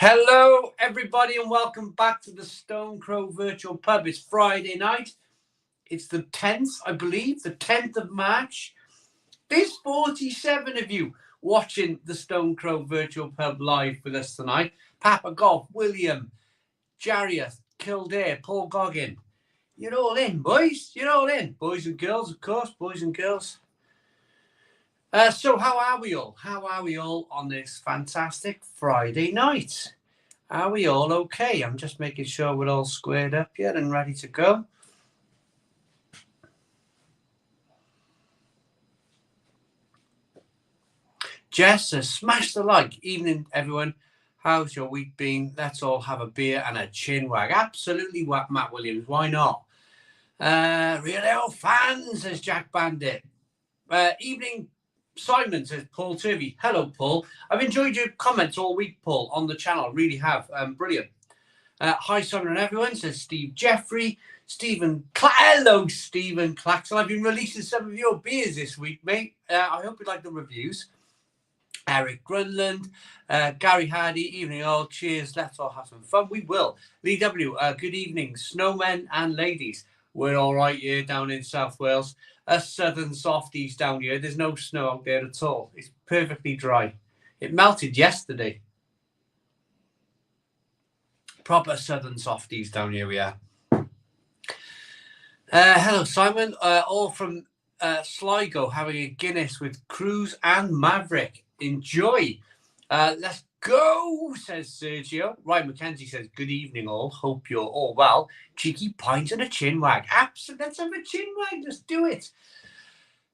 Hello, everybody, and welcome back to the Stone Crow Virtual Pub. It's Friday night. It's the 10th, I believe, the 10th of March. There's 47 of you watching the Stone Crow Virtual Pub live with us tonight. Papa Golf, William, Jarius, Kildare, Paul Goggin. You're all in, boys. You're all in. Boys and girls, of course, boys and girls. So how are we all? How are we all on this fantastic Friday night? Are we all okay? I'm just making sure we're all squared up here and ready to go. Jess says, smash the like. Evening, everyone. How's your week been? Let's all have a beer and a chin wag. Absolutely, Matt Williams. Why not? Real L fans, says Jack Bandit. Evening, Simon, says Paul Turvey. Hello, Paul. I've enjoyed your comments all week, Paul, on the channel. I really have. Brilliant. Hi, Simon and everyone, says Steve Jeffrey. Hello, Stephen Claxon. I've been releasing some of your beers this week, mate. I hope you like the reviews. Eric Grunland, Gary Hardy, evening all. Cheers. Let's all have some fun. We will. Lee W, good evening, snowmen and ladies. We're all right here down in South Wales. Us southern softies down here. There's no snow out there at all. It's perfectly dry. It melted yesterday. Proper southern softies down here we are. Hello, Simon. All from Sligo, having a Guinness with Cruz and Maverick. Enjoy. Let's go, says Sergio. Ryan McKenzie says, good evening all. Hope you're all well. Cheeky pint and a chin wag. Absolutely. Let's have a chin wag. Let's do it.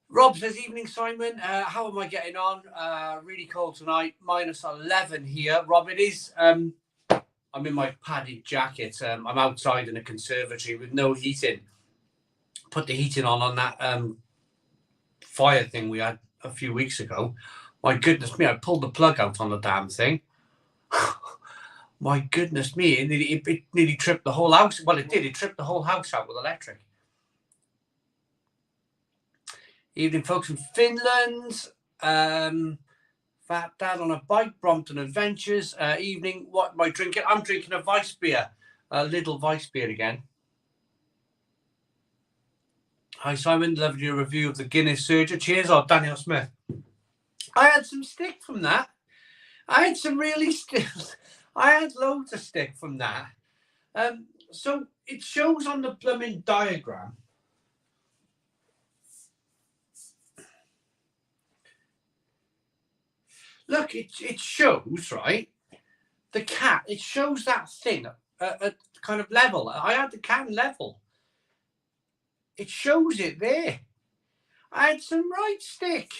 Rob says, evening, Simon. How am I getting on? Really cold tonight. -11 here. Rob, it is. I'm in my padded jacket. I'm outside in a conservatory with no heating. Put the heating on that fire thing we had a few weeks ago. My goodness me, I pulled the plug out on the damn thing. My goodness me, it nearly tripped the whole house. Well, it did. It tripped the whole house out with electric. Evening, folks from Finland. Fat Dad on a bike, Brompton Adventures. Evening, what am I drinking? I'm drinking a Weiss beer. A little Weiss beer again. Hi, Simon. Loved your review of the Guinness Surger. Cheers. Oh, Daniel Smith. I had some stick from that. I had some really stick. I had loads of stick from that. So it shows on the plumbing diagram. Look, it shows, right? The cat, it shows that thing at kind of level. I had the can level. It shows it there. I had some right stick.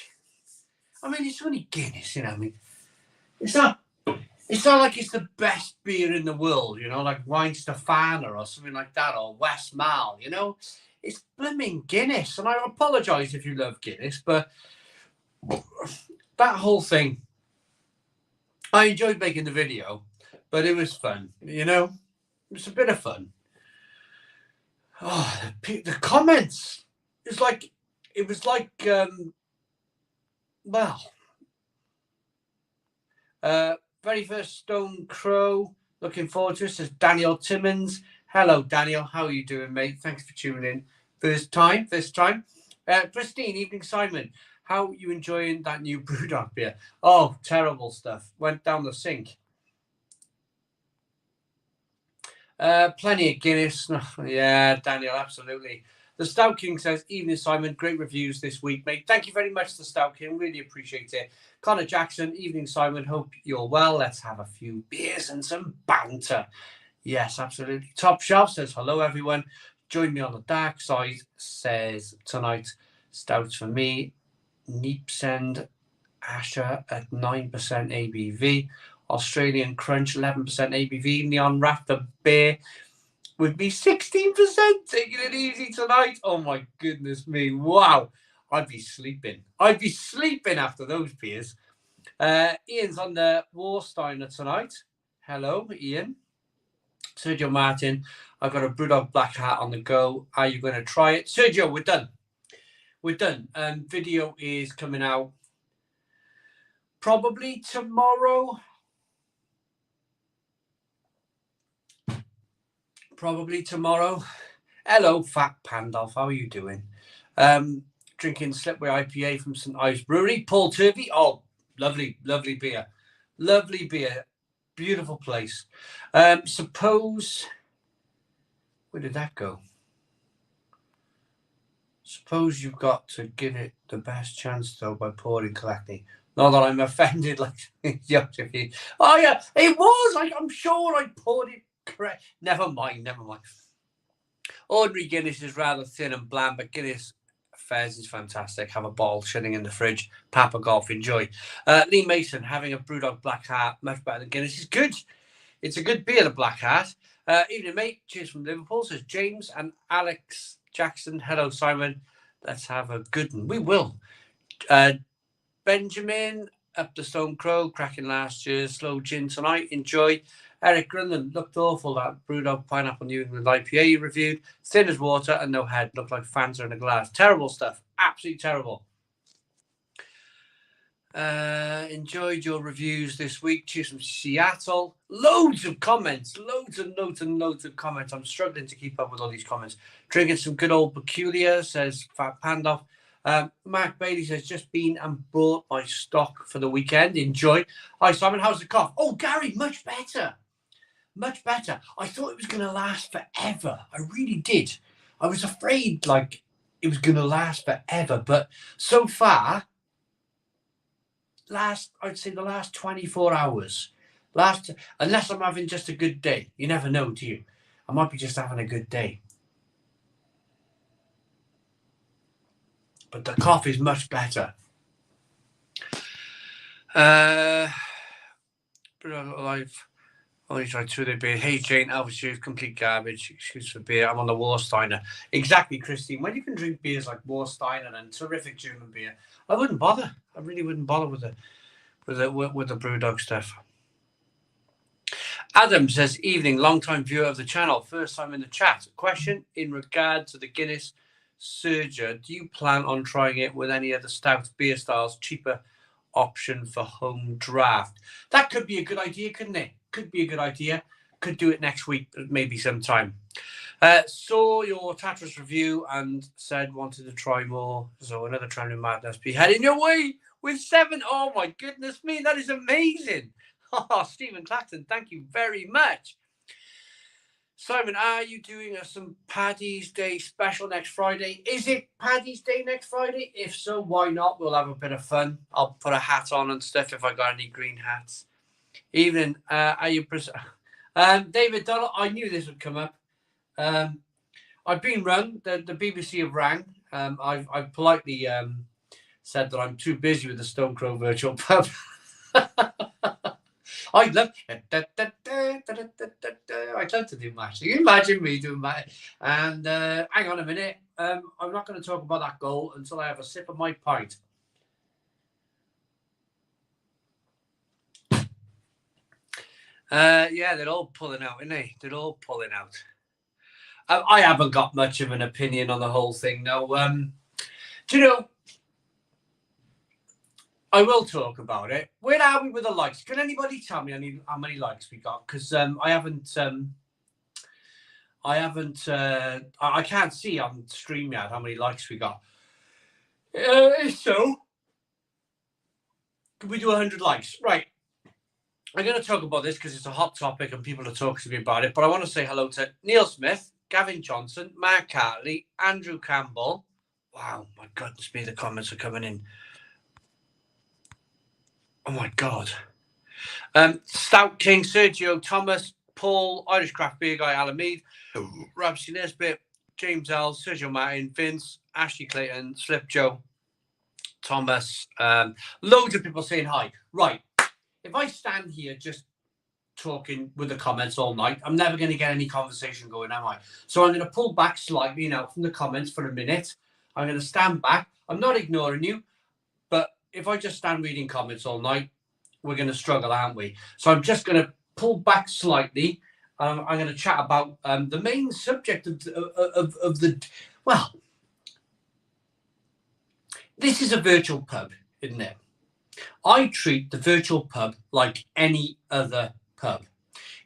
I mean, it's only Guinness, you know. I mean, it's not like it's the best beer in the world, you know, like Weinstefana or something like that, or Westmalle, you know. It's blooming Guinness, and I apologise if you love Guinness, but that whole thing, I enjoyed making the video, but it was fun, you know. It was a bit of fun. Oh, the comments. It was like, very first Stone Crow. Looking forward to it, says Daniel Timmons. Hello, Daniel. How are you doing, mate? Thanks for tuning in. First time. Christine, evening, Simon. How are you enjoying that new Brewdog beer? Oh, terrible stuff. Went down the sink. Plenty of Guinness. Yeah, Daniel, absolutely. The Stout King says, evening, Simon. Great reviews this week, mate. Thank you very much, the Stout King. Really appreciate it. Connor Jackson, evening, Simon. Hope you're well. Let's have a few beers and some banter. Yes, absolutely. Top Shelf says, hello, everyone. Join me on the dark side, says tonight. Stouts for me. Neepsend Asher at 9% ABV. Australian Crunch, 11% ABV. Neon Raptor Beer with me, 16%. Taking it easy tonight. Oh, my goodness me. Wow. I'd be sleeping. After those beers. Ian's on the Warsteiner tonight. Hello, Ian. Sergio Martin, I've got a Brewdog Black Hat on the go. Are you going to try it? Sergio, we're done. Video is coming out probably tomorrow. probably tomorrow. Hello, Fat Pandolf. How are you doing? Drinking Slipway IPA from St. Ives Brewery. Paul Turvey. Oh, lovely, lovely beer. Lovely beer. Beautiful place. Suppose... Where did that go? Suppose you've got to give it the best chance, though, by pouring correctly. Not that I'm offended, like... Oh, yeah, it was. I'm sure I poured it correct. Never mind. Ordinary Guinness is rather thin and bland, but Guinness Fez is fantastic. Have a bottle sitting in the fridge. Papa Golf, enjoy. Lee Mason, having a Brewdog Black Hat, much better than Guinness. It's good. It's a good beer, the Black Hat. Evening, mate. Cheers from Liverpool, says James and Alex Jackson. Hello, Simon. Let's have a good one. We will. Benjamin, up the Stone Crow, cracking last year. Slow gin tonight. Enjoy. Eric Grundon, looked awful, that Brewdog Pineapple New England IPA you reviewed. Thin as water and no head. Looked like Fanta in a glass. Terrible stuff. Absolutely terrible. Enjoyed your reviews this week. Cheers from Seattle. Loads of comments. Loads of comments. I'm struggling to keep up with all these comments. Drinking some good old Peculiar, says Fat Pandoff. Mark Bailey says, just been and bought my stock for the weekend. Enjoy. Hi, Simon. How's the cough? Oh, Gary, much better. Much better. I thought it was going to last forever. I really did. I was afraid, like, it was going to last forever. But so far, I'd say the last 24 hours. Unless I'm having just a good day. You never know, do you? I might be just having a good day. But the cough is much better. Life. Only tried 2 of their beer. Hey, Jane, altitude, complete garbage. Excuse for beer. I'm on the Warsteiner. Exactly, Christine. When you can drink beers like Warsteiner and terrific German beer, I wouldn't bother. I really wouldn't bother with the Brewdog stuff. Adam says, evening, long-time viewer of the channel. First time in the chat. Question in regard to the Guinness Surger. Do you plan on trying it with any other stout beer styles? Cheaper option for home draft. That could be a good idea, couldn't it? Could be a good idea. Could do it next week, maybe sometime. Saw your Tatras review and said wanted to try more. So another Traveling Madness be heading your way with 7. Oh my goodness me, that is amazing. Oh, Stephen Clacton, thank you very much. Simon, are you doing some Paddy's Day special next Friday? Is it Paddy's Day next Friday? If so, why not? We'll have a bit of fun. I'll put a hat on and stuff if I got any green hats. Evening, are you... David Donald, I knew this would come up. I've been rung. The BBC have rang. I've politely said that I'm too busy with the Stone Crow virtual pub. I'd love to do match. Can you imagine me doing that? And hang on a minute. I'm not going to talk about that goal until I have a sip of my pint. Yeah, they're all pulling out, aren't they? They're all pulling out. I haven't got much of an opinion on the whole thing, no. Do you know, I will talk about it. Where are we with the likes? Can anybody tell me how many likes we got? Because I can't see on StreamYard how many likes we got. So, could we do 100 likes? Right. I'm going to talk about this because it's a hot topic and people are talking to me about it. But I want to say hello to Neil Smith, Gavin Johnson, Mark Hartley, Andrew Campbell. Wow, my goodness me, the comments are coming in. Oh, my God. Stout King, Sergio Thomas, Paul, Irish Craft Beer Guy, Alan Mead, Ramsey Nesbitt, James L, Sergio Martin, Vince, Ashley Clayton, Slip Joe, Thomas. Loads of people saying hi. Right. If I stand here just talking with the comments all night, I'm never going to get any conversation going, am I? So I'm going to pull back slightly now from the comments for a minute. I'm going to stand back. I'm not ignoring you, but if I just stand reading comments all night, we're going to struggle, aren't we? So I'm just going to pull back slightly. I'm going to chat about the main subject of the... Well, this is a virtual pub, isn't it? I treat the virtual pub like any other pub.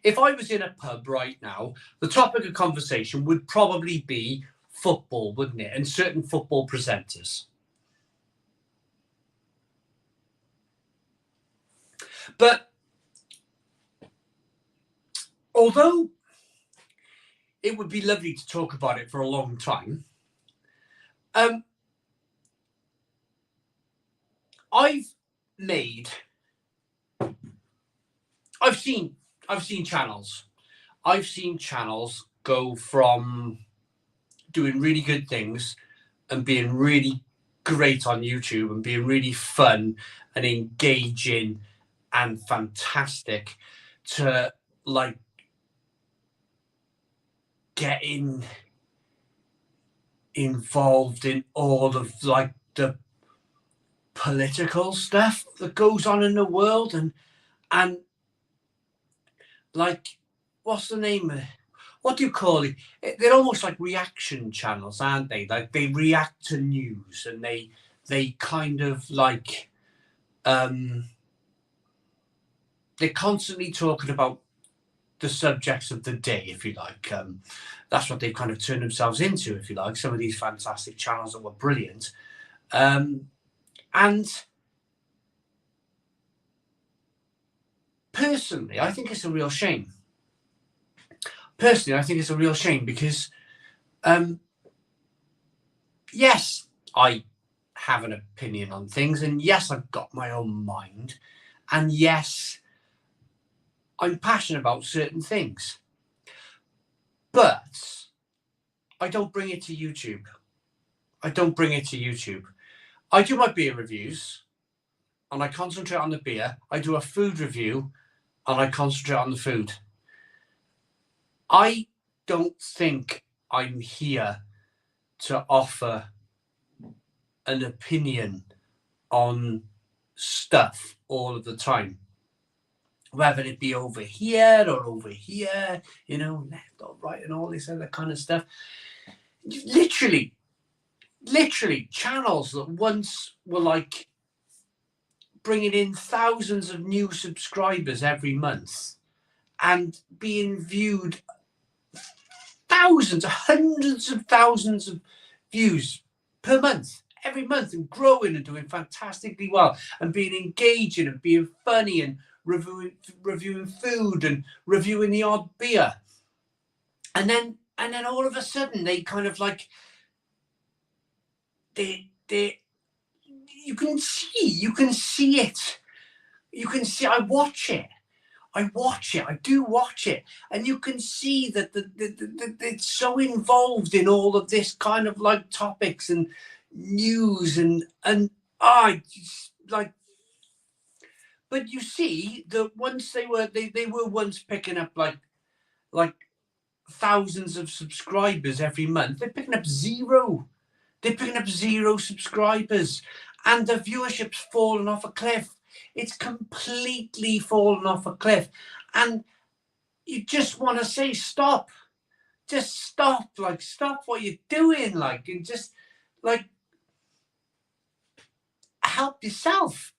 If I was in a pub right now, the topic of conversation would probably be football, wouldn't it? And certain football presenters. But although it would be lovely to talk about it for a long time, I've seen channels. I've seen channels go from doing really good things and being really great on YouTube and being really fun and engaging and fantastic to like getting involved in all of like the political stuff that goes on in the world and like, what's the name of it? What do you call it? They're almost like reaction channels, aren't they? Like they react to news and they kind of like they're constantly talking about the subjects of the day, if you like. That's what they've kind of turned themselves into, if you like. Some of these fantastic channels that were brilliant. And personally, I think it's a real shame. Because, yes, I have an opinion on things, and yes, I've got my own mind, and yes, I'm passionate about certain things, but I don't bring it to YouTube. I do my beer reviews, and I concentrate on the beer. I do a food review, and I concentrate on the food. I don't think I'm here to offer an opinion on stuff all of the time, whether it be over here or over here, you know, left or right and all this other kind of stuff. Literally channels that once were like bringing in thousands of new subscribers every month and being viewed thousands, hundreds of thousands of views per month, every month, and growing and doing fantastically well and being engaging and being funny and reviewing food and reviewing the odd beer. And then all of a sudden they kind of like you can see it. I do watch it, and you can see that it's so involved in all of this kind of like topics and news and like. But you see that once they were once picking up like thousands of subscribers every month, they're picking up zero. They're picking up zero subscribers, and the viewership's fallen off a cliff. It's completely fallen off a cliff, and you just want to say stop. Just stop. Like, stop what you're doing. Like, and just like help yourself.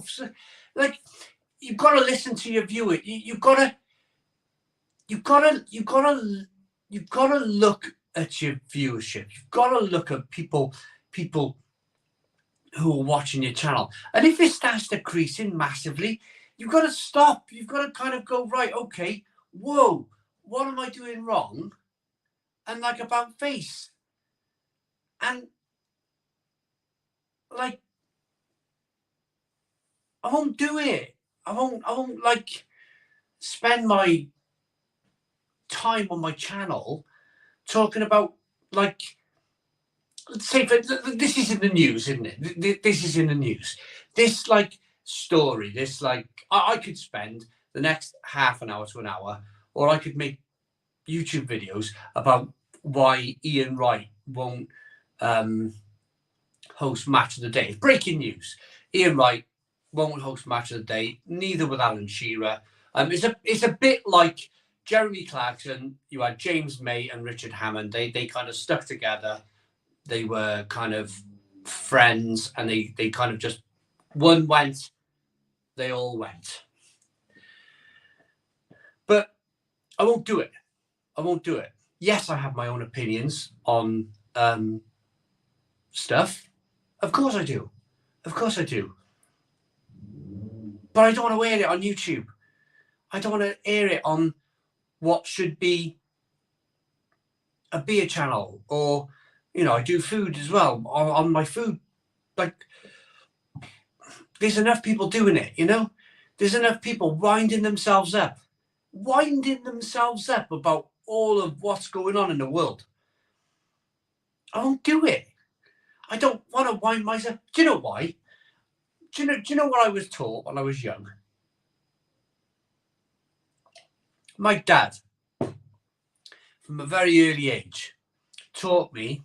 So, like, you've got to listen to your viewer. You've got to look at your viewership. You've got to look at people who are watching your channel, and if it starts decreasing massively, you've got to stop. You've got to kind of go, right, okay, whoa, what am I doing wrong? And like, about face, and like, I won't do it. I won't like spend my time on my channel talking about, like, let's say, this is in the news, isn't it? This is in the news. This like story, this like, I could spend the next half an hour to an hour, or I could make YouTube videos about why Ian Wright won't host Match of the Day. Breaking news: Ian Wright won't host Match of the Day. Neither will Alan Shearer. It's a bit like Jeremy Clarkson. You had James May and Richard Hammond. They kind of stuck together. They were kind of friends, and they kind of just, one went, they all went. I won't do it. I won't do it. Yes, I have my own opinions on stuff. Of course I do. Of course I do. But I don't want to air it on YouTube. I don't want to air it on what should be a beer channel, or, you know, I do food as well on my food. Like, there's enough people doing it, you know? There's enough people winding themselves up about all of what's going on in the world. I won't do it. I don't want to wind myself. Do you know why? Do you know what I was taught when I was young? My dad, from a very early age, taught me,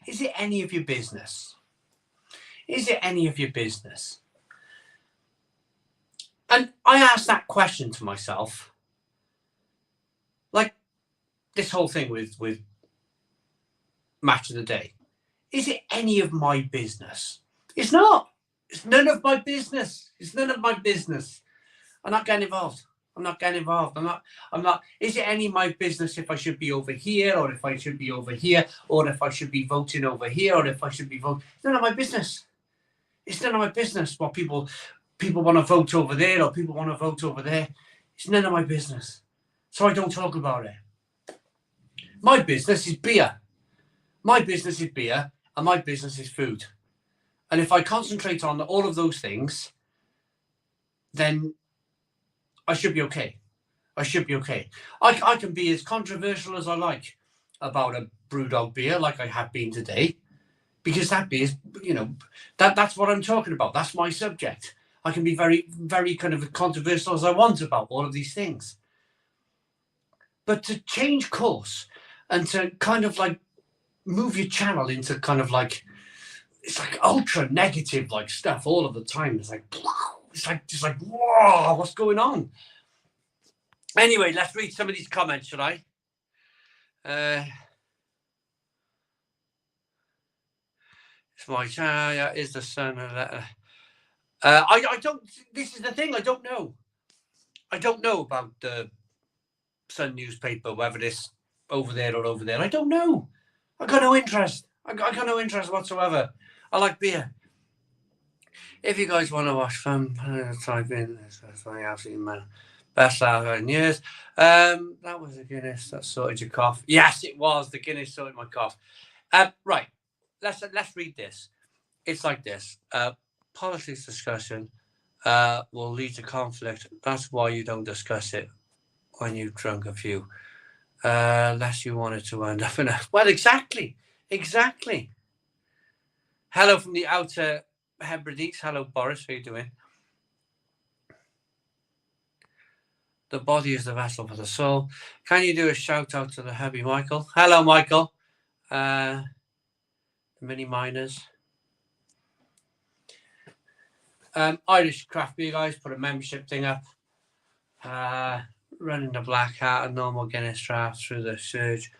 is it any of your business? Is it any of your business? And I asked that question to myself, like this whole thing with Match of the Day. Is it any of my business? It's not. It's none of my business. It's none of my business. I'm not getting involved. I'm not getting involved. I'm not. Is it any of my business if I should be over here, or if I should be over here, or if I should be voting over here, or if I should be voting? It's none of my business. It's none of my business what people want to vote over there, or people want to vote over there. It's none of my business. So I don't talk about it. My business is beer. My business is beer, and my business is food. And if I concentrate on all of those things, then I should be okay. I should be okay. I can be as controversial as I like about a Brewdog beer, like I have been today, because that beer is, you know, that's what I'm talking about. That's my subject. I can be very, very kind of controversial as I want about all of these things. But to change course and to kind of like move your channel into kind of like, it's like ultra negative like stuff all of the time. It's like just like, whoa, what's going on? Anyway, let's read some of these comments, should I? It's my yeah, is the sun a letter? I don't. This is the thing. I don't know. I don't know about the Sun newspaper, whether it's over there or over there. I don't know. I got no interest. I got no interest whatsoever. I like beer. If you guys want to watch fun, type in. That's my absolute man. Best hour in years. That was a Guinness that sorted your cough. Yes, it was. The Guinness sorted my cough. Right. Let's read this. It's like this. Politics discussion will lead to conflict. That's why you don't discuss it when you've drunk a few. Unless you wanted to end up in a... Well, exactly. Hello from the Outer Hebrides. Hello, Boris. How you doing? The body is the vessel for the soul. Can you do a shout out to the hubby, Michael? Hello, Michael. Mini miners. Irish craft beer guys put a membership thing up. Running the black hat, a normal Guinness draft through the surge.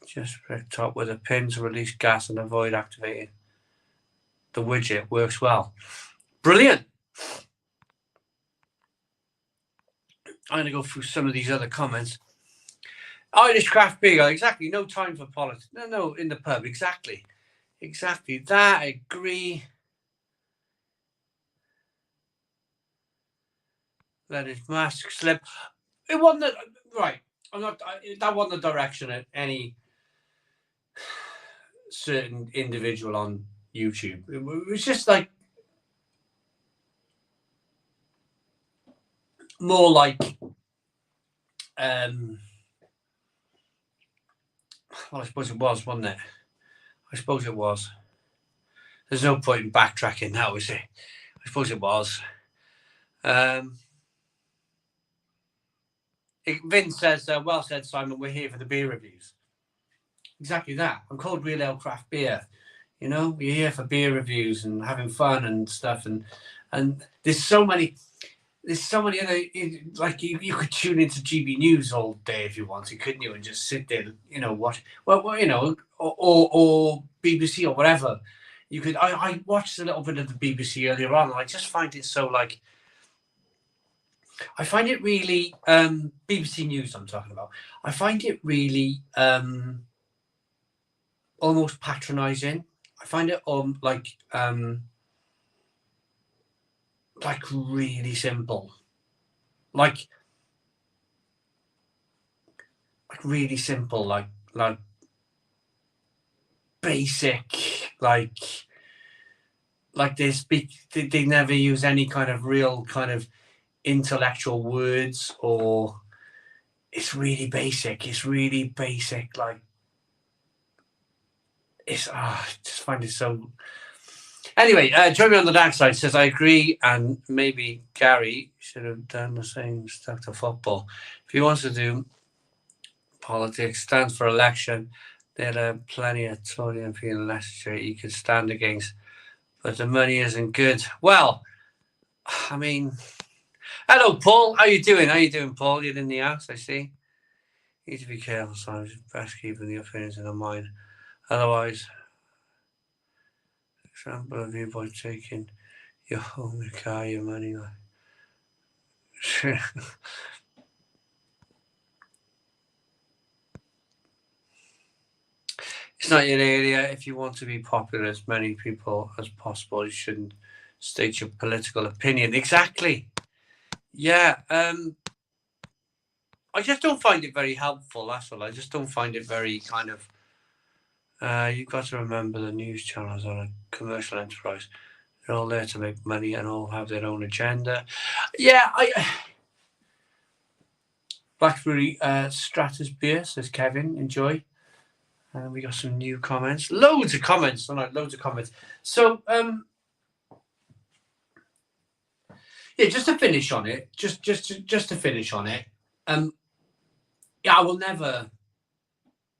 Just prick top with a pin to release gas and avoid activating. The widget works well. Brilliant. I'm going to go through some of these other comments. Irish craft beer guy, exactly. No time for politics. No, in the pub, exactly. That, I agree. Let his mask slip. It wasn't right. That wasn't the direction at any certain individual on YouTube. It was just like more like well, I suppose it was, wasn't it? I suppose it was. There's no point in backtracking now, is it? I suppose it was. Vince says, well said, Simon, we're here for the beer reviews. Exactly that. I'm called Real Ale Craft Beer. You know, we're here for beer reviews and having fun and stuff. And there's so many other, like you could tune into GB News all day if you wanted, couldn't you? And just sit there, you know, watch, well you know, or BBC or whatever. You could, I watched a little bit of the BBC earlier on, and I just find it so like, I find it really BBC News. I'm talking about. I find it really almost patronising. I find it like really simple, like really simple, like basic, like they never use any kind of real kind of intellectual words, or it's really basic. It's really basic. Like it's I just find it so. Anyway, join me on the dark side says I agree, and maybe Gary should have done the same, stuck to football. If he wants to do politics, stands for election, there are plenty of Tory MP in Leicestershire he could stand against, but the money isn't good. Well, I mean, hello, Paul. How you doing? How you doing, Paul? You're in the house, I see. You need to be careful, so it's best keeping the opinions in the mind. Otherwise, example of you by taking your home, your car, your money. It's not your area. If you want to be popular as many people as possible, you shouldn't state your political opinion. Exactly. Yeah. I just don't find it very helpful. That's all. I just don't find it very kind of. You've got to remember the news channels are a commercial enterprise. They're all there to make money and all have their own agenda. Yeah, Blackberry Stratus beer, says Kevin. Enjoy. And we got some new comments. Loads of comments. Loads of comments. So, yeah, just to finish on it. Just to finish on it. Yeah, I will never.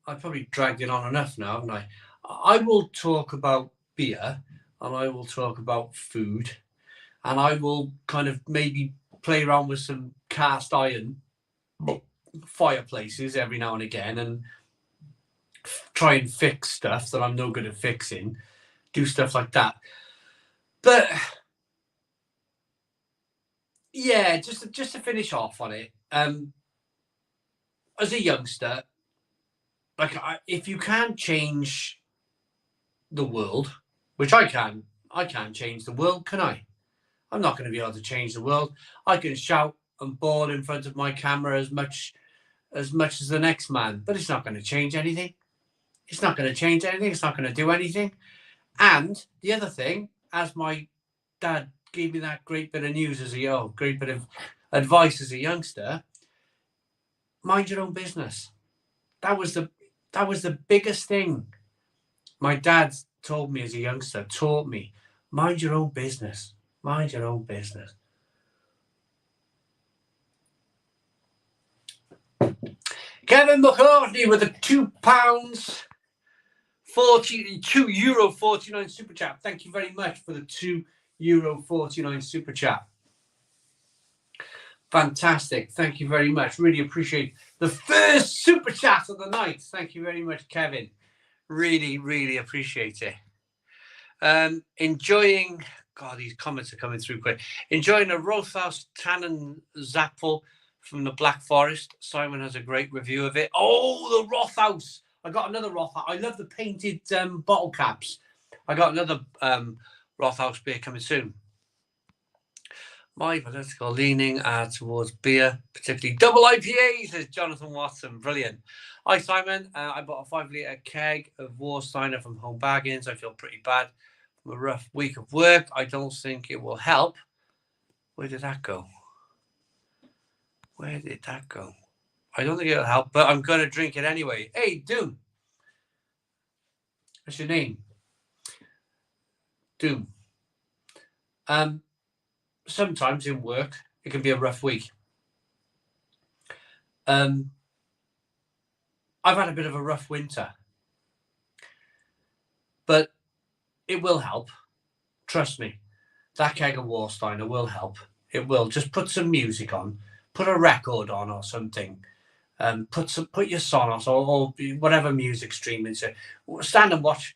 I've probably dragged it on enough now, haven't I? I will talk about beer, and I will talk about food, and I will kind of maybe play around with some cast iron fireplaces every now and again, and try and fix stuff that I'm no good at fixing, do stuff like that. But yeah, just to finish off on it, as a youngster, like if you can't change the world, which I can't change the world, can I? I'm not going to be able to change the world. I can shout and bawl in front of my camera as much as the next man, but it's not going to change anything. It's not going to change anything. It's not going to do anything. And the other thing, as my dad gave me that great bit of news great bit of advice as a youngster, mind your own business. That was the biggest thing my dad told me as a youngster, taught me, mind your own business. Mind your own business. Kevin McCartney with a €2.49 super chat. Thank you very much for the €2.49 super chat. Fantastic. Thank you very much. Really appreciate the first super chat of the night. Thank you very much, Kevin. Really, really appreciate it. Enjoying, God, these comments are coming through quick. Enjoying a Rothaus Tannenzapfel from the Black Forest. Simon has a great review of it. Oh, the Rothaus. I got another Rothaus. I love the painted bottle caps. I got another Rothaus beer coming soon. My political leaning towards beer, particularly double IPAs, says Jonathan Watson. Brilliant. Hi, Simon. I bought a 5-litre keg of Warsteiner from Home Bargains. I feel pretty bad from a rough week of work. I don't think it will help. Where did that go? Where did that go? I don't think it'll help, but I'm going to drink it anyway. Hey, Doom. What's your name? Doom. Sometimes in work, it can be a rough week. I've had a bit of a rough winter, but it will help. Trust me. That keg of Warsteiner will help. It will. Just put some music on, put a record on or something. Put your Sonos or whatever music streaming. So sit and watch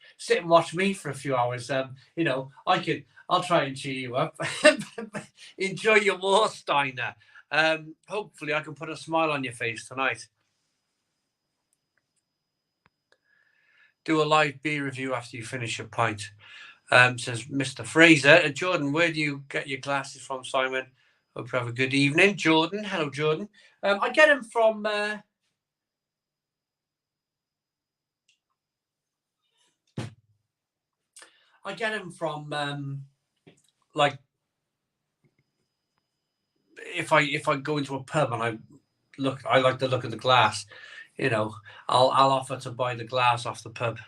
me for a few hours. I'll try and cheer you up. Enjoy your Warsteiner. Hopefully I can put a smile on your face tonight. Do a live beer review after you finish your pint, says Mr. Fraser. Jordan, where do you get your glasses from, Simon? Hope you have a good evening. Jordan, hello, Jordan. I get them from... I get them from like if I go into a pub and I like the look of the glass, you know, I'll offer to buy the glass off the pub.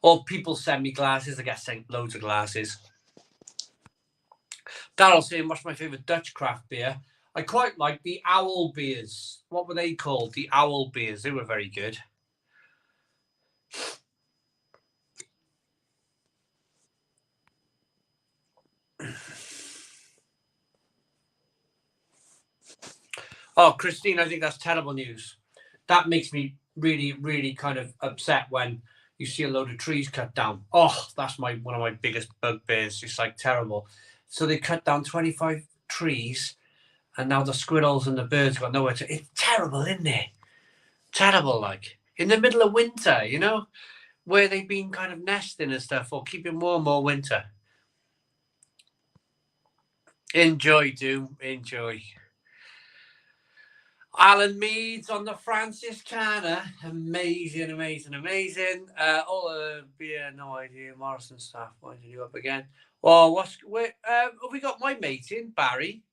Or people send me glasses. I get sent loads of glasses. Daryl's saying, what's my favourite Dutch craft beer? I quite like the Owl beers. What were they called? The Owl beers. They were very good. Oh, Christine, I think that's terrible news. That makes me really, really kind of upset when you see a load of trees cut down. Oh, that's one of my biggest bugbears. It's like terrible. So they cut down 25 trees, and now the squirrels and the birds got nowhere to. It's terrible, isn't it? Terrible, like in the middle of winter, you know, where they've been kind of nesting and stuff or keeping warm all winter. Enjoy, Doom. Enjoy. Alan Meads on the Franciscana. Amazing, amazing, amazing. All the beer, no idea. Morrison staff, why did you up again? Well, have we got my mate in, Barry?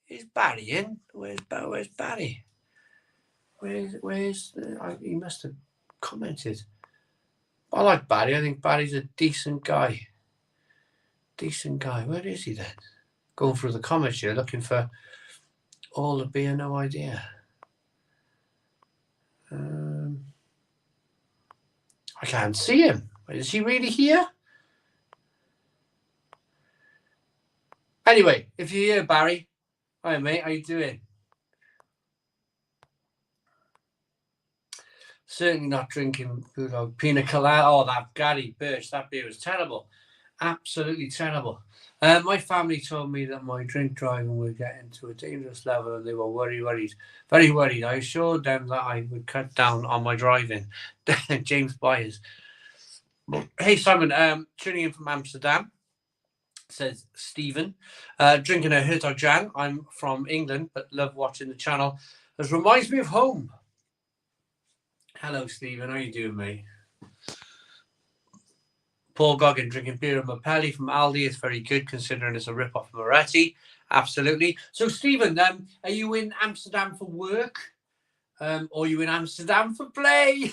Is Barry in? Where's Barry? He must have commented. I like Barry. I think Barry's a decent guy. Decent guy. Where is he then? Going through the comments here, looking for all the beer, no idea. I can't see him. Is he really here? Anyway, if you're here, Barry, hi mate, how you doing? Certainly not drinking pina colada. Oh, that Gary Birch, that beer was terrible. Absolutely terrible. My family told me that my drink driving would get into a dangerous level and they were very worried. I assured them that I would cut down on my driving. James Byers. Hey, Simon, tuning in from Amsterdam, says Stephen. Drinking a Hertog Jan. I'm from England, but love watching the channel. This reminds me of home. Hello, Stephen. How you doing, mate? Paul Goggin drinking beer and Mapelli from Aldi is very good, considering it's a rip-off of Moretti. Absolutely. So, Stephen, are you in Amsterdam for work? Or are you in Amsterdam for play?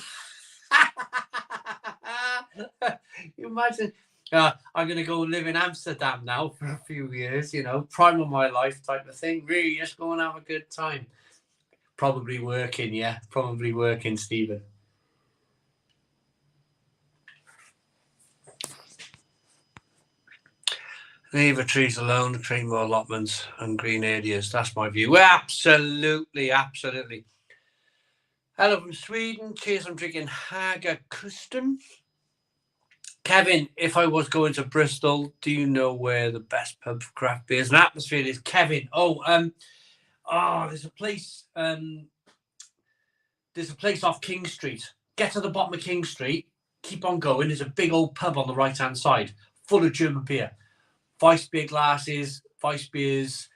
You imagine, I'm going to go live in Amsterdam now for a few years, you know, prime of my life type of thing. Really, just go and have a good time. Probably working, yeah. Probably working, Stephen. Leave the trees alone, create more allotments and green areas. That's my view. Absolutely, absolutely. Hello from Sweden. Cheers, I'm drinking Haga Kusten. Kevin, if I was going to Bristol, do you know where the best pub for craft beers and atmosphere is? Kevin, there's a place. There's a place off King Street. Get to the bottom of King Street. Keep on going. There's a big old pub on the right-hand side, full of German beer. Weiss beer glasses, Weiss beers.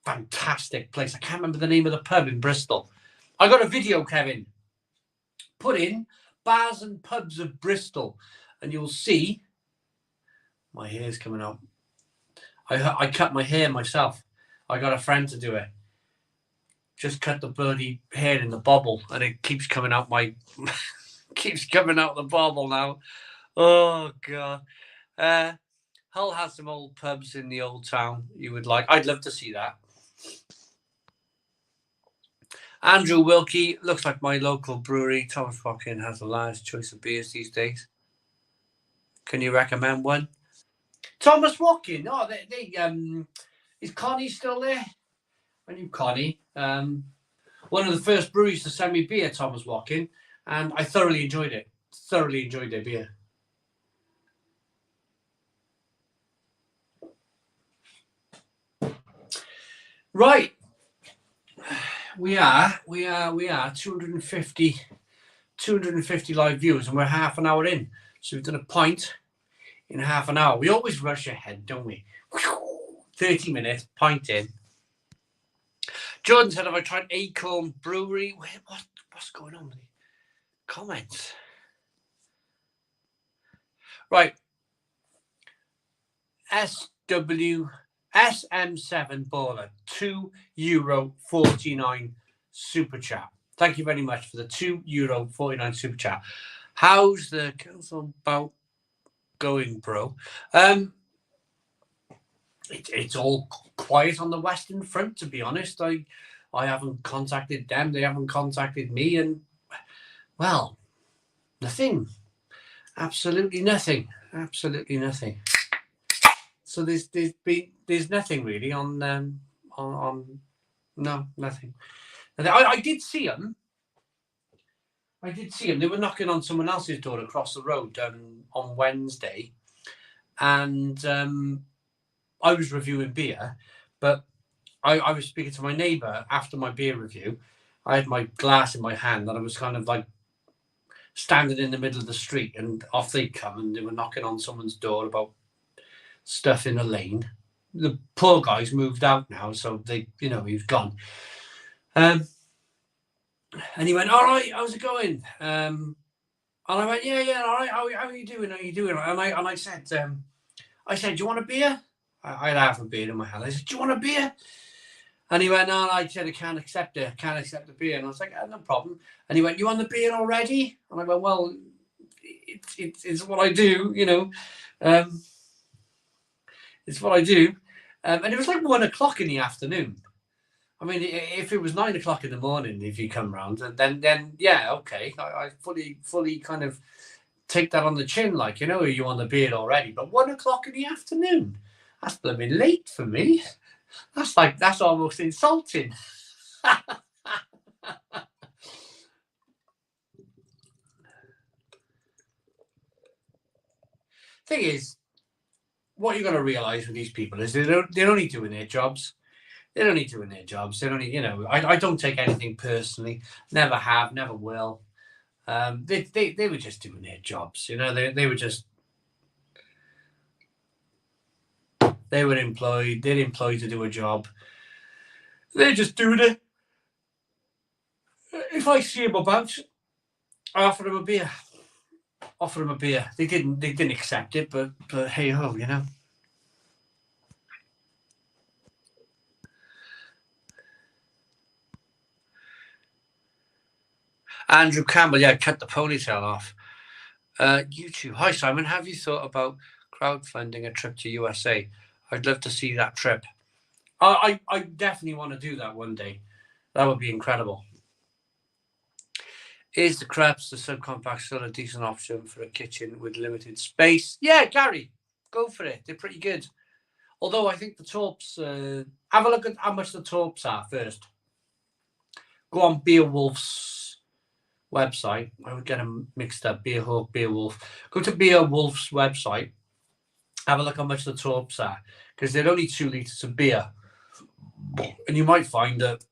Fantastic place. I can't remember the name of the pub in Bristol. I got a video, Kevin. Put in bars and pubs of Bristol, and you'll see my hair's coming out. I cut my hair myself. I got a friend to do it. Just cut the bloody hair in the bobble, and it keeps coming out keeps coming out the bobble now. Oh God. Hull has some old pubs in the old town you would like. I'd love to see that. Andrew Wilkie, looks like my local brewery. Thomas Watkin has the largest choice of beers these days. Can you recommend one? Thomas Watkin. Oh, is Connie still there? I knew Connie. One of the first breweries to send me beer, Thomas Watkin, and I thoroughly enjoyed it. Thoroughly enjoyed their beer. Right. We are 250 live viewers, and we're half an hour in. So we've done a pint in half an hour. We always rush ahead, don't we? 30 minutes, pint in. Jordan said, have I tried Acorn Brewery? Wait, what's going on with the comments? Right. SM7 Baller, €2.49 super chat. Thank you very much for the €2.49 super chat. How's the council bout going, bro? It's all quiet on the Western Front, to be honest. I haven't contacted them. They haven't contacted me, and well, nothing. Absolutely nothing. Absolutely nothing. So there's nothing really on no, nothing. I did see them. They were knocking on someone else's door across the road on Wednesday, and I was reviewing beer, but I was speaking to my neighbour after my beer review. I had my glass in my hand, and I was kind of like standing in the middle of the street, and off they come, and they were knocking on someone's door about stuff in a lane. The poor guy's moved out now, so he's gone. And he went, all right, how's it going? And I went, yeah, all right, how are you doing? And I said, do you want a beer? I had half a beer in my hand. I said, do you want a beer? And he went, no, I said, I can't accept it. I can't accept the beer. And I was like, no problem. And he went, you want the beer already? And I went, well, it's what I do, it's what I do. And it was like 1 o'clock in the afternoon. I mean, if it was 9 o'clock in the morning, if you come round, then yeah, okay. I fully kind of take that on the chin, like, you on the beer already. But 1 o'clock in the afternoon, that's blooming late for me. That's almost insulting. Thing is, what you're going to realise with these people is they're only doing their jobs. They're only doing their jobs. They're only, I don't take anything personally. Never have, never will. They were just doing their jobs. They were just. They were employed. They're employed to do a job. They're just doing it. If I see them about, I offer them a beer. They didn't accept it, but hey ho, Andrew Campbell, yeah, cut the ponytail off. YouTube. Hi Simon, have you thought about crowdfunding a trip to USA? I'd love to see that trip. I definitely want to do that one day. That would be incredible. Is the crepes, the subcompact, still a decent option for a kitchen with limited space? Yeah, Gary, go for it. They're pretty good. Although I think the torps, have a look at how much the torps are first. Go on Beowulf's website. I would get them mixed up. Beerhawk, Beowulf. Go to Beowulf's website. Have a look how much the torps are, because they're only 2 litres of beer. And you might find that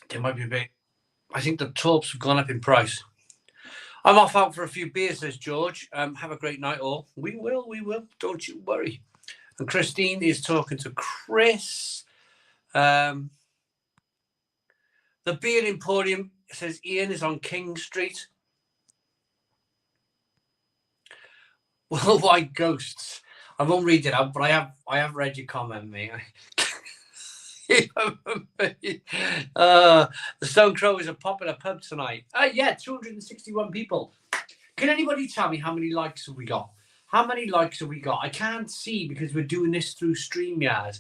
they might be a bit. I think the torps have gone up in price. I'm off out for a few beers, says George. Have a great night, all. We will. Don't you worry. And Christine is talking to Chris. The Beer Emporium, says Ian, is on King Street. Well, White Ghosts. I won't read it out, but I have read your comment, mate. The Stone Crow is a popular pub tonight. Yeah, 261 people. Can anybody tell me how many likes have we got? I can't see because we're doing this through StreamYard.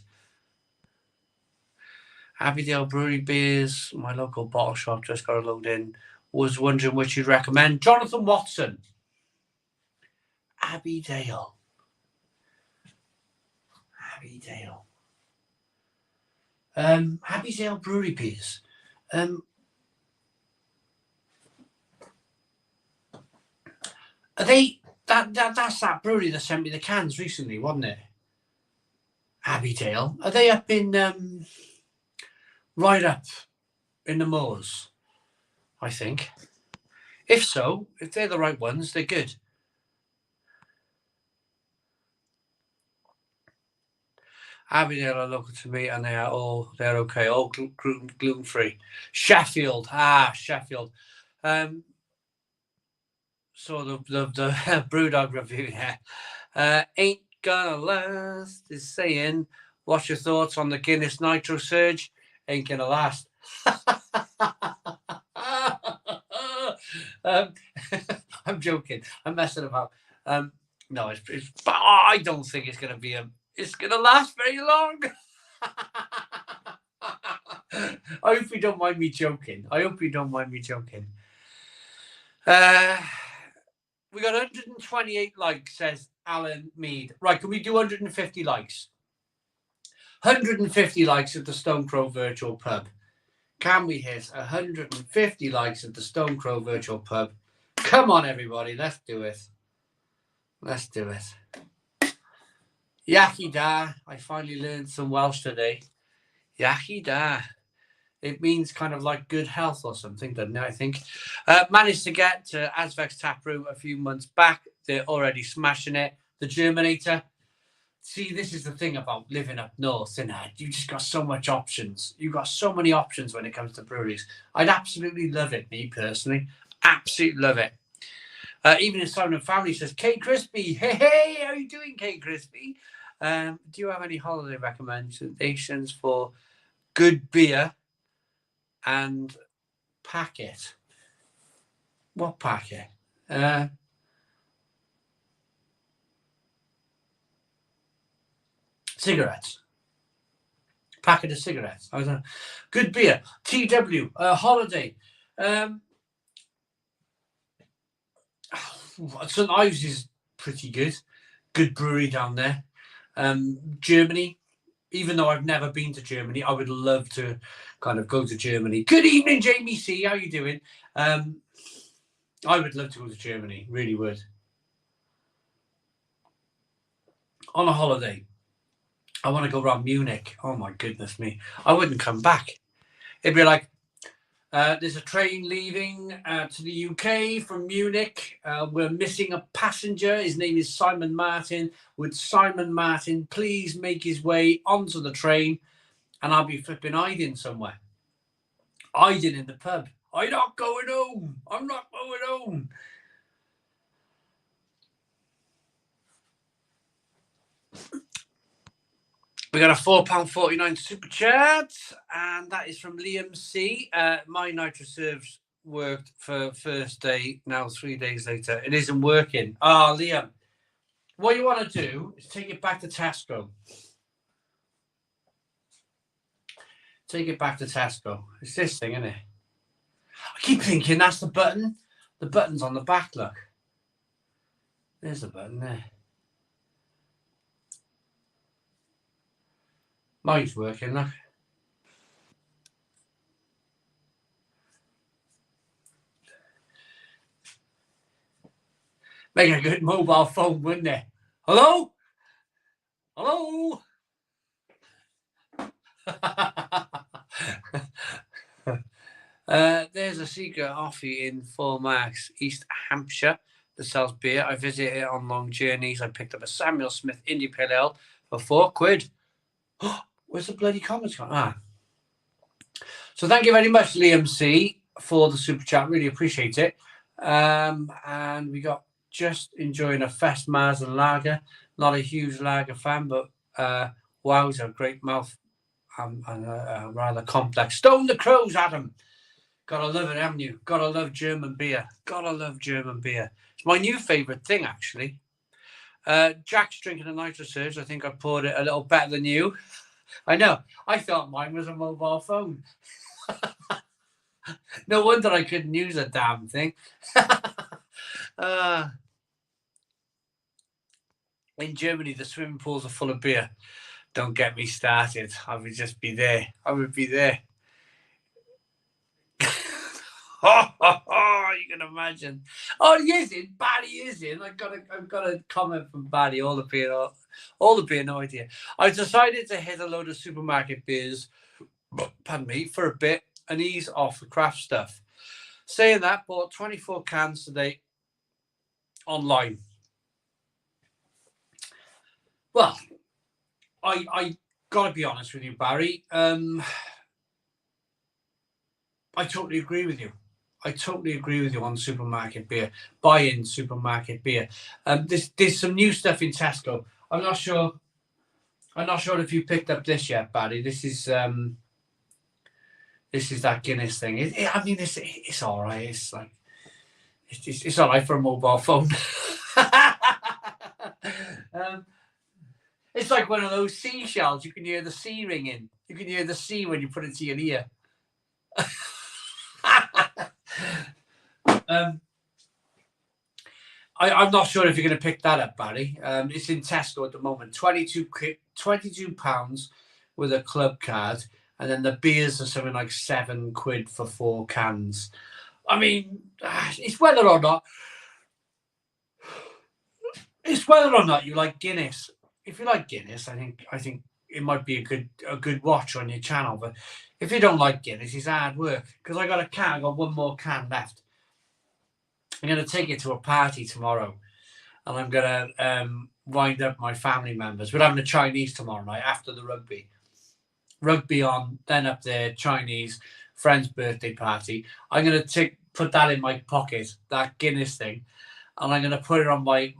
Abbeydale Brewery beers, my local bottle shop, just got a load in. Was wondering which you'd recommend. Jonathan Watson. Abbeydale. Abbeydale Brewery beers. Are they that's that brewery that sent me the cans recently, wasn't it? Abbeydale. Are they up in right up in the moors, I think. If so, if they're the right ones, they're good. Aberdeen are local to me, and they're okay, all gluten free. Sheffield, Sheffield. So the Brewdog review here. Ain't gonna last is saying, what's your thoughts on the Guinness Nitro surge? Ain't gonna last. I'm joking. I'm messing about. No, I don't think it's gonna be it's gonna last very long. I hope you don't mind me joking. We got 128 likes, says Alan Mead. Right, can we do 150 likes? 150 likes at the Stone Crow Virtual Pub. Can we hit 150 likes at the Stone Crow Virtual Pub? Come on, everybody, let's do it. Let's do it. Yaki da. I finally learned some Welsh today. Yaki da. It means kind of like good health or something, doesn't it? I think. Managed to get to Asvek's Taproom a few months back. They're already smashing it. The Germinator. See, this is the thing about living up north, isn't it? You just got so much options. You've got so many options when it comes to breweries. I'd absolutely love it, me personally. Absolutely love it. Even if Simon Family says, Kate Crispy, hey, how are you doing, Kate Crispy? Do you have any holiday recommendations for good beer and packet? What packet? Cigarettes. Packet of cigarettes. I don't know. Good beer. TW. Holiday. St Ives is pretty good. Good brewery down there. Germany. Even though I've never been to Germany, I would love to kind of go to Germany. Good evening, Jamie C. How you doing? I would love to go to Germany. Really would. On a holiday. I want to go around Munich. Oh, my goodness me. I wouldn't come back. It'd be like, there's a train leaving to the UK from Munich. We're missing a passenger. His name is Simon Martin. Would Simon Martin please make his way onto the train? And I'll be flipping hiding somewhere. Hiding in the pub. I'm not going home. I'm not going home. We got a £4.49 super chat, and that is from Liam C. My Nitro Serves worked for first day, now 3 days later. It isn't working. Liam, what you want to do is take it back to Tesco. Take it back to Tesco. It's this thing, isn't it? I keep thinking that's the button. The button's on the back, look. There's the button there. Mine's working, look. Make a good mobile phone, wouldn't it? Hello? Hello? There's a secret offie in Four Marks, East Hampshire, that sells beer. I visited it on long journeys. I picked up a Samuel Smith Indie Pale Ale for £4. Where's the bloody comments gone? So thank you very much, Liam C, for the super chat. Really appreciate it. And we got just enjoying a Fest Mars and Lager. Not a huge lager fan, but wowza, great mouth and rather complex. Stone the Crows, Adam. Gotta love it, haven't you? Gotta love German beer. Gotta love German beer. It's my new favourite thing, actually. Jack's drinking a Nitro Surge. I think I poured it a little better than you. I know. I thought mine was a mobile phone. No wonder I couldn't use a damn thing. In Germany, the swimming pools are full of beer. Don't get me started. I would just be there. I would be there. You can imagine. Oh, he is in. Barry is in. I've got a comment from Barry. All the beer, no idea. I decided to hit a load of supermarket beers pardon me, for a bit and ease off the craft stuff. Saying that, bought 24 cans today online. Well, I got to be honest with you, Barry. I totally agree with you. I totally agree with you on supermarket beer. Buy in supermarket beer. There's some new stuff in Tesco. I'm not sure if you picked up this yet, Barry. This is that Guinness thing. It's all right. It's like it's all right for a mobile phone. It's like one of those seashells. You can hear the sea ringing. You can hear the sea when you put it to your ear. I'm not sure if you're going to pick that up, Barry. It's in Tesco at the moment. £22 with a club card, and then the beers are something like £7 for 4 cans. I mean, it's whether or not you like Guinness. If you like Guinness, I think it might be a good watch on your channel. But if you don't like Guinness, it's hard work. Because I got one more can left. I'm going to take it to a party tomorrow, and I'm going to wind up my family members. We're having a Chinese tomorrow night after the rugby. Rugby on, then up there, Chinese, friend's birthday party. I'm going to put that in my pocket, that Guinness thing, and I'm going to put it on my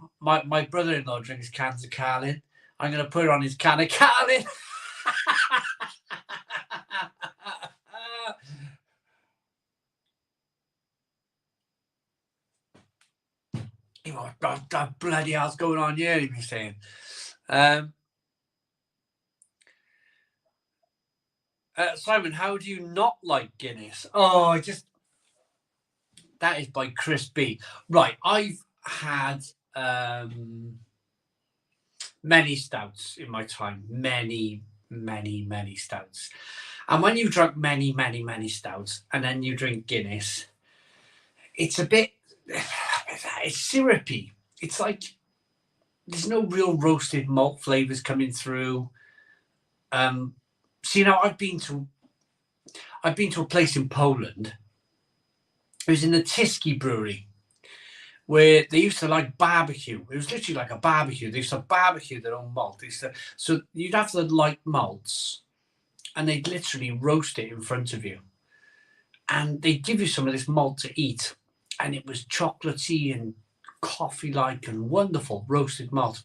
brother-in-law drinks cans of Carling. I'm going to put it on his can of Carling. What bloody hell's going on here, he'd be saying. Simon, how do you not like Guinness? Oh, that is by Chris B. Right, I've had many stouts in my time. Many stouts. And when you drink many stouts and then you drink Guinness, it's a bit... It's syrupy. It's like there's no real roasted malt flavors coming through. So I've been to a place in Poland. It was in the Tiski brewery where they used to like barbecue. It was literally like a barbecue. They used to barbecue their own malt. So you'd have the light malts, and they'd literally roast it in front of you, and they'd give you some of this malt to eat. And it was chocolatey and coffee-like and wonderful roasted malt.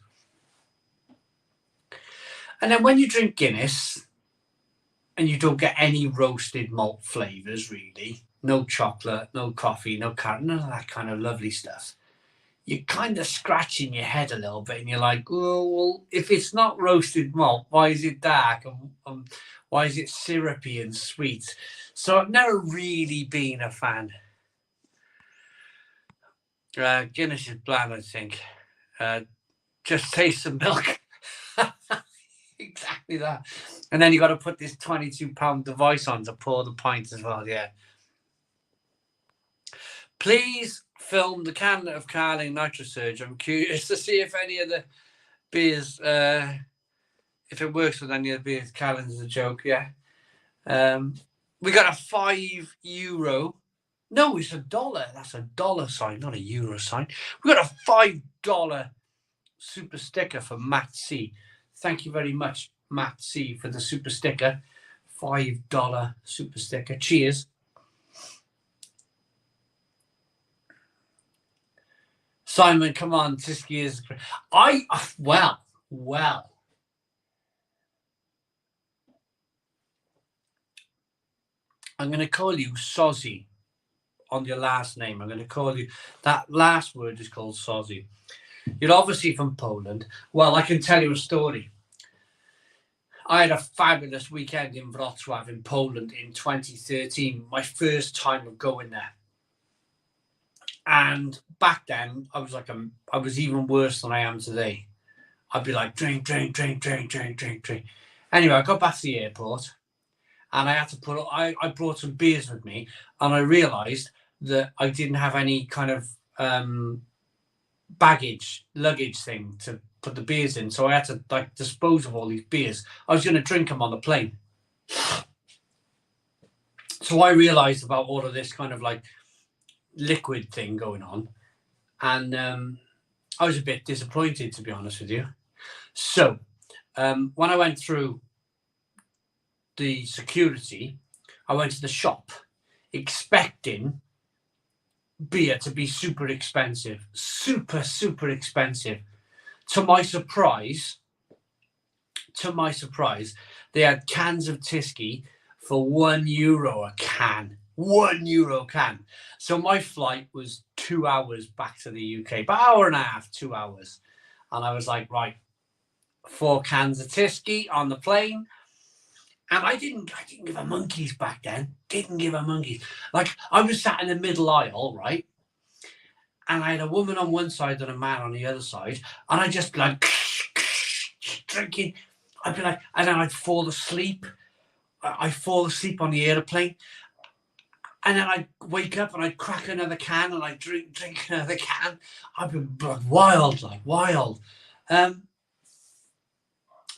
And then when you drink Guinness and you don't get any roasted malt flavours, really, no chocolate, no coffee, no carrot, none of that kind of lovely stuff, you're kind of scratching your head a little bit, and you're like, oh, well, if it's not roasted malt, why is it dark? And why is it syrupy and sweet? So I've never really been a fan. Guinness is bland, I think. Just taste the milk. Exactly that. And then you got to put this £22 device on to pour the pint as well. Yeah. Please film the can of Carling Nitro Surge. I'm curious to see if any of the beers, if it works with any of the beers. Carling's a joke. Yeah. We got a €5. No, it's $1. That's a dollar sign, not a euro sign. We got a $5 super sticker for Matt C. Thank you very much, Matt C, for the super sticker. $5 super sticker. Cheers. Simon, come on, Tiski is... Well. I'm going to call you Sozzy. On your last name, I'm going to call you, that last word is called Sozzy. You're obviously from Poland. Well, I can tell you a story. I had a fabulous weekend in Wrocław in Poland in 2013, my first time of going there. And back then, I was even worse than I am today. I'd be like, drink. Anyway, I got back to the airport, and I had to I brought some beers with me, and I realised that I didn't have any kind of luggage thing to put the beers in. So I had to dispose of all these beers. I was going to drink them on the plane. So I realized about all of this kind of like liquid thing going on. And I was a bit disappointed, to be honest with you. So when I went through the security, I went to the shop expecting beer to be super expensive. Super expensive. To my surprise, they had cans of Tyskie for €1 a can. €1 a can. So my flight was 2 hours back to the UK, about hour and a half, 2 hours. And I was like, right, 4 cans of Tyskie on the plane. And I didn't give a monkeys back then. Didn't give a monkeys. Like, I was sat in the middle aisle, right? And I had a woman on one side and a man on the other side. And I just like drinking. I'd be like, and then I'd fall asleep. I'd fall asleep on the airplane. And then I'd wake up and I'd crack another can and I'd drink another can. I'd be wild. But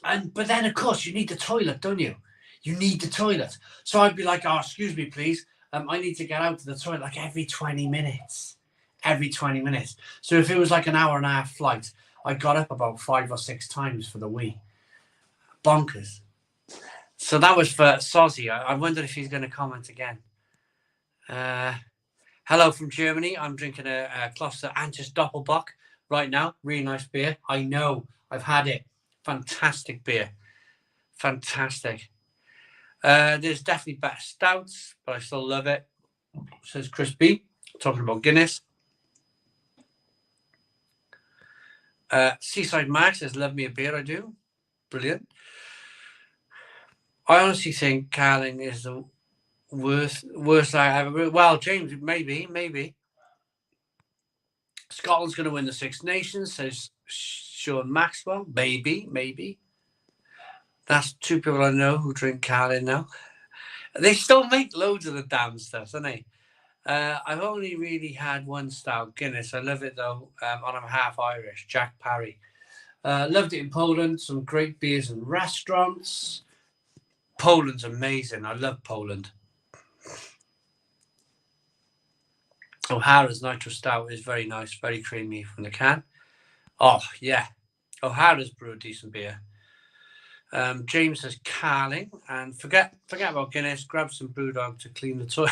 then, of course, you need the toilet, don't you? You need the toilet. So I'd be like, oh, excuse me, please. I need to get out to the toilet like every 20 minutes. Every 20 minutes. So if it was like an hour and a half flight, I got up about 5 or 6 times for the wee. Bonkers. So that was for Sozzy. I wonder if he's going to comment again. Hello from Germany. I'm drinking a Kloster Antis Doppelbock right now. Really nice beer. I know. I've had it. Fantastic beer. Fantastic. There's definitely better stouts, but I still love it. Says Chris B. Talking about Guinness. Seaside Max says, love me a beer, I do. Brilliant. I honestly think Carling is the worst I ever. Well, James, maybe. Scotland's going to win the Six Nations, says Sean Maxwell. Maybe. That's 2 people I know who drink Carling now. They still make loads of the damn stuff, don't they? I've only really had one stout, Guinness. I love it though. And I'm half Irish, Jack Parry. Loved it in Poland. Some great beers and restaurants. Poland's amazing. I love Poland. O'Hara's Nitro Stout is very nice, very creamy from the can. Oh, yeah. O'Hara's brew a decent beer. James says Carling. And forget about Guinness. Grab some Brewdog to clean the toilet.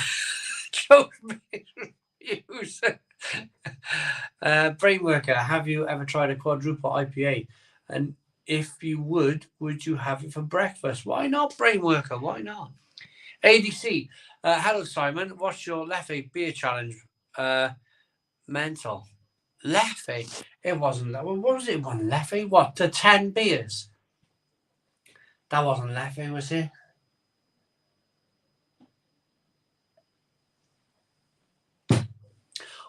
Brainworker, have you ever tried a quadruple IPA? And if you would you have it for breakfast? Why not, Brainworker? Why not? ADC, hello Simon. What's your Leffe beer challenge? Mental. Leffe? It wasn't. What was it? One Leffe? What? To 10 beers? That wasn't Leffe, was it?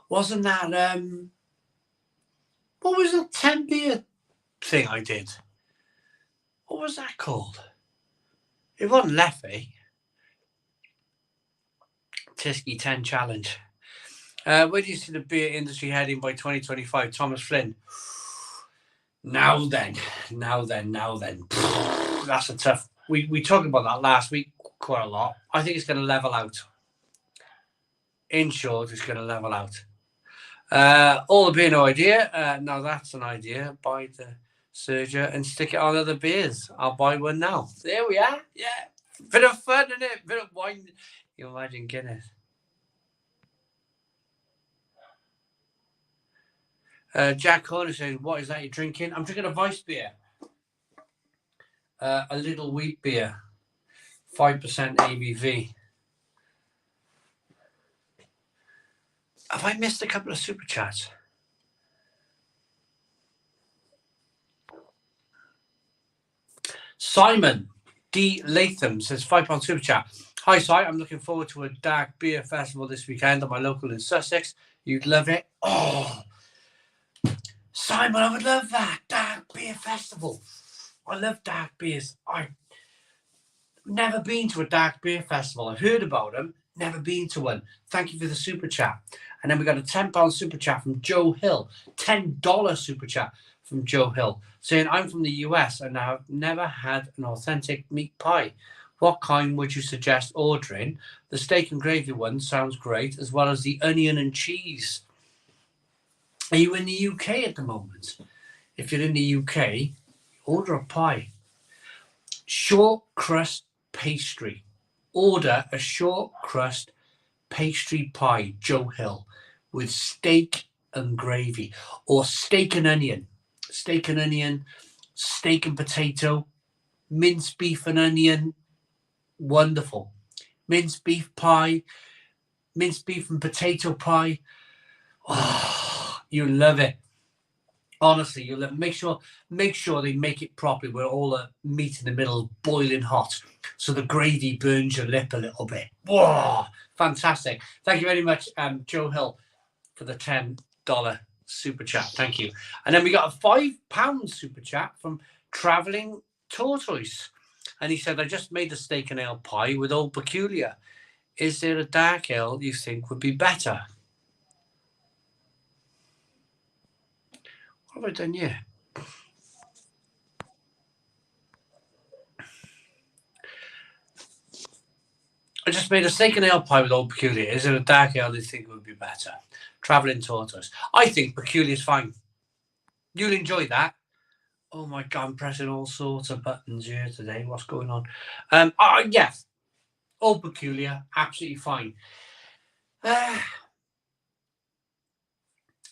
Wasn't that what was the 10 beer thing I did? What was that called? It wasn't Leffe. Tyskie 10 challenge. Where do you see the beer industry heading by 2025? Thomas Flynn. Now then. That's a tough. We talked about that last week quite a lot. I think it's going to level out. In short, it's going to level out. All the beer, no idea. Now that's an idea. Buy the Serger and stick it on other beers. I'll buy one now. There we are. Yeah. Bit of fun in it. Bit of wine. You imagine Guinness. Jack Horner says, what is that you're drinking? I'm drinking a Weiss beer. A little wheat beer. 5% ABV. Have I missed a couple of super chats? Simon D. Latham says, £5 super chat. Hi, Si. I'm looking forward to a dark beer festival this weekend at my local in Sussex. You'd love it. Oh, Simon, I would love that. Dark beer festival. I love dark beers. I've never been to a dark beer festival. I've heard about them. Never been to one. Thank you for the super chat. And then we got a £10 super chat from Joe Hill. $10 super chat from Joe Hill saying, I'm from the US and I've never had an authentic meat pie. What kind would you suggest ordering? The steak and gravy one sounds great, as well as the onion and cheese. Are you in the UK at the moment? If you're in the UK, order a pie. Short crust pastry. Order a short crust pastry pie, Joe Hill, with steak and gravy, or steak and onion. Steak and onion, steak and potato, minced beef and onion. Wonderful. Minced beef pie, minced beef and potato pie. Oh, you love it. Honestly, you'll love it. Make sure they make it properly, where all the meat in the middle is boiling hot, so the gravy burns your lip a little bit. Whoa, fantastic! Thank you very much, Joe Hill, for the $10 super chat. Thank you. And then we got a £5 super chat from Travelling Tortoise, and he said, "I just made a steak and ale pie with Old Peculiar. Is there a dark ale you think would be better?" What have I done here? I just made a steak and ale pie with Old Peculiar. Is there a dark ale you think would be better? Travelling Tortoise. I think Peculiar's fine. You'll enjoy that. Oh my God, I'm pressing all sorts of buttons here today. What's going on? Yes. Old Peculiar, absolutely fine.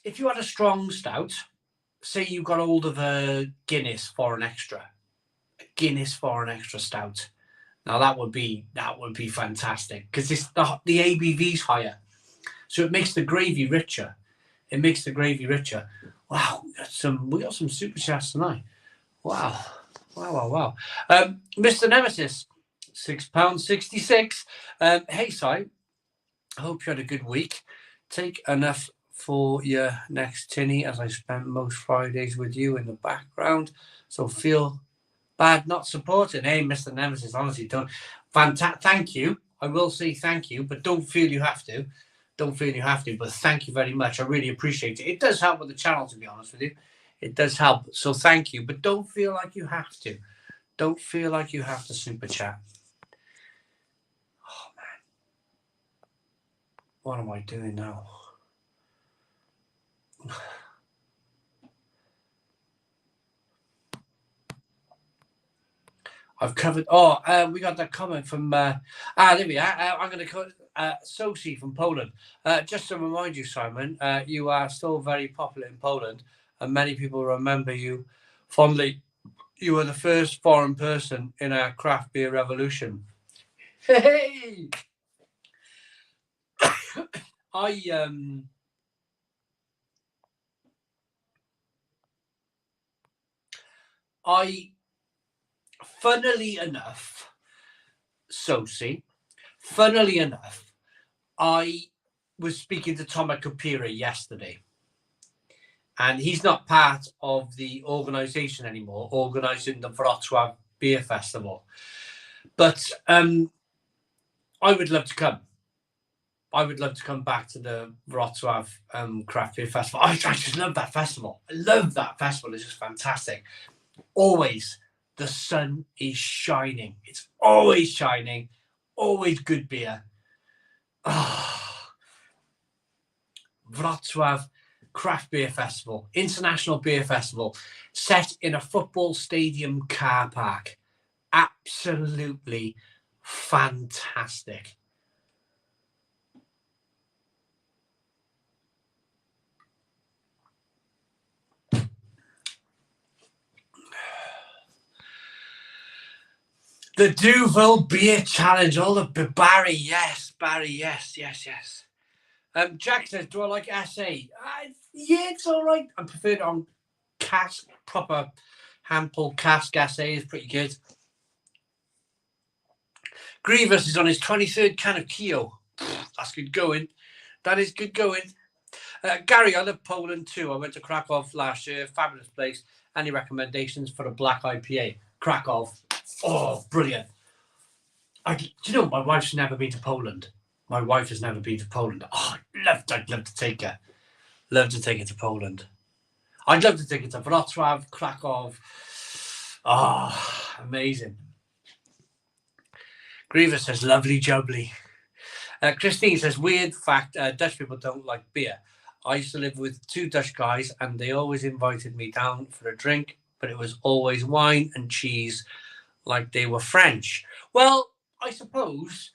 If you had a strong stout, say you got hold of a Guinness Foreign Extra stout. Now that would be fantastic, because the ABV's higher, so it makes the gravy richer. Wow, we got some super chats tonight. Wow. Mr. Nemesis, £6.66. Hey, Si, I hope you had a good week. Take enough for your next tinny, as I spent most Fridays with you in the background, so feel bad not supporting. Hey, Mr. Nemesis, honestly, don't. Thank you. I will say thank you, but don't feel you have to. But thank you very much. I really appreciate it. It does help with the channel, to be honest with you. It does help. So thank you, but don't feel like you have to. Don't feel like you have to super chat. Oh, man. What am I doing now? I've covered. We got that comment from. There we are. I'm going to cut Sophie from Poland. Just to remind you, Simon, you are still very popular in Poland, and many people remember you fondly. You were the first foreign person in our craft beer revolution. Hey, funnily enough, Sophie, I was speaking to Tomek Kopira yesterday, and he's not part of the organisation anymore, organising the Wrocław Beer Festival. But I would love to come. I would love to come back to the Wrocław Craft Beer Festival. I just love that festival. I love that festival. It's just fantastic. Always the sun is shining. It's always shining. Always good beer. Wrocław Craft Beer Festival, International Beer Festival, set in a football stadium car park. Absolutely fantastic. The Duvel Beer Challenge, all the Barry, yes. Jack says, do I like SA? Yeah, it's all right. I prefer it on Cask, proper hand-pulled Cask. SA is pretty good. Grievous is on his 23rd can of Kio. That's good going. That is good going. Gary, I love Poland too. I went to Krakow last year. Fabulous place. Any recommendations for a black IPA? Krakow. Oh, brilliant. Do you know, my wife's never been to Poland. My wife has never been to Poland. Oh, I'd love to take her. Love to take her to Poland. I'd love to take her to Wrocław, Krakow. Oh, amazing. Grievous says, lovely jubbly. Christine says, weird fact, Dutch people don't like beer. I used to live with 2 Dutch guys and they always invited me down for a drink, but it was always wine and cheese like they were French. Well, I suppose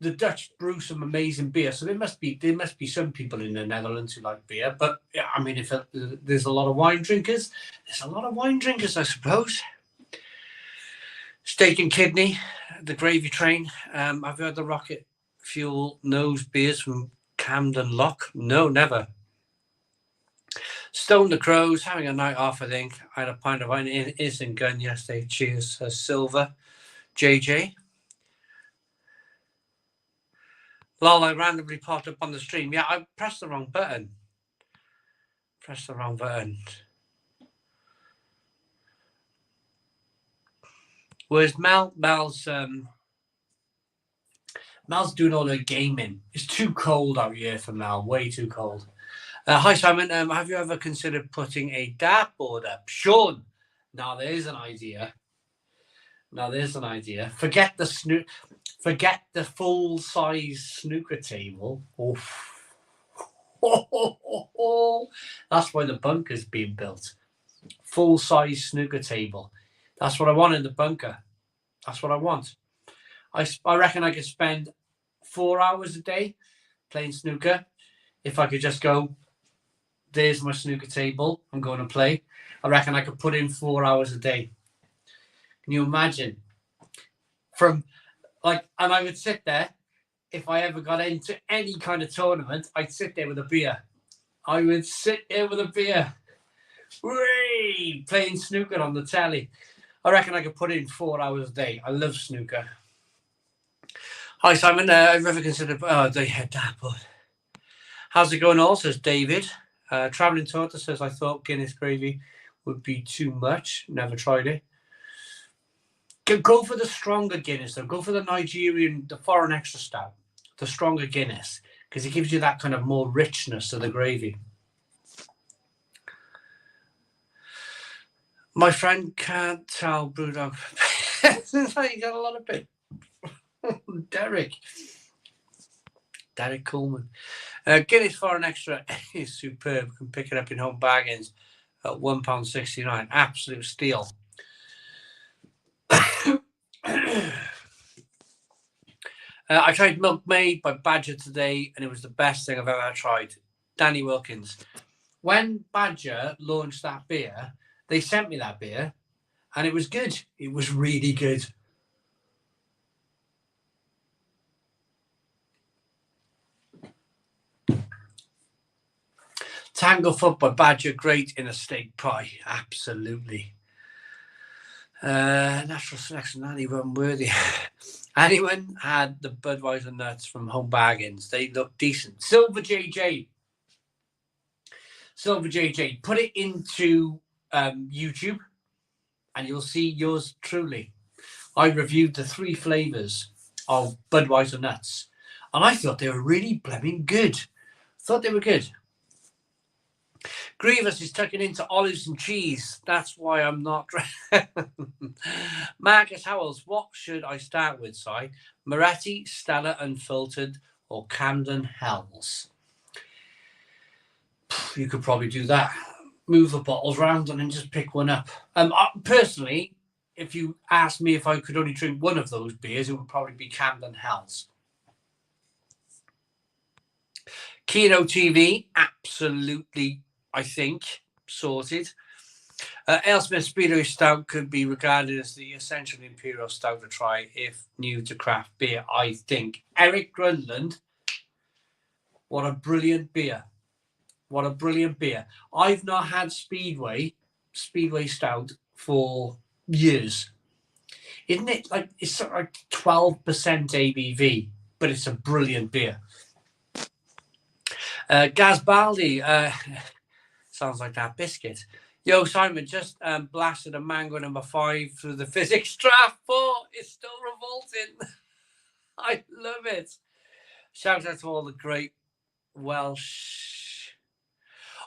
the Dutch brew some amazing beer, so there must be some people in the Netherlands who like beer. But yeah, I mean, if there's a lot of wine drinkers, there's a lot of wine drinkers, I suppose. Steak and kidney, the gravy train. I've heard the Rocket Fuel nose beers from Camden Lock. No, never. Stone the Crows, having a night off, I think. I had a pint of wine in Instant Gun yesterday. Cheers, Silver. JJ. Lol, I randomly popped up on the stream. Yeah, I pressed the wrong button. Whereas Mel's doing all the gaming. It's too cold out here for Mel. Way too cold. Hi, Simon. Have you ever considered putting a dartboard up? Sean. Now, there's an idea. Forget the full-size snooker table. Oh. That's why the bunker's being built. Full-size snooker table. That's what I want in the bunker. That's what I want. I reckon I could spend 4 hours a day playing snooker. If I could just go, there's my snooker table, I'm going to play. I reckon I could put in 4 hours a day. Can you imagine? And I would sit there, if I ever got into any kind of tournament, I'd sit there with a beer. Whee! Playing snooker on the telly. I reckon I could put in 4 hours a day. I love snooker. Hi, Simon. I've ever considered... Oh, they had dartboard. How's it going all, says David. Travelling Torta says, I thought Guinness gravy would be too much. Never tried it. Go for the stronger Guinness, though. Go for the Nigerian, the foreign extra stout. The stronger Guinness. Because it gives you that kind of more richness to the gravy. My friend can't tell Brewdog. Since I got a lot of it. Derek Coleman. Guinness Foreign Extra is superb. You can pick it up in home bargains at £1.69. Absolute steal. I tried Milkmaid by Badger today, and it was the best thing I've ever tried. Danny Wilkins. When Badger launched that beer, they sent me that beer, and it was good. It was really good. Tanglefoot by Badger, great in a steak pie. Absolutely. Natural Selection, anyone worthy. Anyone had the Budweiser nuts from Home Bargains? They look decent. Silver JJ. Put it into YouTube and you'll see yours truly. I reviewed the 3 flavors of Budweiser nuts and I thought they were really blooming good. Grievous is tucking into olives and cheese. That's why I'm not. Marcus Howells, what should I start with, Si? Moretti, Stella Unfiltered, or Camden Hells? You could probably do that. Move the bottles around and then just pick one up. Personally, if you asked me if I could only drink one of those beers, it would probably be Camden Hells. Keno TV, absolutely, I think, sorted. Alesmith Speedway Stout could be regarded as the essential Imperial Stout to try if new to craft beer, I think. Eric Grunland, what a brilliant beer. I've not had Speedway Stout for years. Isn't it like, it's sort of like 12% ABV, but it's a brilliant beer. Gaz Baldi, sounds like that biscuit. Yo, Simon, just blasted a mango number 5 through the physics draft 4. It's still revolting. I love it. Shout out to all the great Welsh.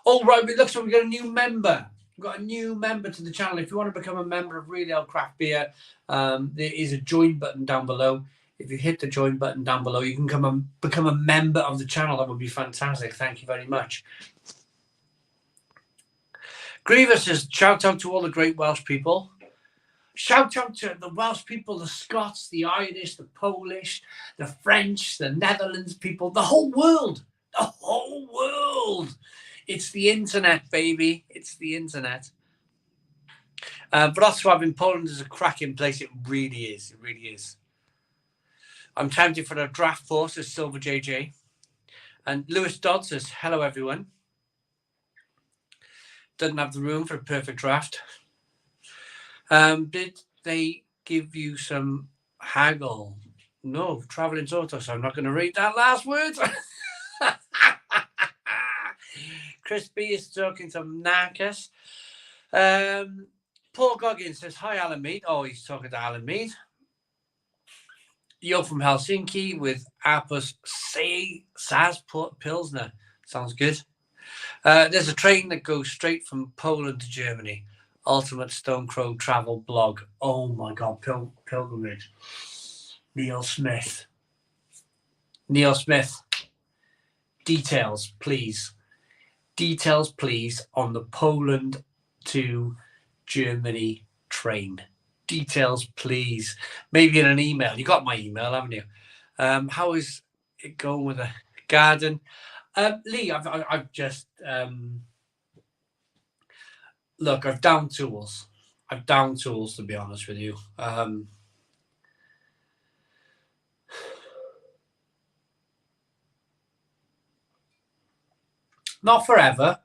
Oh, right, it looks like we've got a new member. We've got a new member to the channel. If you want to become a member of Really Old Craft Beer, there is a join button down below. If you hit the join button down below, you can become a member of the channel. That would be fantastic. Thank you very much. Grievous says, shout out to all the great Welsh people. Shout out to the Welsh people, the Scots, the Irish, the Polish, the French, the Netherlands people, the whole world. The whole world. It's the internet, baby. It's the internet. Wrocław in Poland is a cracking place. It really is. It really is. I'm tempted for a draft force as Silver JJ. And Lewis Dodd says, hello, everyone. Doesn't have the room for a perfect draft. Did they give you some haggle? No, traveling auto, so I'm not going to read that last word. Chris B is talking to Narcus. Paul Goggins says, hi, Alan Mead. Oh, he's talking to Alan Mead. You're from Helsinki with Apus Saz Pilsner. Sounds good. There's a train that goes straight from Poland to Germany. Ultimate Stone Crow travel blog. Oh my God, pilgrimage. Neil Smith. Neil Smith. Details, please. Details, please, on the Poland to Germany train. Details, please. Maybe in an email. You got my email, haven't you? How is it going with the garden? Lee, I've just look. I've down tools. I've down tools, to be honest with you. Not forever.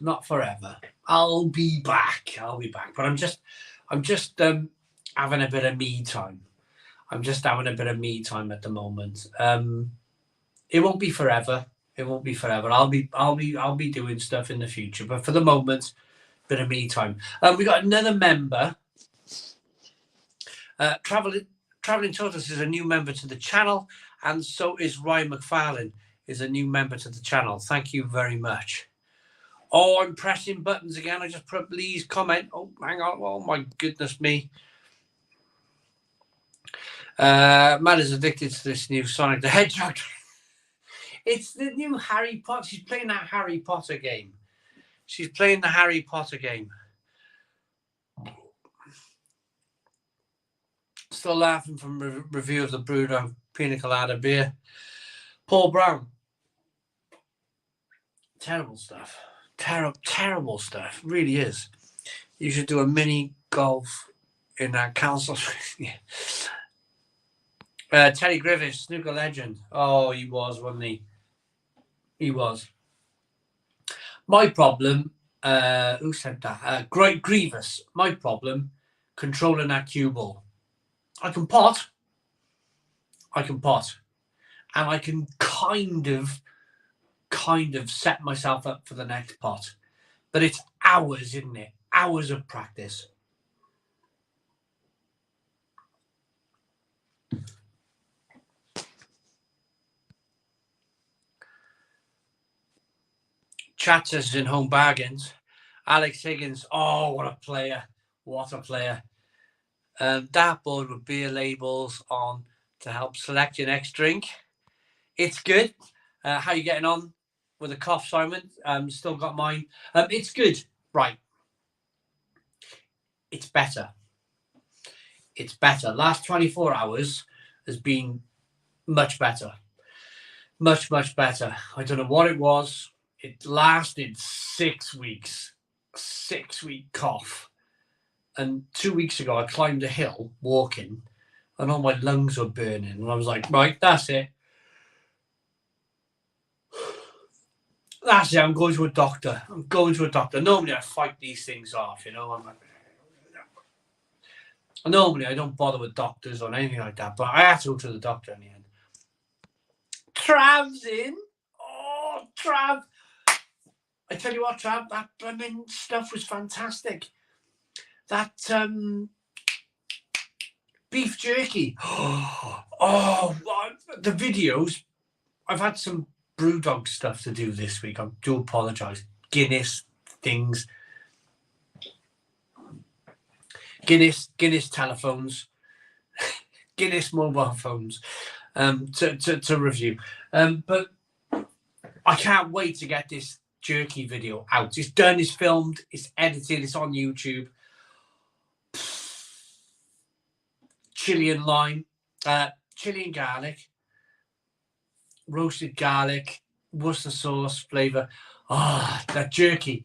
Not forever. I'll be back. But I'm just having a bit of me time. I'm just having a bit of me time at the moment. It won't be forever. It won't be forever. I'll be doing stuff in the future. But for the moment, bit of me time. We got another member. Traveling Tortoise is a new member to the channel, and so is Ryan McFarlane is a new member to the channel. Thank you very much. Oh, I'm pressing buttons again. I just put please comment. Oh, hang on. Oh my goodness me. Matt is addicted to this new Sonic the Hedgehog. It's the new Harry Potter. She's playing that Harry Potter game. She's playing the Harry Potter game. Still laughing from review of the Brewdog Pina Colada beer. Paul Brown. Terrible stuff. Terrible stuff. Really is. You should do a mini golf in that council. Terry Griffiths, snooker legend. Oh, he was, wasn't he? He was. My problem, who said that? Great Grievous. My problem, controlling that cue ball. I can pot. And I can kind of set myself up for the next pot. But it's hours, isn't it? Hours of practice. Chat says in home bargains. Alex Higgins. Oh, what a player. What a player. Dartboard with beer labels on to help select your next drink. It's good. How are you getting on with the cough, Simon? Still got mine. It's good. Right. It's better. It's better. Last 24 hours has been much better. Much, much better. I don't know what it was. It lasted 6 weeks. 6-week cough. And 2 weeks ago, I climbed a hill walking, and all my lungs were burning. And I was like, right, that's it. That's it. I'm going to a doctor. Normally, I fight these things off, you know. Normally, I don't bother with doctors or anything like that, but I had to go to the doctor in the end. Trav's in. Oh, Trav. I tell you what, Trav, that stuff was fantastic. That beef jerky. Oh, the videos. I've had some Brewdog stuff to do this week. I do apologise. Guinness things. Guinness telephones. Guinness mobile phones to review. But I can't wait to get this jerky video out. It's done, it's filmed, it's edited, it's on YouTube. Chili and lime, chili and garlic, roasted garlic, Worcester sauce flavour. Ah, that jerky.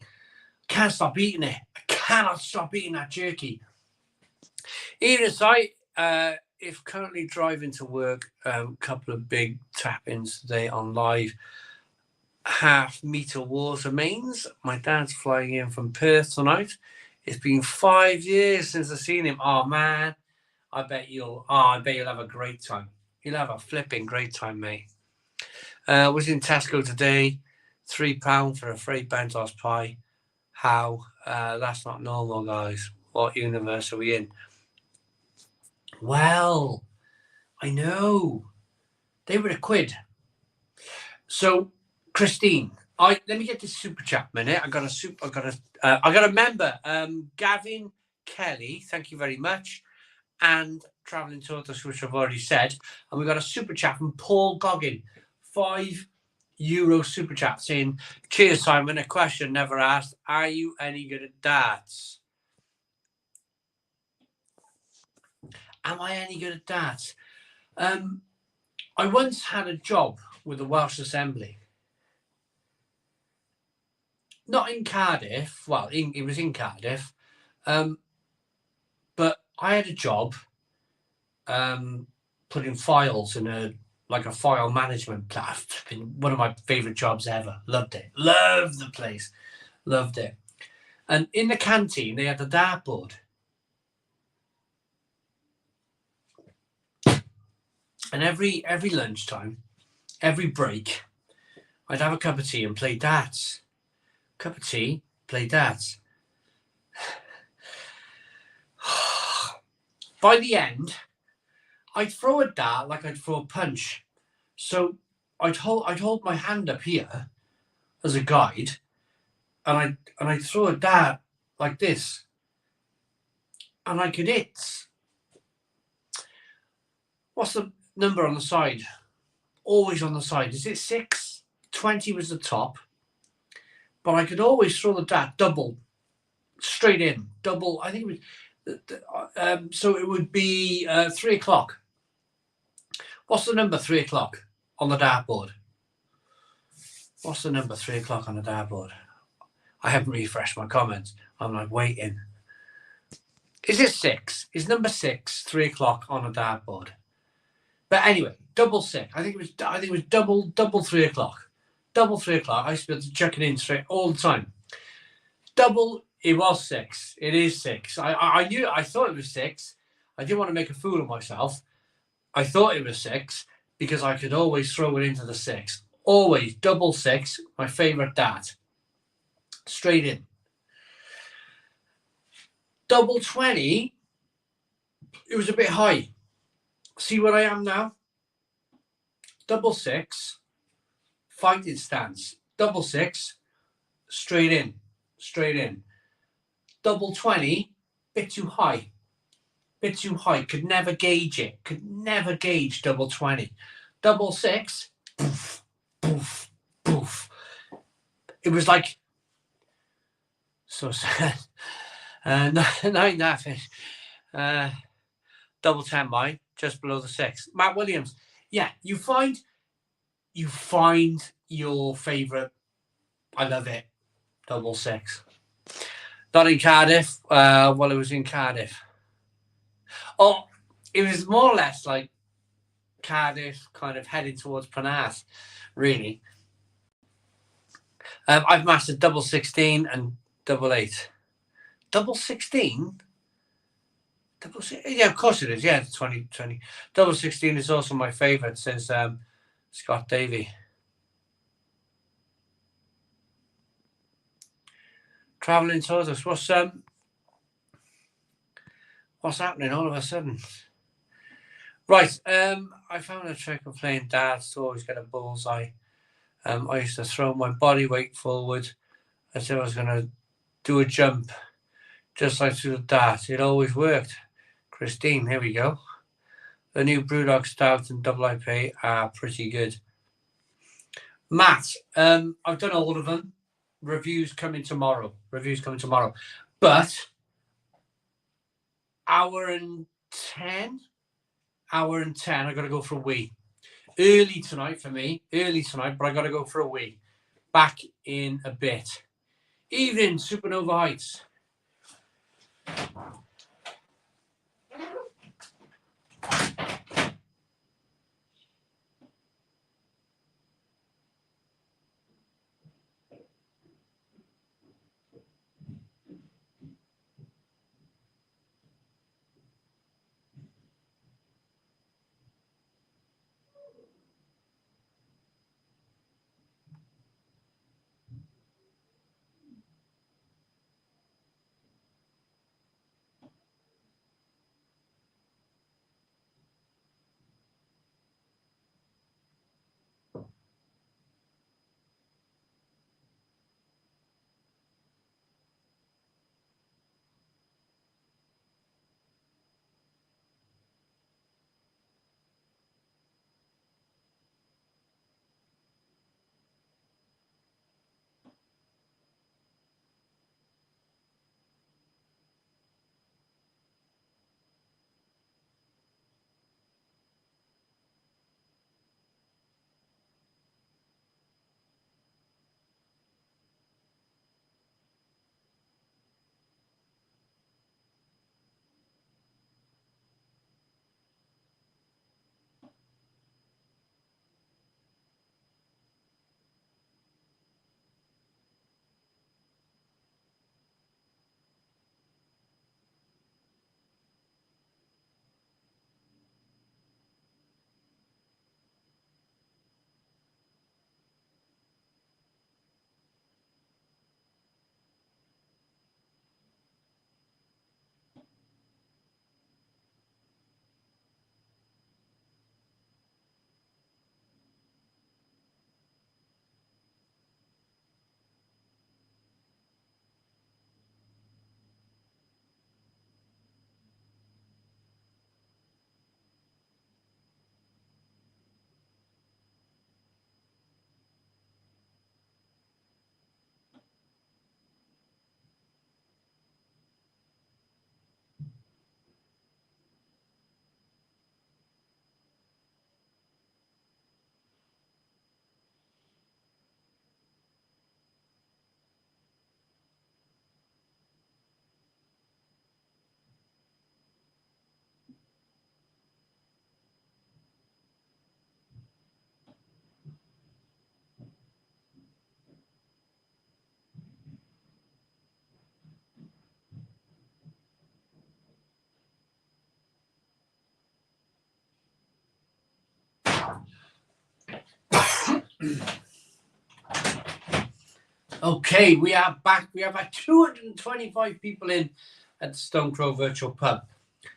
Can't stop eating it. I cannot stop eating that jerky. Even as if currently driving to work, a couple of big tap-ins today on live half-metre water mains. My dad's flying in from Perth tonight. It's been 5 years since I've seen him. Oh, man. I bet you'll have a great time. You'll have a flipping great time, mate. Was in Tesco today. £3 for a free Bentos pie. How? That's not normal, guys. What universe are we in? Well, I know. They were £1. So, Christine, let me get this super chat minute. I got a member, Gavin Kelly. Thank you very much. And Travelling Tortoise, which I've already said. And we got a super chat from Paul Goggin, €5 super chat saying, cheers, Simon. A question never asked. Are you any good at darts? Am I any good at darts? I once had a job with the Welsh Assembly. Not in Cardiff. Well, it was in Cardiff. But I had a job putting files in a file management platform. One of my favourite jobs ever. Loved it. Loved the place. Loved it. And in the canteen, they had a dartboard. And every lunchtime, every break, I'd have a cup of tea and play darts. Cup of tea, play darts. By the end, I'd throw a dart like I'd throw a punch. So I'd hold my hand up here as a guide, and I'd throw a dart like this, and I could hit. What's the number on the side? Always on the side. Is it 6? 20 was the top. But I could always throw the dart double, straight in. Double, I think it was, so it would be 3 o'clock. What's the number 3 o'clock on the dartboard? What's the number 3 o'clock on the dartboard? I haven't refreshed my comments. I'm like waiting. Is it 6? Is number 6 3 o'clock on a dartboard? But anyway, double 6. I think it was double 3 o'clock. Double 3 o'clock. I used to be able to chuck it in straight all the time. Double, it was 6. It is 6. I thought it was 6. I didn't want to make a fool of myself. I thought it was 6 because I could always throw it into the 6. Always double 6, my favourite dart. Straight in. Double 20, it was a bit high. See where I am now? Double 6, fighting stance. Double 6, straight in. Straight in. Double 20, bit too high. Bit too high. Could never gauge it. Could never gauge double 20. Double 6, poof, poof, poof. It was like so sad. 9.5. Double 10 mine, just below the 6. Matt Williams. Yeah, you find your favourite. I love it. Double 6. Not in Cardiff. Well, it was in Cardiff. Oh, it was more or less like Cardiff, kind of heading towards Penarth, really. I've mastered double 16 and double 8. Double 16? Double 16? Yeah, of course it is. Yeah, 20. Double 16 is also my favourite, says Scott Davey. Travelling Tortoise. What's happening all of a sudden? Right, I found a trick of playing darts to always get a bullseye. I used to throw my body weight forward as if I was going to do a jump, just like through the dart. It always worked. Christine, here we go. The new Brewdog Stout and Double IPA are pretty good. Matt, I've done all of them. Reviews coming tomorrow. But hour and 10, I got to go for a wee. Early tonight for me. But I got to go for a wee. Back in a bit. Evening, Supernova Heights. Okay, we are back. We have 225 people in at the Stone Crow Virtual Pub.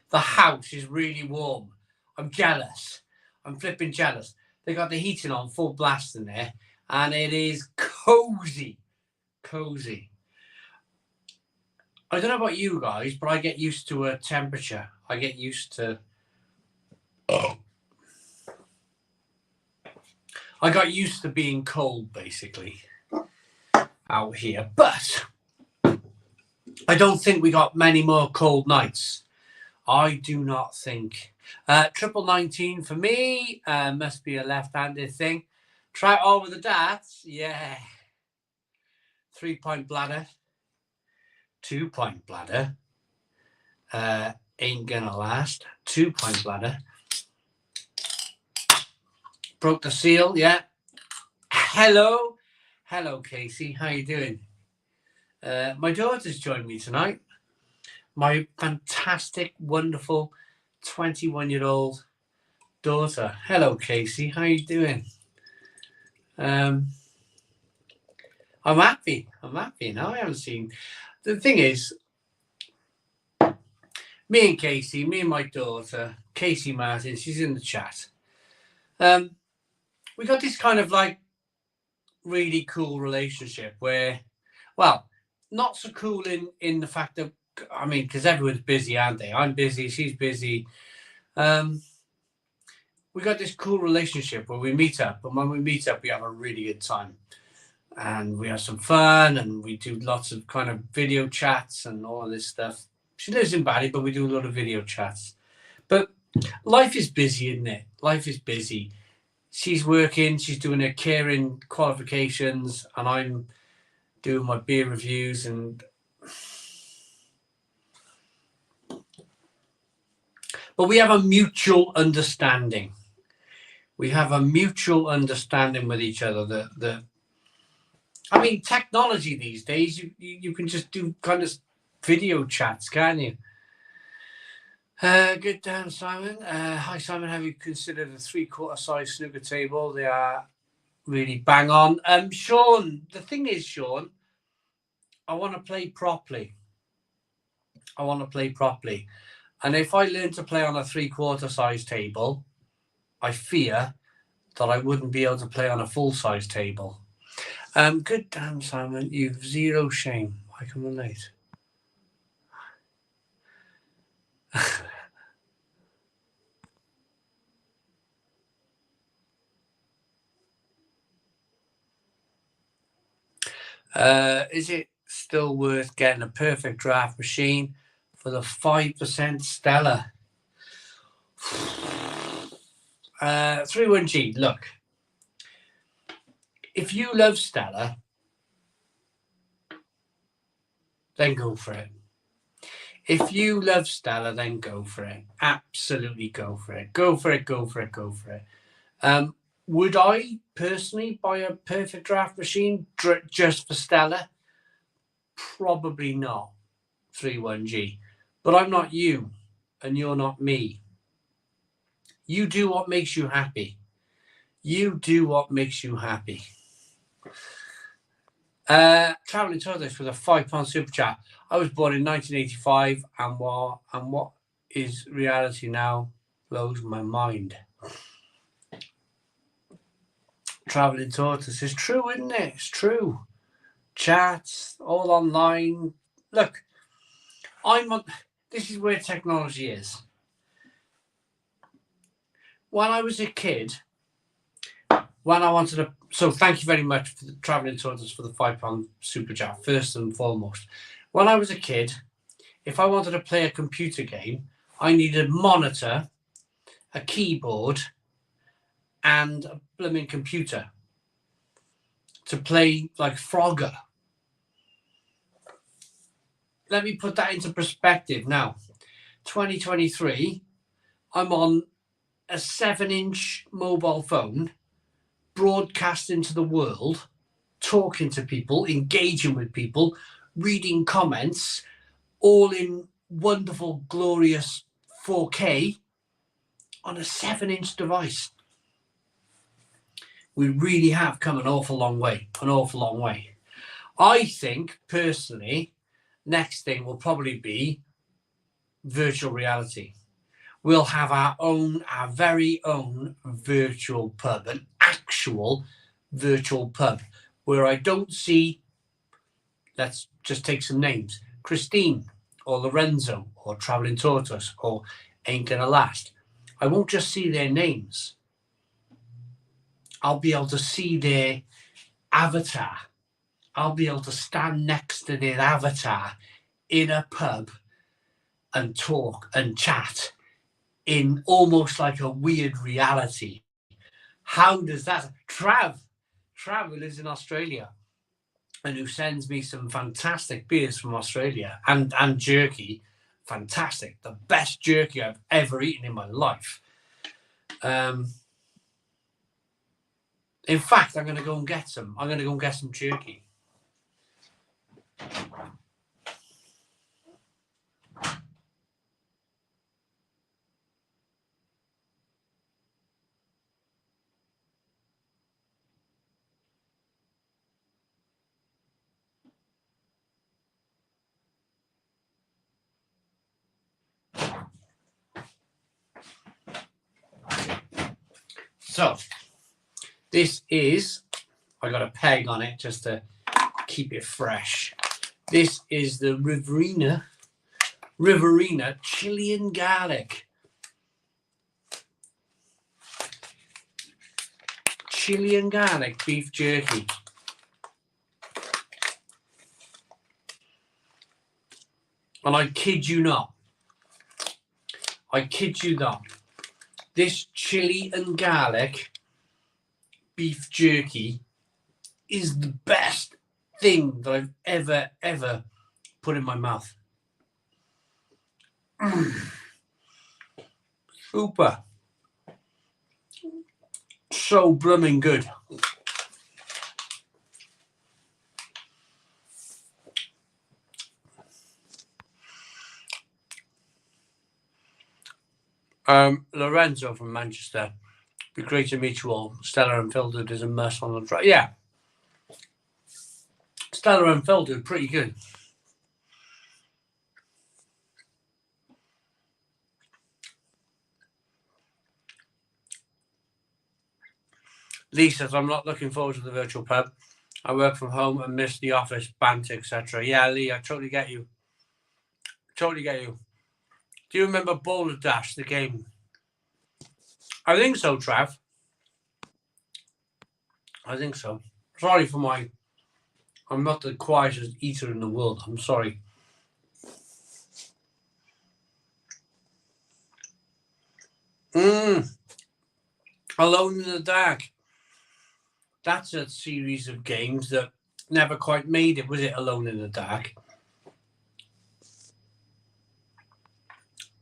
The house is really warm. I'm jealous. I'm flipping jealous. They got the heating on full blast in there, and it is cozy. Cozy. I don't know about you guys, but I get used to a temperature. I get used to... I got used to being cold, basically, out here. But I don't think we got many more cold nights. I do not think. Triple 19 for me. Must be a left-handed thing. Try it all with the darts. Yeah. 3-point bladder. 2-point bladder. Ain't gonna last. 2-point bladder. Broke the seal. Yeah. Hello. Hello, Casey. How you doing? My daughter's joined me tonight. My fantastic, wonderful 21-year-old daughter. Hello, Casey. How you doing? I'm happy. Now I haven't seen. The thing is, me and Casey, me and my daughter, Casey Martin, she's in the chat. We got this kind of like really cool relationship where, well, not so cool in the fact that, I mean, because everyone's busy, aren't they? I'm busy, she's busy. we got this cool relationship where we meet up, and when we meet up, we have a really good time, and we have some fun, and we do lots of kind of video chats and all of this stuff. She lives in Bali, but we do a lot of video chats. But life is busy, isn't it? Life is busy. She's working, she's doing her caring qualifications, and I'm doing my beer reviews. But we have a mutual understanding. We have a mutual understanding with each other that I mean, technology these days, you can just do kind of video chats, can't you? Good down, Simon. Hi, Simon. Have you considered a 3/4 size snooker table? They are really bang on. Sean, the thing is, Sean, I want to play properly. And if I learn to play on a 3/4 size table, I fear that I wouldn't be able to play on a full size table. Good damn, Simon. You've zero shame. I can relate. Is it still worth getting a perfect draft machine for the 5% Stella? 31G, look. If you love Stella, then go for it. If you love Stella, then go for it. Absolutely go for it. Go for it. Would I personally buy a perfect draft machine just for Stella? Probably not, 31G. But I'm not you, and you're not me. You do what makes you happy. Traveling Tortoise with a £5 super chat. I was born in 1985, and what is reality now blows my mind. Traveling Tortoise is true, isn't it? It's true. Chats all online. Look, this is where technology is. When I was a kid, so thank you very much for the Traveling Tortoise for the £5 super chat, first and foremost. When I was a kid, if I wanted to play a computer game, I needed a monitor, a keyboard, and a blooming computer to play like Frogger. Let me put that into perspective now. 2023, I'm on a 7-inch mobile phone, broadcasting to the world, talking to people, engaging with people, reading comments, all in wonderful, glorious 4K on a 7-inch device. We really have come an awful long way. I think, personally, next thing will probably be virtual reality. We'll have our very own virtual pub, an actual virtual pub, where I don't see, let's just take some names, Christine or Lorenzo or Traveling Tortoise or Ain't Gonna Last. I won't just see their names. I'll be able to see their avatar. I'll be able to stand next to their avatar in a pub and talk and chat in almost like a weird reality. How does that... Trav who lives in Australia and who sends me some fantastic beers from Australia and jerky. Fantastic. The best jerky I've ever eaten in my life. In fact, I'm going to go and get some. I'm going to go and get some jerky. So, this is, I got a peg on it just to keep it fresh. This is the Riverina chili and garlic. chili and garlic beef jerky. And I kid you not. This chili and garlic beef jerky is the best thing that I've ever put in my mouth. Super. So blooming good. Lorenzo from Manchester. Be great to meet you all. Stella Unfiltered is a must on the drive. Yeah. Stella Unfiltered, pretty good. Lee says, I'm not looking forward to the virtual pub. I work from home and miss the office, banter, etc. Yeah, Lee, I totally get you. Totally get you. Do you remember Boulder Dash, the game? I think so, Trav. I think so. Sorry for my... I'm not the quietest eater in the world. I'm sorry. Alone in the Dark. That's a series of games that never quite made it, was it? Alone in the Dark.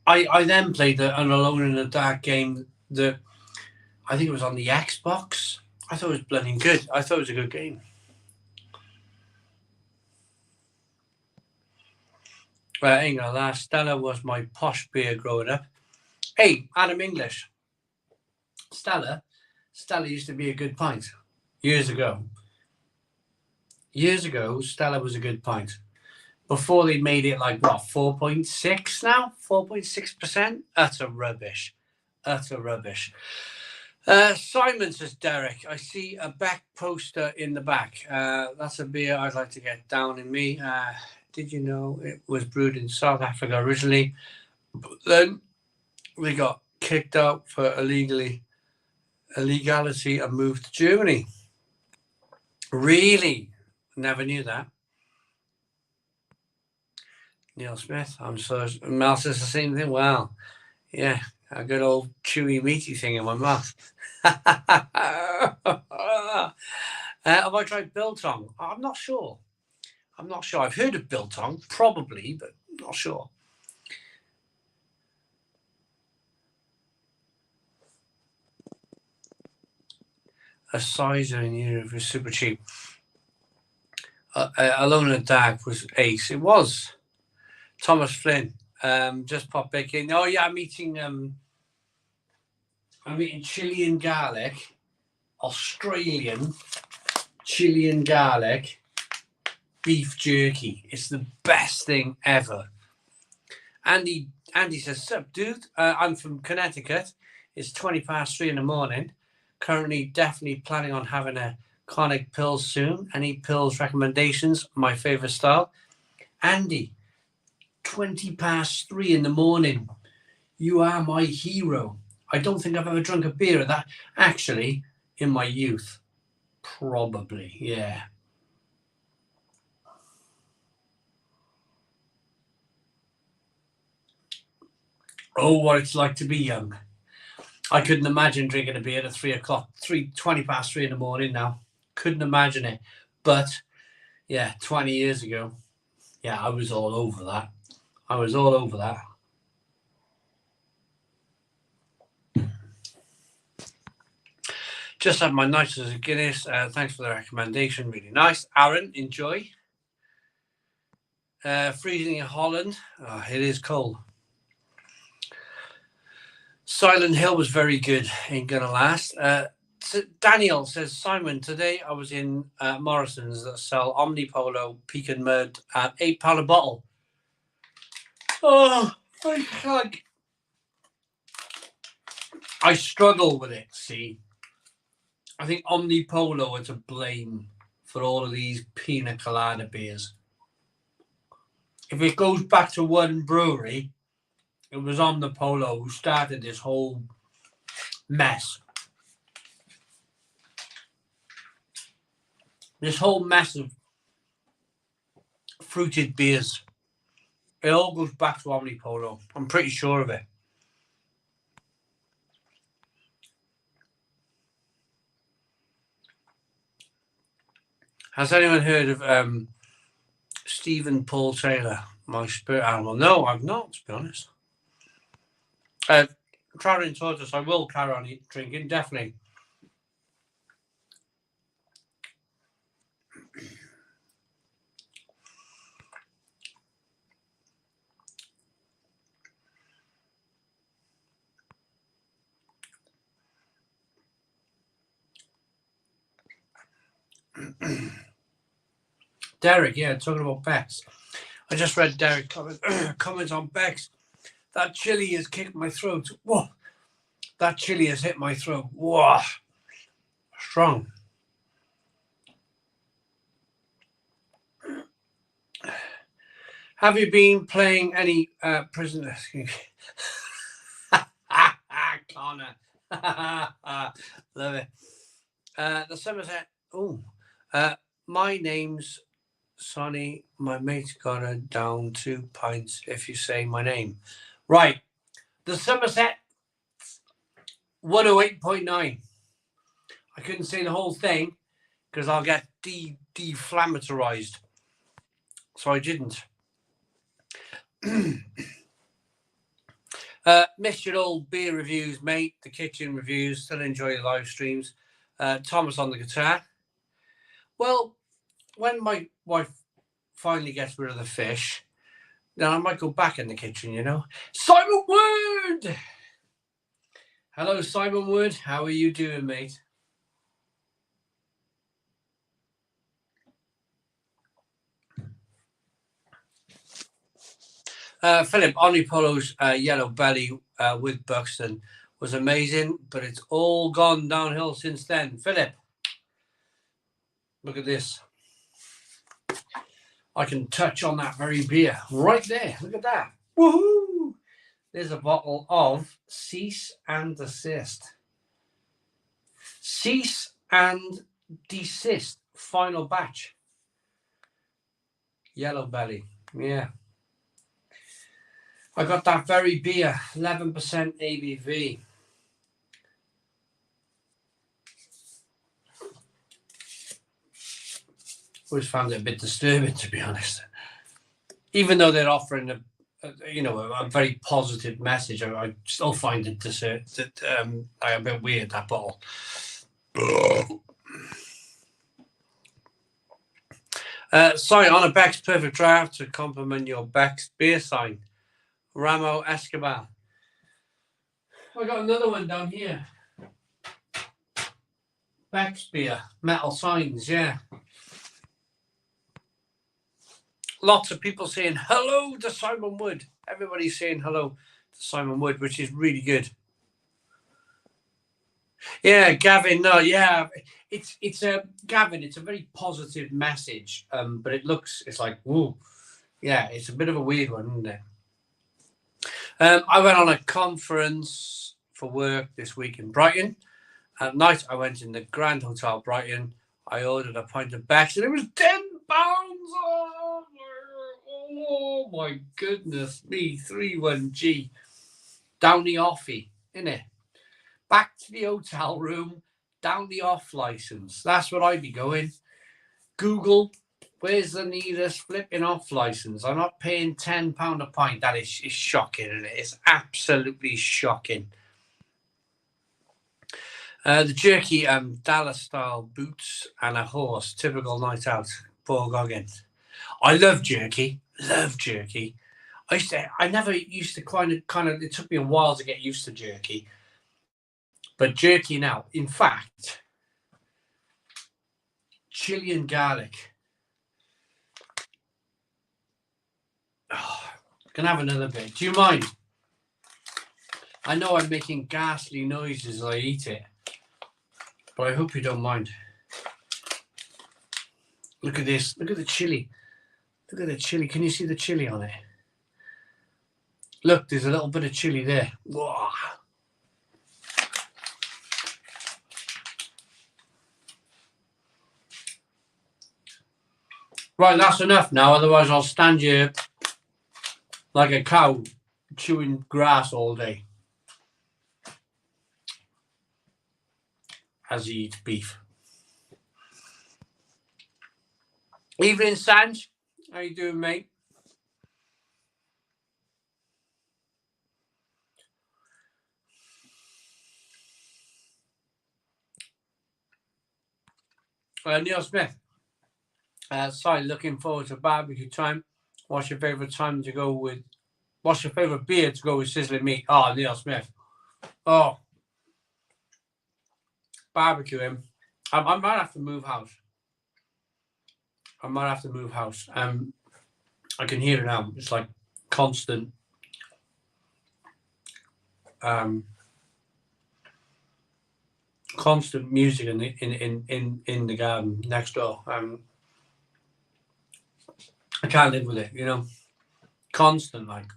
I then played an Alone in the Dark game that I think it was on the Xbox. I thought it was bloody good. I thought it was a good game. Ain't gonna last. Stella was my posh beer growing up. Hey, Adam English. Stella used to be a good pint. Years ago, Stella was a good pint. Before they made it like, what, 4.6 now? 4.6%? Utter rubbish. Simon says, Derek, I see a back poster in the back. That's a beer I'd like to get down in me. Did you know it was brewed in South Africa originally? But then we got kicked out for illegality and moved to Germany. Really? Never knew that. Neil Smith, I'm so... Mel says the same thing. Wow. Yeah, a good old chewy meaty thing in my mouth. Have I tried biltong? I'm not sure. I've heard of biltong, probably, but not sure. A cider in Europe was super cheap. Alone in the Dark was ace. It was. Thomas Flynn just popped back in. Oh yeah, I'm eating chili and garlic, Australian chili and garlic beef jerky. It's the best thing ever. Andy says, sup dude, I'm from Connecticut. It's 3:20 in the morning. Currently definitely planning on having a conic pill soon. Any pills recommendations? My favorite style. Andy, 3:20 in the morning. You are my hero. I don't think I've ever drunk a beer at that. Actually, in my youth, probably, yeah. Oh, what it's like to be young. I couldn't imagine drinking a beer at 3:20 in the morning now. Couldn't imagine it. But, yeah, 20 years ago, yeah, I was all over that. Just had my nice as a Guinness. Thanks for the recommendation. Really nice. Aaron, enjoy. Freezing in Holland. Oh, it is cold. Silent Hill was very good. Ain't gonna last. Daniel says, Simon, today I was in Morrison's that sell Omnipolo Pecan Mud at £8 a bottle. Oh, I struggle with it, see. I think Omnipolo are to blame for all of these pina colada beers. If it goes back to one brewery, it was Omnipolo who started this whole mess. This whole mess of fruited beers, it all goes back to Omnipolo. I'm pretty sure of it. Has anyone heard of Stephen Paul Taylor, my spirit animal? No, I've not, to be honest. Traveling tortoise, I will carry on drinking, definitely. Derek, yeah, talking about Bex. I just read Derek comments on Bex. That chili has kicked my throat. Whoa. That chili has hit my throat. Whoa. Strong. Have you been playing any prisoners? Connor. Love it. The Somerset. Oh. My name's Sonny. My mate's got her down 2 pints if you say my name. Right. The Somerset 108.9. I couldn't say the whole thing because I'll get deflammatorized. So I didn't. Missed your old beer reviews, mate. The kitchen reviews. Still enjoy the live streams. Thomas on the guitar. Well, when my wife finally gets rid of the fish, then I might go back in the kitchen, you know. Simon Wood! Hello, Simon Wood. How are you doing, mate? Philip, Omnipolo's Yellow Belly with Buxton was amazing, but it's all gone downhill since then. Philip, look at this. I can touch on that very beer right there. Look at that. Woohoo! There's a bottle of Cease and Desist. Cease and Desist. Final batch. Yellow Belly. Yeah. I got that very beer. 11% ABV. Always found it a bit disturbing, to be honest. Even though they're offering a very positive message, I still find it a bit weird, that bottle. Sorry, on a Beck's perfect draft to compliment your Beck's beer sign, Ramo Escobar. I got another one down here. Beck's beer, metal signs, yeah. Lots of people saying hello to Simon Wood. Everybody's saying hello to Simon Wood, which is really good. Yeah, Gavin. No, yeah, it's Gavin. It's a very positive message, but it's like, whoa, yeah, it's a bit of a weird one, isn't it? I went on a conference for work this week in Brighton. At night, I went in the Grand Hotel Brighton. I ordered a pint of Beck's, and it was £10. Oh my goodness me, 31G down the offie, innit? Back to the hotel room, down the off license. That's what I'd be going. Google, where's the nearest flipping off license? I'm not paying £10 a pint. That is shocking, isn't it? It's absolutely shocking. The jerky, Dallas style boots and a horse, typical night out. Paul Goggins. I love jerky. Love jerky. I never used to kind of. It took me a while to get used to jerky. But jerky now, in fact, chili and garlic. Oh, can I have another bit? Do you mind? I know I'm making ghastly noises as I eat it, but I hope you don't mind. Look at this. Look at the chili. Look at the chili. Can you see the chili on it? Look, there's a little bit of chili there. Whoa. Right, that's enough now. Otherwise, I'll stand you like a cow chewing grass all day as he eats beef. Evening, Sanj. How you doing, mate? Neil Smith. Sorry, looking forward to barbecue time. What's your favourite time to go with? What's your favourite beer to go with sizzling meat? Oh, Neil Smith. Oh, barbecue him. I might have to move house. I can hear it now. It's like constant. Constant music in the garden next door. I can't live with it, you know. Constant, like,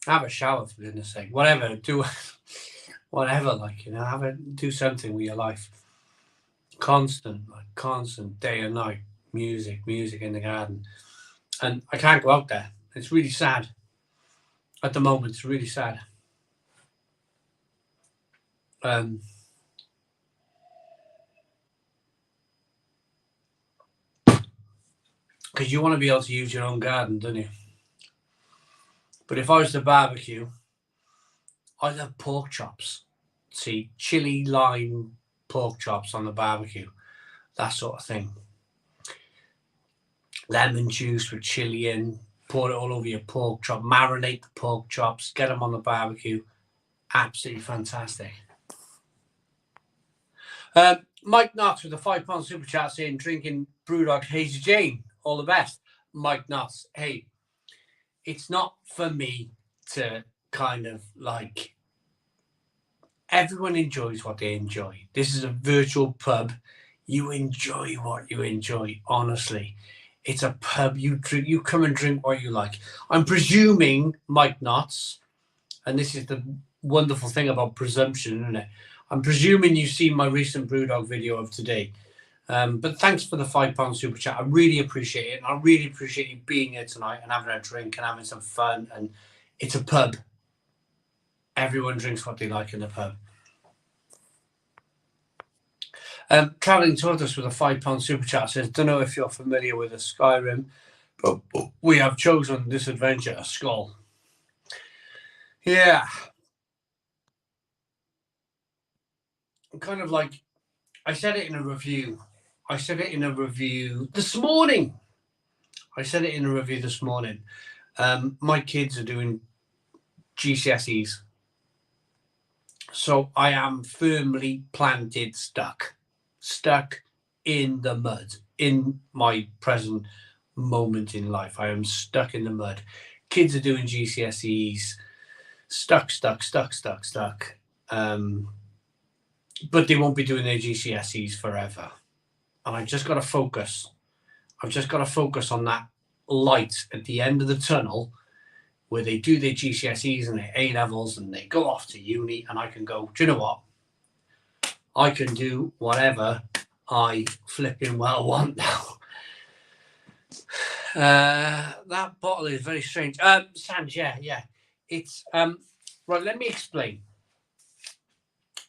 have a shower for goodness sake. Whatever, do whatever, like, you know, do something with your life. Constant day and night, music in the garden, and I can't go out there. It's really sad. At the moment, it's really sad. Because you want to be able to use your own garden, don't you? But if I was to barbecue, I love pork chops. See, chili lime pork chops on the barbecue, that sort of thing. Lemon juice with chili in, pour it all over your pork chop, marinate the pork chops, get them on the barbecue. Absolutely fantastic. Mike Knox with a £5 super chat saying, drinking Brewdog Hazy Jane. All the best. Mike Knox, hey, it's not for me to kind of like, everyone enjoys what they enjoy. This is a virtual pub. You enjoy what you enjoy, honestly. It's a pub. You come and drink what you like. I'm presuming, Mike Knox, and this is the wonderful thing about presumption, isn't it? I'm presuming you've seen my recent Brewdog video of today. But thanks for the £5 super chat. I really appreciate it. And I really appreciate you being here tonight and having a drink and having some fun. And it's a pub. Everyone drinks what they like in the pub. Travelling Tortoise with a £5 super chat says, don't know if you're familiar with a Skyrim, but we have chosen this adventure a skull. Yeah. Kind of like, I said it in a review this morning. My kids are doing GCSEs. So I am firmly planted, stuck in the mud. In my present moment in life, I am stuck in the mud. Kids are doing GCSEs, stuck. But they won't be doing their GCSEs forever. And I've just got to focus. I've just got to focus on that light at the end of the tunnel where they do their GCSEs and their A-levels and they go off to uni, and I can go, do you know what? I can do whatever I flipping well want now. That bottle is very strange. Sanj, yeah. It's right, let me explain.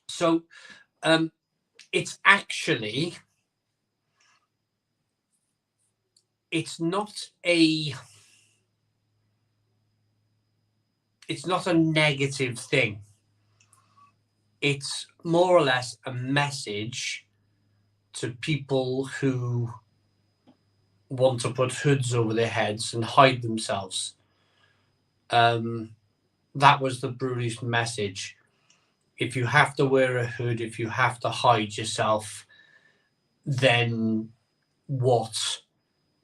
So it's actually, it's not a negative thing. It's more or less a message to people who want to put hoods over their heads and hide themselves. That was the brewery's message. If you have to wear a hood, if you have to hide yourself, then what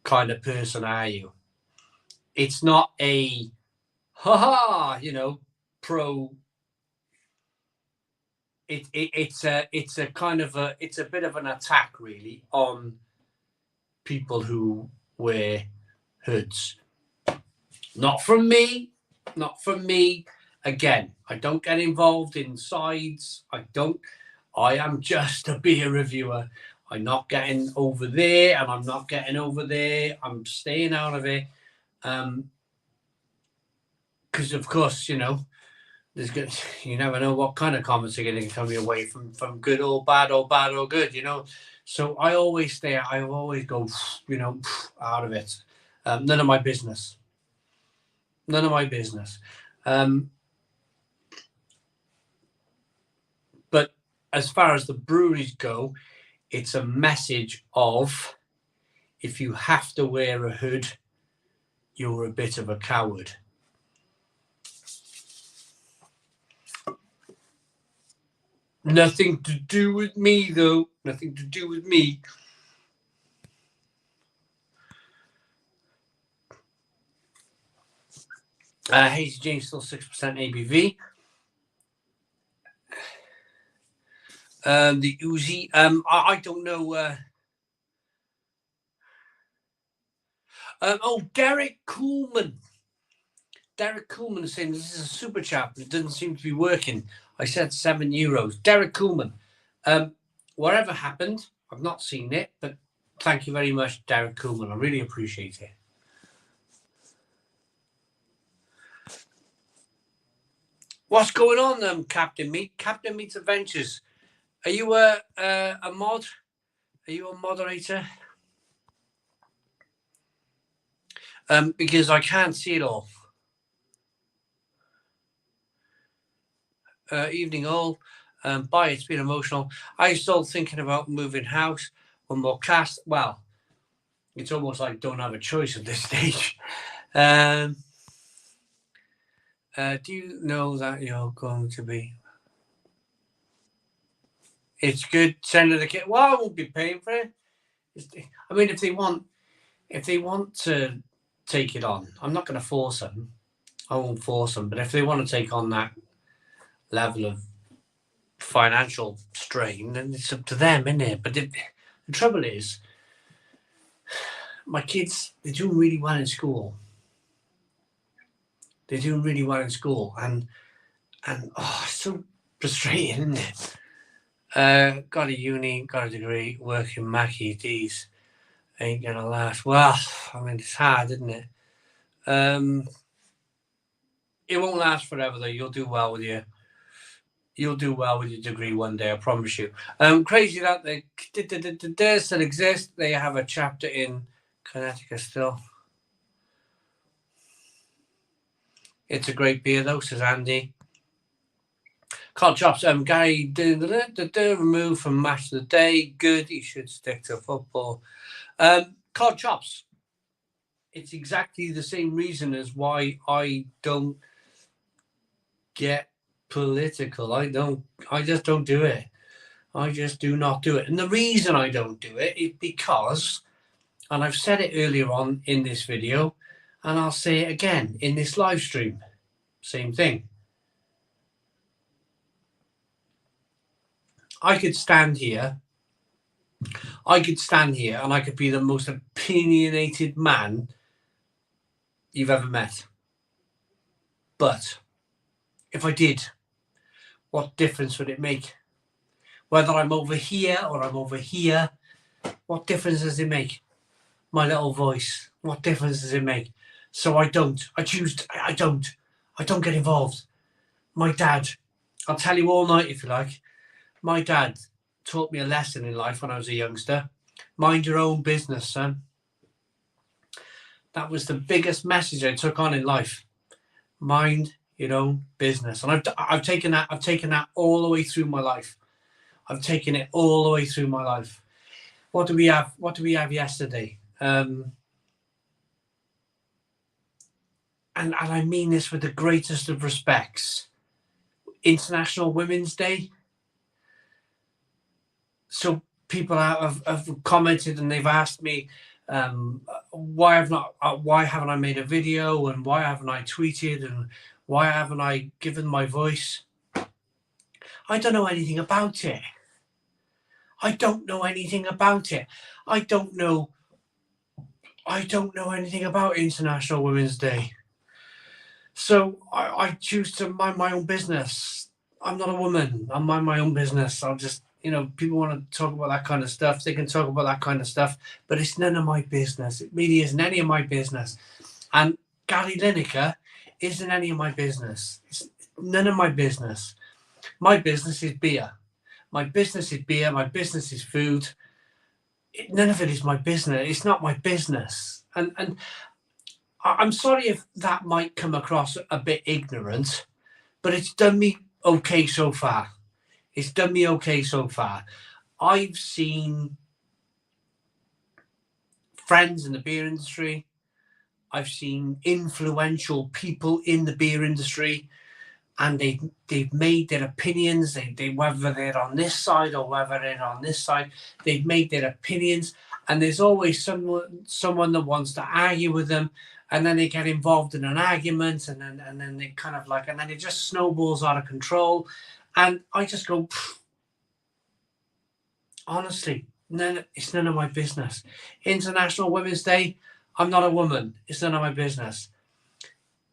kind of person are you? It's not a pro. It's a kind of it's a bit of an attack really on people who wear hoods. Not from me. Again, I don't get involved in sides. I am just a beer reviewer. I'm not getting over there, and I'm not getting over there. I'm staying out of it. Because, of course, you know, you never know what kind of comments are going to come your way from good or bad or bad or good, you know. So I always go, you know, out of it. None of my business. None of my business. But as far as the breweries go, it's a message of, if you have to wear a hood, you're a bit of a coward. Nothing to do with me, though. Nothing to do with me. Hazy James still 6% ABV. The Uzi, I don't know. Derek Coolman. Derek Coolman is saying this is a super chat, but it doesn't seem to be working. I said €7. Derek Coolman. Whatever happened, I've not seen it, but thank you very much, Derek Coolman. I really appreciate it. What's going on, Captain Meat? Captain Meat's Adventures. Are you a mod? Are you a moderator? Because I can't see it all. Evening all. Bye, it's been emotional. I'm still thinking about moving house. One more cast. Well, it's almost like don't have a choice at this stage. Do you know that you're going to be? It's good. Send it a kid. Well, I won't be paying for it. I mean, if they want to take it on, I'm not going to force them. I won't force them. But if they want to take on that level of financial strain, then it's up to them, isn't it? But the trouble is, my kids, they're doing really well in school. They're doing really well in school, and it's so frustrating, isn't it? Got a uni, got a degree, working Mackie D's, ain't gonna last. Well, I mean, it's hard, isn't it? It won't last forever, though. You'll do well with your degree one day, I promise you. Crazy that they still exist. They have a chapter in Connecticut still. It's a great beer, though, says Andy. Cod Chops, Gary, removed from match of the day. Good, he should stick to football. Cod Chops, it's exactly the same reason as why I don't get political. I just don't do it. I just do not do it. And the reason I don't do it is because, and I've said it earlier on in this video, and I'll say it again in this live stream, same thing. I could stand here and I could be the most opinionated man you've ever met. But if I did, what difference would it make? Whether I'm over here or I'm over here, what difference does it make? My little voice, what difference does it make? So I don't get involved. My dad, I'll tell you all night if you like, my dad taught me a lesson in life when I was a youngster. Mind your own business, son. That was the biggest message I took on in life. Mind your own business. And I've taken that all the way through my life. I've taken it all the way through my life. What do we have yesterday? And I mean this with the greatest of respects. International Women's Day. So people have commented and they've asked me why haven't I made a video, and why haven't I tweeted, and why haven't I given my voice? I don't know anything about it. I don't know anything about anything about International Women's Day. So I choose to mind my own business. I'm not a woman. I mind my own business. I'll just You know, people want to talk about that kind of stuff. They can talk about that kind of stuff, but it's none of my business. It really isn't any of my business. And Gary Lineker isn't any of my business. It's none of my business. My business is beer. My business is beer. My business is food. None of it is my business. It's not my business. And I'm sorry if that might come across a bit ignorant, but it's done me okay so far. It's done me okay so far. I've seen friends in the beer industry. I've seen influential people in the beer industry, and they've made their opinions. They whether they're on this side or whether they're on this side, they've made their opinions. And there's always someone that wants to argue with them, and then they get involved in an argument, and then they kind of like, and then it just snowballs out of control. And I just go, honestly, it's none of my business. International Women's Day, I'm not a woman. It's none of my business.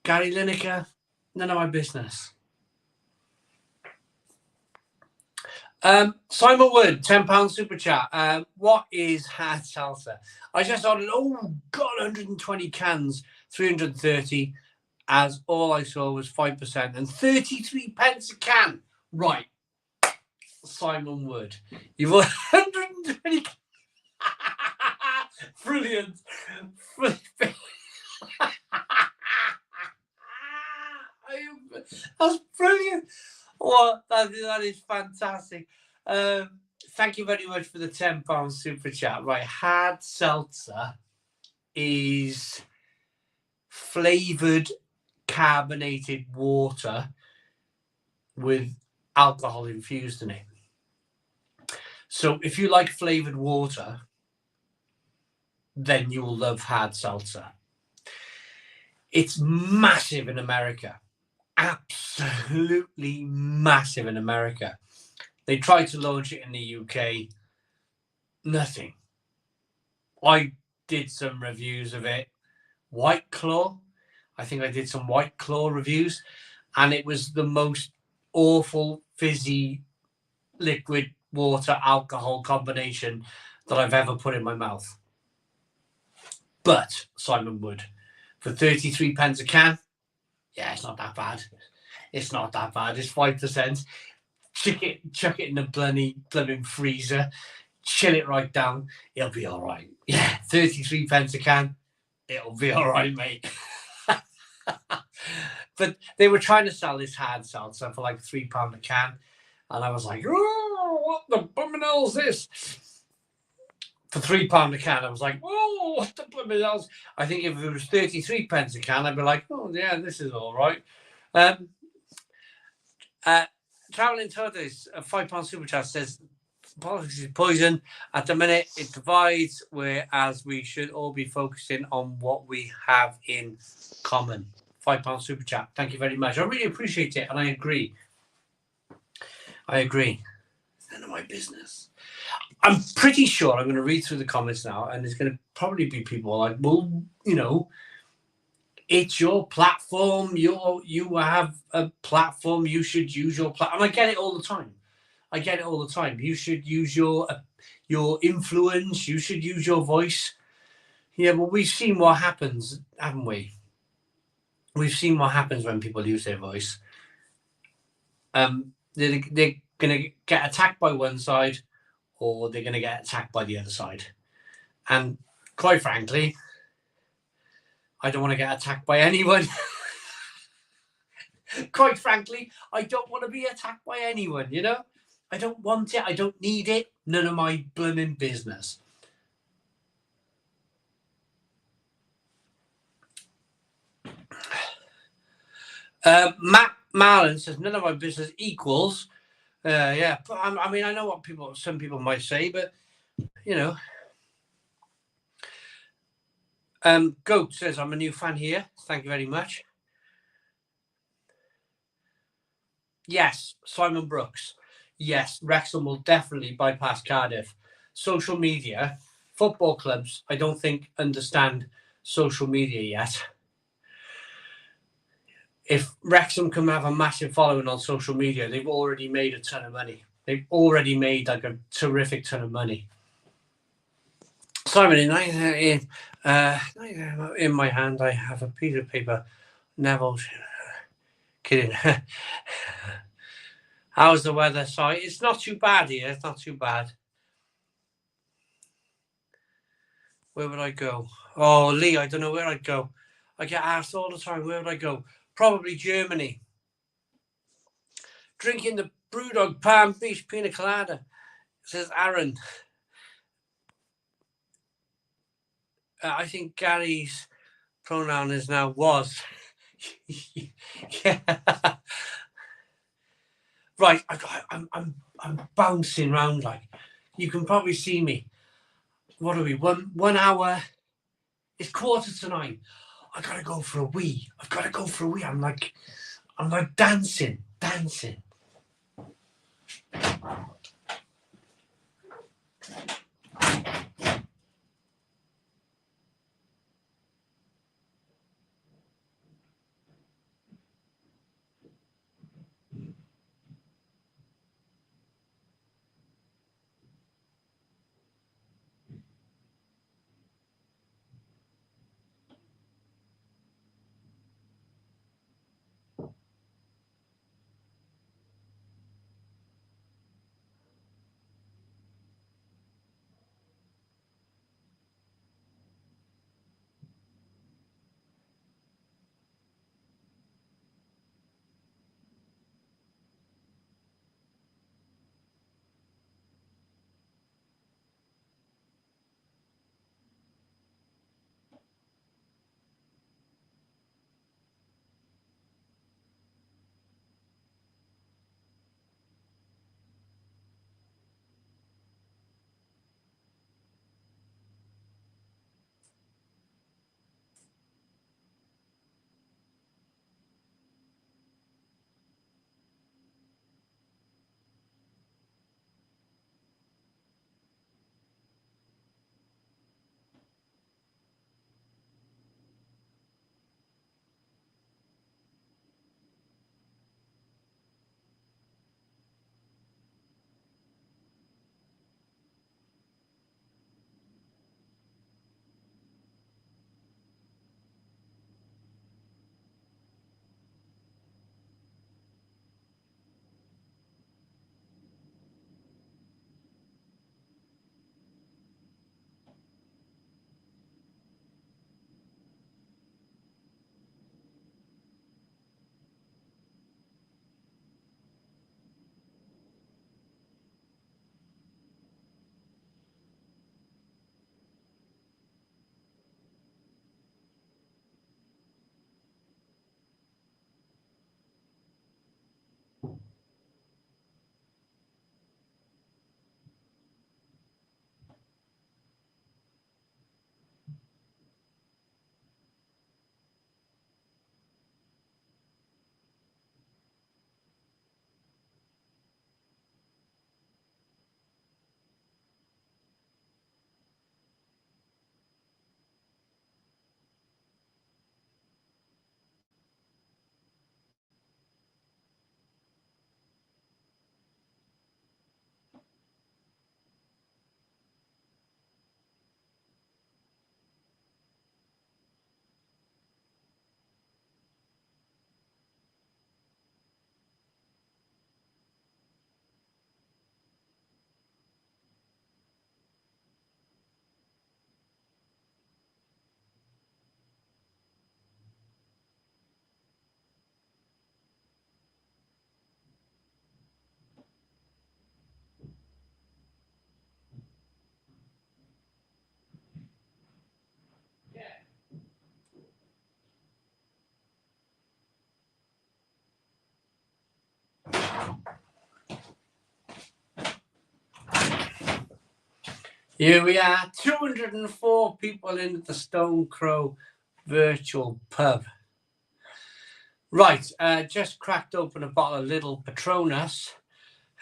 Gary Lineker, none of my business. Simon Wood, £10 super chat. What is hard salsa? I just ordered, 120 cans, 330, as all I saw was 5% and 33 pence a can. Right. Simon Wood. You've ordered 120 Brilliant. That's brilliant. Oh, that is fantastic. Thank you very much for the £10 super chat. Right, hard seltzer is flavoured carbonated water with alcohol infused in it. So if you like flavoured water, then you will love hard seltzer. It's massive in America. Absolutely massive in America. They tried to launch it in the UK. Nothing. I did some reviews of it. White Claw. I think I did some White Claw reviews, and it was the most awful fizzy liquid water alcohol combination that I've ever put in my mouth. But Simon Wood, for 33 pence a can, yeah, it's not that bad. It's not that bad. It's 5%. Chuck it in the blooming freezer, chill it right down. It'll be all right. Yeah, 33 pence a can. It'll be all right, mate. But they were trying to sell this hard seltzer for like £3 a can. And I was like, oh, what the blooming hell is this? For £3 a can, I was like, oh, what the blooming hell? I think if it was 33 pence a can, I'd be like, oh, yeah, this is all right. Traveling Tortoise, a £5 super chat says, politics is poison. At the minute, it divides, whereas we should all be focusing on what we have in common. £5 super chat. Thank you very much. I really appreciate it, and I agree. It's none of my business. I'm pretty sure I'm going to read through the comments now, and there's going to probably be people like, well, you know, it's your platform. You have a platform. You should use your platform. And I get it all the time. You should use your influence. You should use your voice. Yeah, but we've seen what happens, haven't we? We've seen what happens when people use their voice. They're going to get attacked by one side, or they're going to get attacked by the other side. And quite frankly, I don't want to get attacked by anyone. Quite frankly, I don't want to be attacked by anyone, you know? I don't want it. I don't need it. None of my blooming business. Matt Marlin says, none of my business equals. Yeah, but I mean, I know what some people might say, but, you know. Goat says, I'm a new fan here. Thank you very much. Yes, Simon Brooks. Yes, Wrexham will definitely bypass Cardiff. Social media, football clubs, I don't think understand social media yet. If Wrexham can have a massive following on social media, they've already made a ton of money. they've already made like a terrific ton of money. Simon, in my hand, I have a piece of paper. Neville, kidding. How's the weather? Sorry, it's not too bad here. It's not too bad. Where would I go? Oh, Lee, I don't know where I'd go. I get asked all the time, where would I go? Probably Germany. Drinking the Brewdog Palm Beach Pina Colada, says Aaron. I think Gary's pronoun is now was. Yeah. Right, I'm bouncing around like. You can probably see me. What are we? 1 hour. It's 9:15. I gotta go for a wee. I've gotta go for a wee. I'm like dancing. Here we are, 204 people in the Stone Crow virtual pub. Right, just cracked open a bottle of Little Patronus.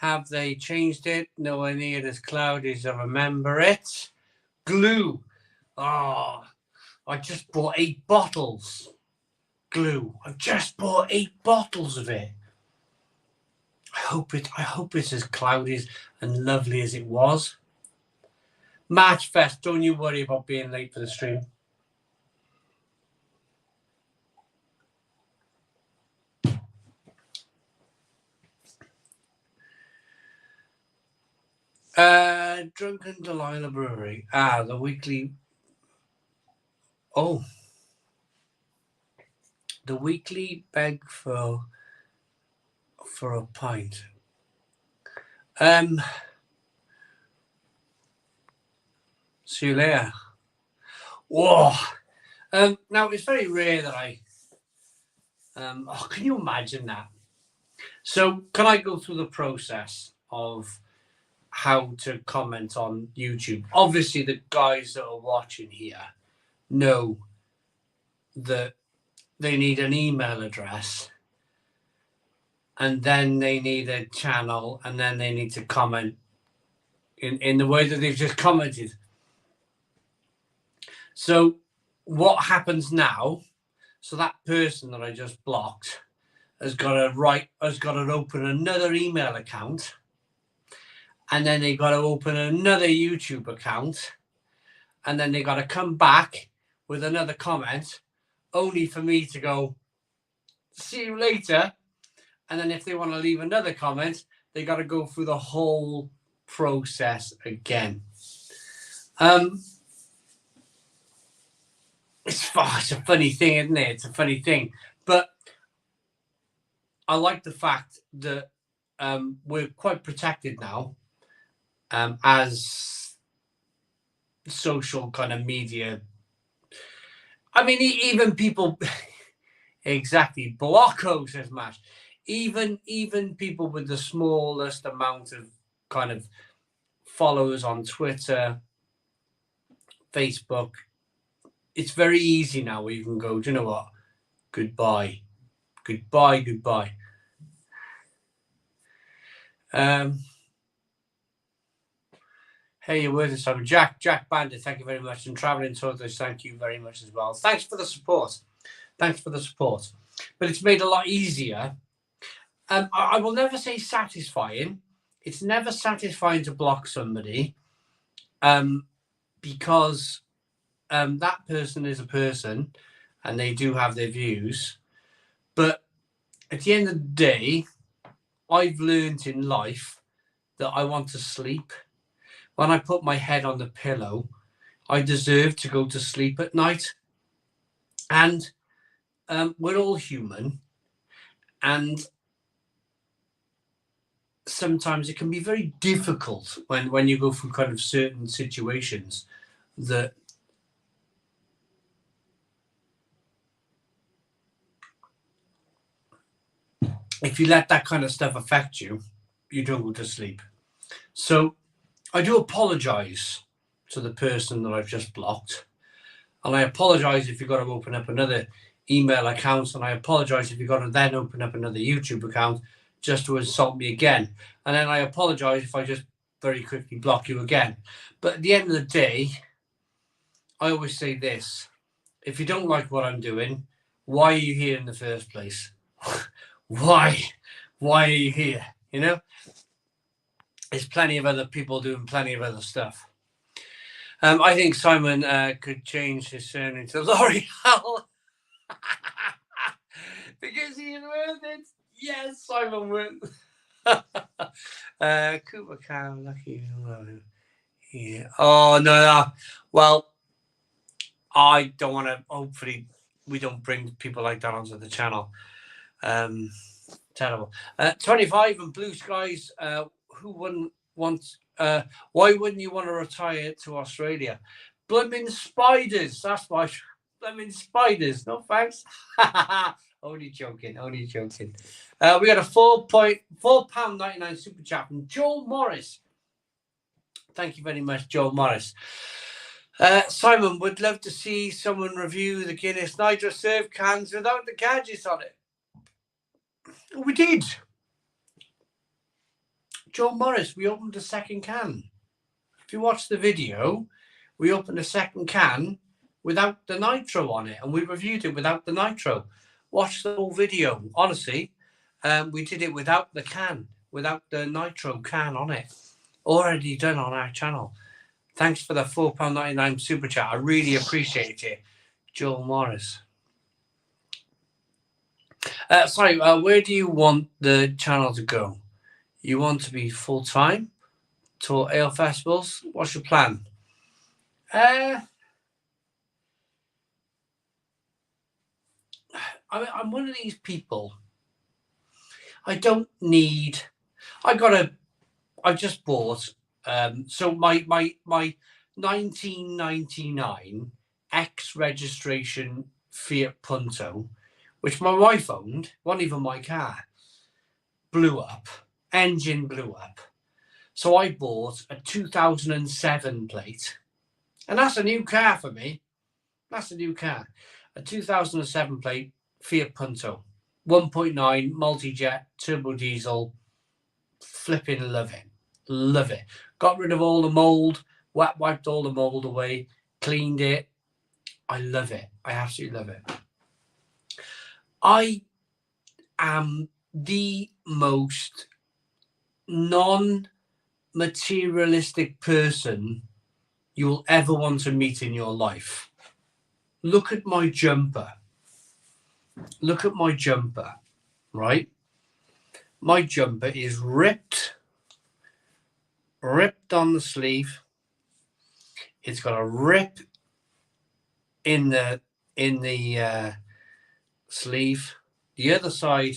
Have they changed it? Nowhere near as cloudy as I remember it. Glue. Oh, I just bought 8 bottles. Glue. I've just bought 8 bottles of it. I hope it's as cloudy and lovely as it was. March Fest, don't you worry about being late for the stream. Drunken Delilah Brewery. The weekly. Oh, the weekly beg for a pint. See you later. Whoa. Now it's very rare that I. Can you imagine that? So can I go through the process of how to comment on YouTube? Obviously, the guys that are watching here know that they need an email address, and then they need a channel, and then they need to comment in the way that they've just commented. So what happens now? So that person that I just blocked has got to open another email account, and then they got to open another YouTube account, and then they got to come back with another comment, only for me to go, see you later. And then if they want to leave another comment, they got to go through the whole process again. It's a funny thing, isn't it? It's a funny thing. But I like the fact that we're quite protected now as social kind of media. I mean, even people, exactly, Blocko, says Mash. Even people with the smallest amount of kind of followers on Twitter, Facebook, it's very easy now where you can go, do you know what? Goodbye. Goodbye, goodbye. Hey, your words and Simon. Jack Bandit, thank you very much. And Traveling Tortoise, thank you very much as well. Thanks for the support. Thanks for the support. But it's made a lot easier. I will never say satisfying. It's never satisfying to block somebody because that person is a person and they do have their views. But at the end of the day, I've learned in life that I want to sleep. When I put my head on the pillow, I deserve to go to sleep at night. And we're all human. And sometimes it can be very difficult when you go through kind of certain situations that if you let that kind of stuff affect you, you don't go to sleep. So I do apologize to the person that I've just blocked. And I apologize if you've got to open up another email account. And I apologize if you've got to then open up another YouTube account just to insult me again. And then I apologize if I just very quickly block you again. But at the end of the day, I always say this. If you don't like what I'm doing, why are you here in the first place? Why are you here? You know? There's plenty of other people doing plenty of other stuff. I think Simon could change his surname to L'Oreal because he's worth it. Yes, Simon worth. Cooper Cow, lucky. Yeah. Oh no. Well, I don't want to. Hopefully, we don't bring people like that onto the channel. Terrible. 25 and Blue Skies. Who wouldn't want? Why wouldn't you want to retire to Australia? Blooming spiders. That's why. Blooming spiders. No thanks. Only joking. We got a £4.99 super chat from Joel Morris. Thank you very much, Joel Morris. Simon would love to see someone review the Guinness Nitro serve cans without the gadgets on it. We did. Joel Morris, we opened a second can. If you watch the video, we opened a second can without the nitro on it, and we reviewed it without the nitro. Watch the whole video. Honestly, we did it without the can. without the Nitro can on it. Already done on our channel. Thanks for the £4.99 super chat. I really appreciate it, Joel Morris. Sorry, where do you want the channel to go? You want to be full-time? Tour ale festivals? What's your plan? I'm one of these people. I don't need. I just bought. So my 1999 X registration Fiat Punto, which my wife owned, wasn't even my car, blew up. Engine blew up. So I bought a 2007 plate, and that's a new car for me. That's a new car. A 2007 plate Fiat Punto, 1.9 multi-jet turbo diesel. Flipping love it. Love it. Got rid of all the mold, wiped all the mold away, cleaned it. I love it. I absolutely love it. I am the most non-materialistic person you'll ever want to meet in your life. Look at my jumper. Look at my jumper, right? My jumper is ripped on the sleeve. It's got a rip in the sleeve. The other side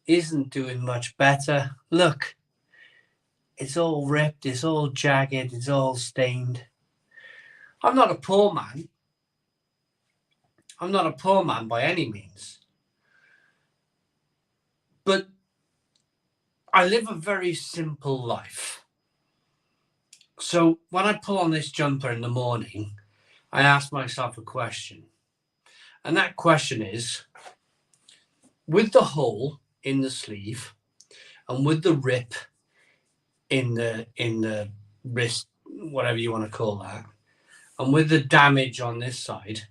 isn't doing much better. Look, it's all ripped, it's all jagged, it's all stained. I'm not a poor man. I'm not a poor man by any means. But I live a very simple life. So when I pull on this jumper in the morning, I ask myself a question. And that question is, with the hole in the sleeve and with the rip in the wrist, whatever you want to call that, and with the damage on this side,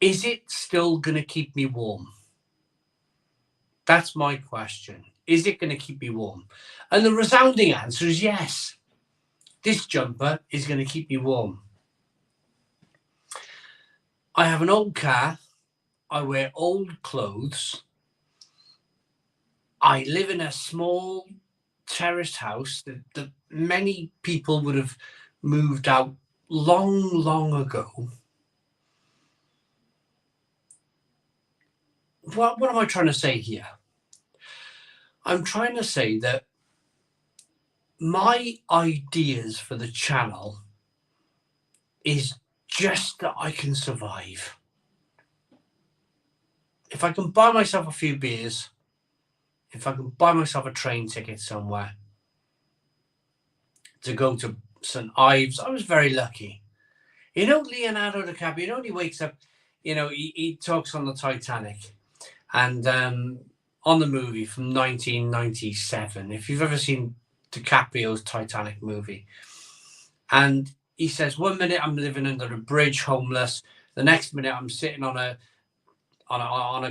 is it still going to keep me warm? That's my question. Is it going to keep me warm? And the resounding answer is yes. This jumper is going to keep me warm. I have an old car. I wear old clothes. I live in a small terraced house that many people would have moved out long ago. What am I trying to say here? I'm trying to say that my ideas for the channel is just that I can survive. If I can buy myself a few beers, if I can buy myself a train ticket somewhere to go to St. Ives, I was very lucky. You know, Leonardo DiCaprio, you know, when he wakes up, you know, he talks on the Titanic. And on the movie from 1997, if you've ever seen DiCaprio's Titanic movie, and he says, 1 minute I'm living under a bridge, homeless. The next minute I'm sitting on a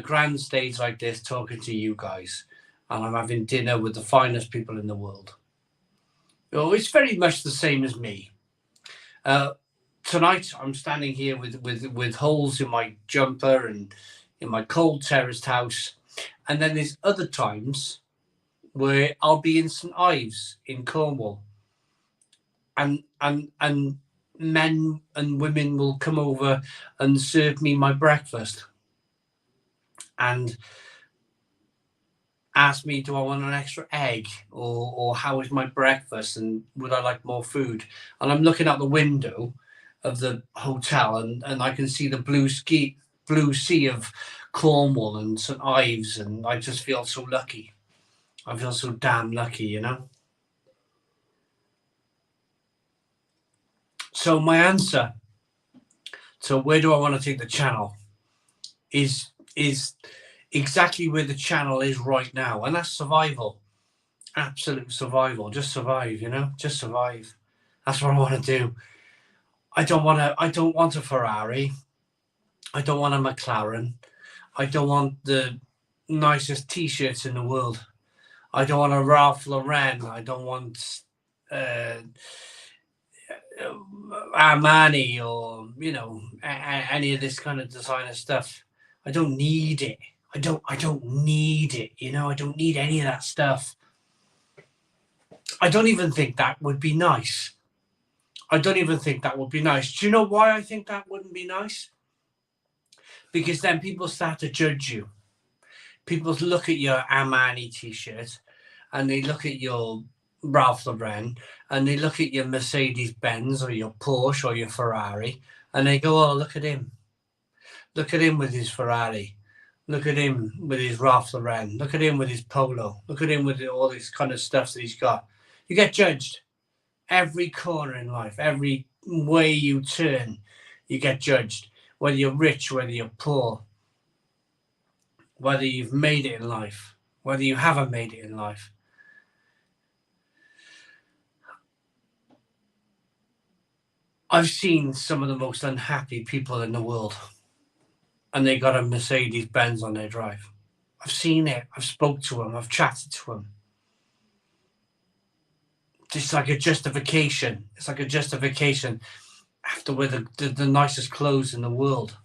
grand stage like this, talking to you guys, and I'm having dinner with the finest people in the world. Oh, it's very much the same as me. Tonight I'm standing here with holes in my jumper and in my cold terraced house. And then there's other times where I'll be in St. Ives in Cornwall, and men and women will come over and serve me my breakfast and ask me, do I want an extra egg, or how is my breakfast, and would I like more food? And I'm looking out the window of the hotel, and I can see the blue sea of Cornwall and St. Ives, and I just feel so lucky. I feel so damn lucky, you know. So my answer to where do I want to take the channel is exactly where the channel is right now, and that's survival. Absolute survival. Just survive, you know. Just survive. That's what I want to do. I don't want a Ferrari. I don't want a McLaren. I don't want the nicest t-shirts in the world. I don't want a Ralph Lauren. I don't want Armani or any of this kind of designer stuff. I don't need it. I don't need it. I don't need any of that stuff. I don't even think that would be nice. Do you know why I think that wouldn't be nice? Because then people start to judge you. People look at your Armani t-shirt and they look at your Ralph Lauren and they look at your Mercedes Benz or your Porsche or your Ferrari and they go, oh, look at him. Look at him with his Ferrari. Look at him with his Ralph Lauren. Look at him with his Polo. Look at him with all this kind of stuff that he's got. You get judged. Every corner in life, every way you turn, you get judged. Whether you're rich, whether you're poor, whether you've made it in life, whether you haven't made it in life. I've seen some of the most unhappy people in the world, and they got a Mercedes Benz on their drive. I've seen it. I've spoke to them. I've chatted to them. It's like a justification. After wear the nicest clothes in the world.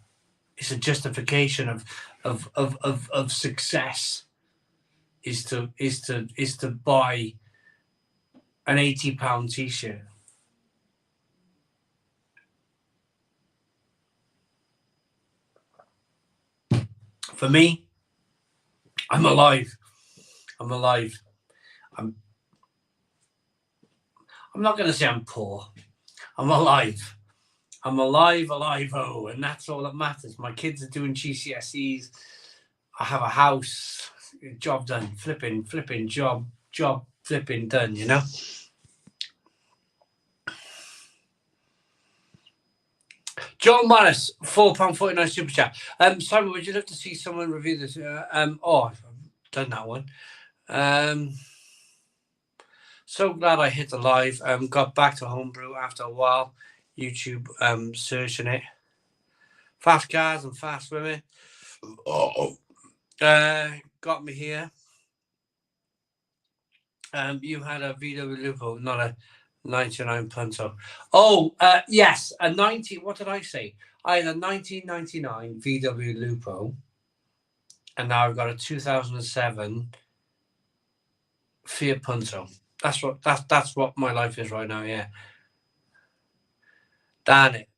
It's a justification of success. Is to buy an £80 t-shirt. For me, I'm alive. I'm not going to say I'm poor. I'm alive. Oh, and that's all that matters. My kids are doing GCSEs. I have a house. Job done. Flipping job flipping done, John Morris, £4.49 super chat. Simon, would you love to see someone review this? I've done that one. So glad I hit the live. Got back to homebrew after a while. YouTube searching it. Fast cars and fast women. Got me here. You had a VW Lupo, not a 99 Punto. Yes, a 90. What did I say? I had a 1999 VW Lupo, and now I've got a 2007 Fiat Punto. That's what my life is right now. Yeah. Darn it.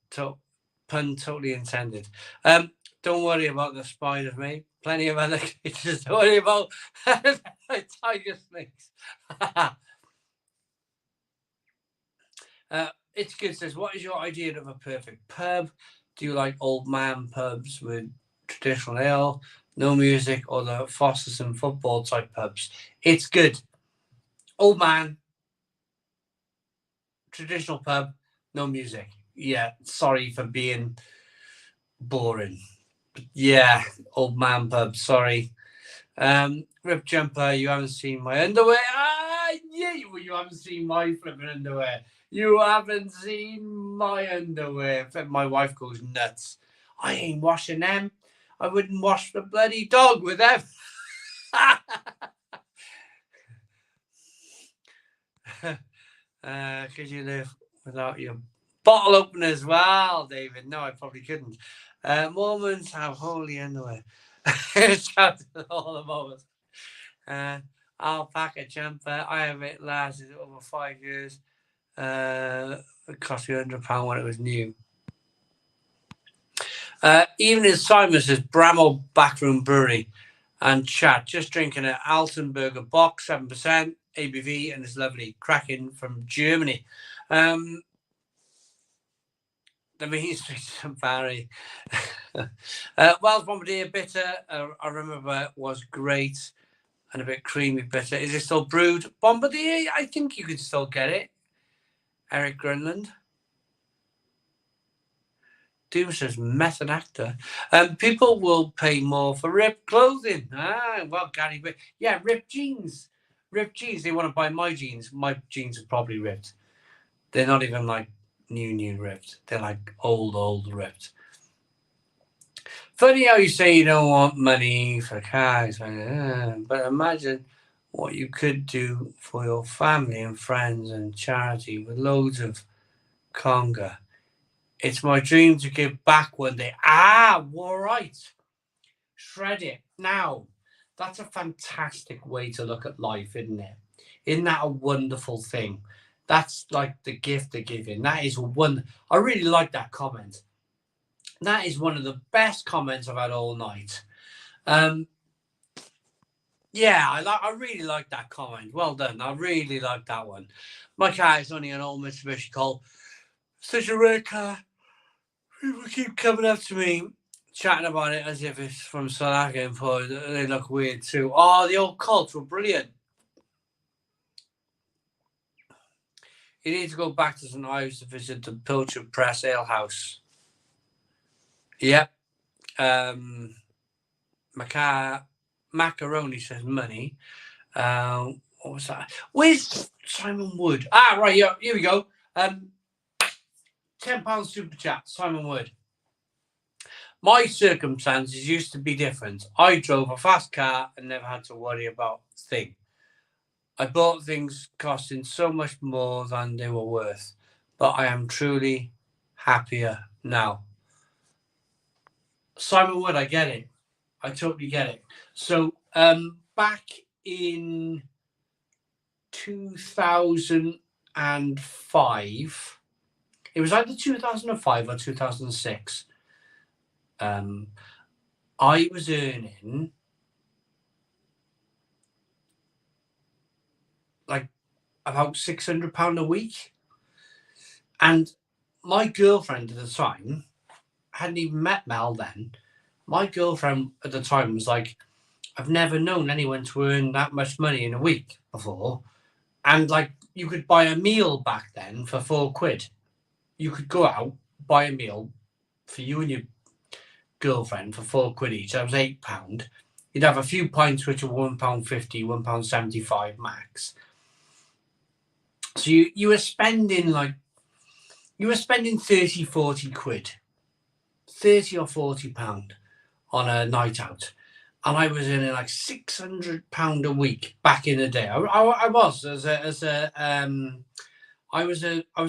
Pun totally intended. Don't worry about the spider, mate. Plenty of other creatures. Don't worry about tiger snakes. It's good. Says, what is your idea of a perfect pub? Do you like old man pubs with traditional ale, no music, or the Foster's and football type pubs? It's good. Old man, traditional pub, no music. Yeah, sorry for being boring. Yeah, old man pub, sorry. Rip Jumper, you haven't seen my underwear. Yeah, you haven't seen my flipping underwear. You haven't seen my underwear. My wife goes nuts. I ain't washing them. I wouldn't wash the bloody dog with them. Could you live without your bottle opener as well, David? No, I probably couldn't. Mormons have holy underwear. Shout to all the Mormons. Alpaca jumper. I have it lasted over 5 years. It cost me £100 when it was new. Evening Simon says Bramall Backroom Brewery and chat. Just drinking an Altenburger box, 7% ABV, and it's lovely. Cracking from Germany. The Main Street Barry. Wells Bombardier bitter. I remember it was great and a bit creamy bitter. Is it still brewed? Bombardier, I think you could still get it. Eric Grunland. Doom says method actor. People will pay more for ripped clothing. Well, Gary, yeah, ripped jeans. They want to buy my jeans. My jeans are probably ripped. They're not even like new ripped. They're like old ripped. Funny how you say you don't want money for cars, but imagine what you could do for your family and friends and charity with loads of conga. It's my dream to give back one day. All right. Shred it. Now, that's a fantastic way to look at life, isn't it? Isn't that a wonderful thing? That's like the gift of giving. That is one. I really like that comment. That is one of the best comments I've had all night. Yeah, I really like that comment. Well done. I really like that one. My car is only an old Mitsubishi Colt. Such a rare car. People keep coming up to me chatting about it as if it's from South Africa. They look weird too. Oh, the old Colts were brilliant. You need to go back to St Ives to visit the Pilchard Press Ale House. Yep. Macaroni says money. What was that? Where's Simon Wood? Right, here we go. £10 super chat, Simon Wood. My circumstances used to be different. I drove a fast car and never had to worry about a thing. I bought things costing so much more than they were worth, but I am truly happier now. Simon Wood, I get it. I totally get it. So back in 2005, it was either 2005 or 2006. I was earning like about £600 a week, and my girlfriend at the time hadn't even met Mel then. My girlfriend at the time was like, I've never known anyone to earn that much money in a week before. And like, you could buy a meal back then for £4. You could go out, buy a meal for you and your girlfriend for £4 each. That was £8. You'd have a few pints which are £1.50, £1.75 max. So you were spending 30, 40 quid, 30 or £40 on a night out. And I was earning like £600 a week back in the day. I was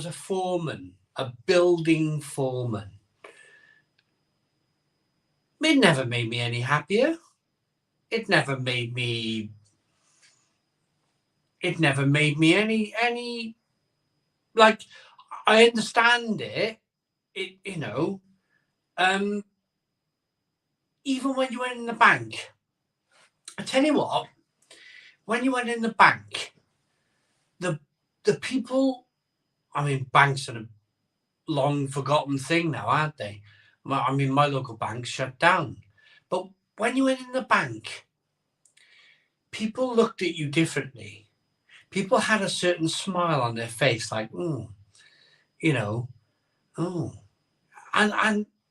a foreman, a building foreman. It never made me any happier. It never made me any like, I understand it. Even when you went in the bank, I tell you what, when you went in the bank, the people, I mean, banks are a long forgotten thing now, aren't they? I mean, my local bank shut down. But when you went in the bank, people looked at you differently. People had a certain smile on their face, like, and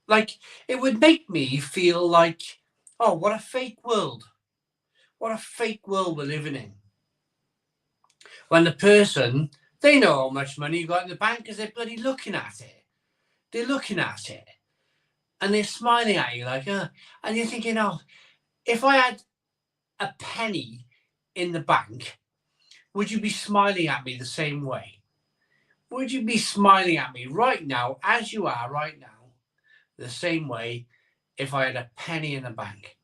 like, it would make me feel like, oh, what a fake world. What a fake world we're living in. When the person, they know how much money you got in the bank because they're bloody looking at it. They're looking at it. And they're smiling at you like, and you're thinking, oh, if I had a penny in the bank, would you be smiling at me the same way? Would you be smiling at me right now, as you are right now, the same way if I had a penny in the bank?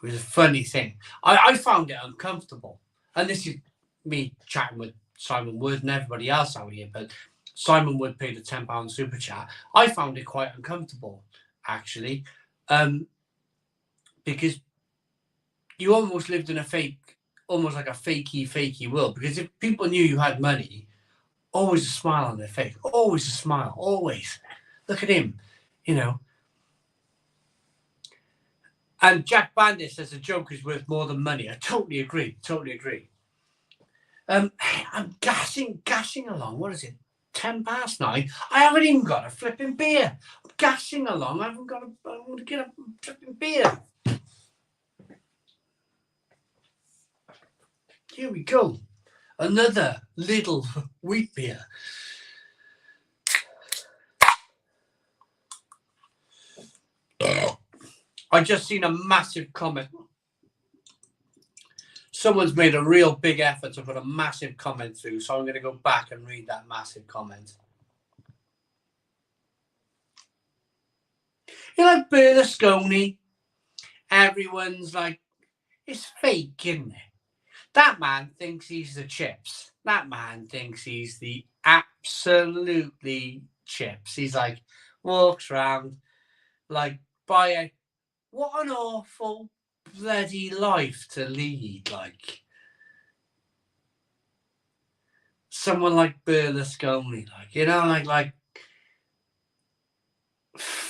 It was a funny thing. I found it uncomfortable. And this is me chatting with Simon Wood and everybody else out here, but Simon Wood paid a £10 super chat. I found it quite uncomfortable, actually, because you almost lived in almost like a fakey world. Because if people knew you had money, always a smile on their face, always a smile, always. Look at him, And Jack Bandit says a joke is worth more than money. I totally agree. I'm gassing along. What is it? 9:10. I haven't even got a flipping beer. I'm gassing along. I'm going to get a flipping beer. Here we go. Another little wheat beer. I just seen a massive comment. someone's made a real big effort to put a massive comment through, so I'm going to go back and read that massive comment. You know, like Berlusconi, everyone's like, it's fake, isn't it? That man thinks he's the chips. That man thinks he's the absolutely chips. He's like, walks around like, what an awful bloody life to lead. Like, someone like Berlusconi, like, you know, like,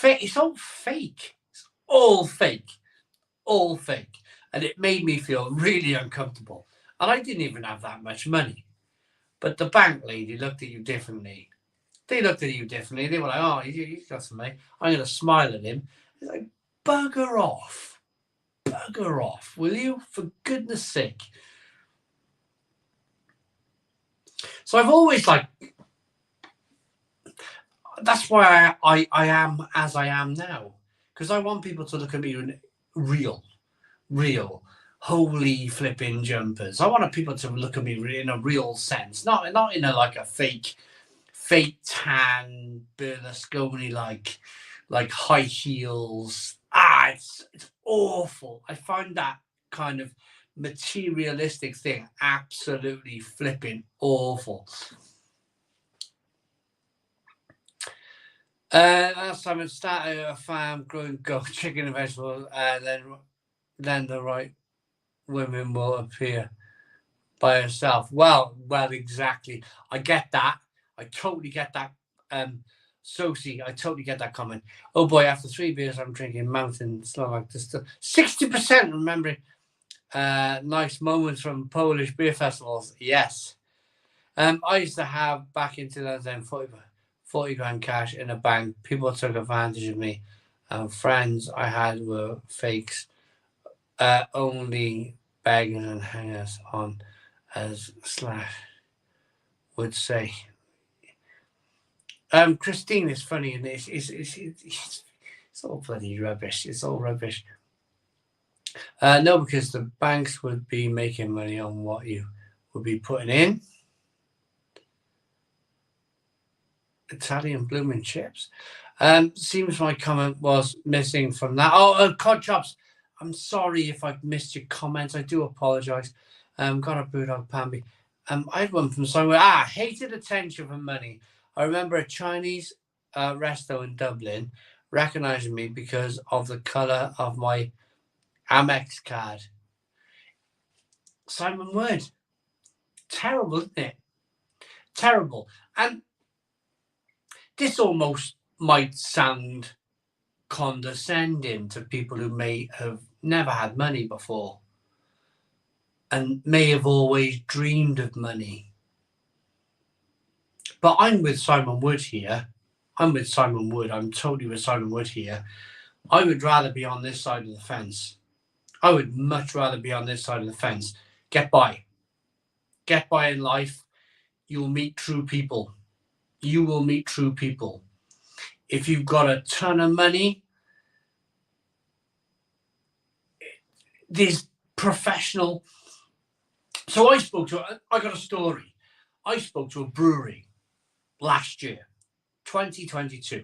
it's all fake. It's all fake. All fake. And it made me feel really uncomfortable. And I didn't even have that much money. But the bank lady looked at you differently. They looked at you differently. They were like, oh, he's got some money. I'm going to smile at him. It's like, bugger off. Bugger off, will you? For goodness sake. So I've always that's why I am as I am now. Because I want people to look at me in real, holy flipping jumpers. I want people to look at me in a real sense, not in a like a fake tan Berlusconi like high heels. It's awful. I find that kind of materialistic thing absolutely flipping awful. Last time I started a farm growing goat, chicken and vegetables, and then the right women will appear by herself. Well, exactly. I get that. I totally get that. Sosie, I totally get that comment. Oh boy, after 3 beers, I'm drinking Mountain Slow like this. 60% remembering nice moments from Polish beer festivals. Yes. I used to have back in 2010 40 grand cash in a bank. People took advantage of me. Friends I had were fakes. Only beggars and hangers on, as Slash would say. Christine is funny, and it's all bloody rubbish. It's all rubbish. No, because the banks would be making money on what you would be putting in. Italian blooming chips. Seems my comment was missing from that. Oh, cod chops. I'm sorry if I've missed your comments. I do apologise. Got a Brewdog Pamby. I had one from somewhere. Hated attention for money. I remember a Chinese resto in Dublin recognising me because of the colour of my Amex card. Simon Wood. Terrible, isn't it? Terrible. And this almost might sound condescending to people who may have never had money before and may have always dreamed of money. But I'm with Simon Wood here. I'm totally with Simon Wood here. I would rather be on this side of the fence. I would much rather be on this side of the fence. Get by. Get by in life. You'll meet true people. You will meet true people. If you've got a ton of money, there's professional. So I got a story. I spoke to a brewery last year, 2022.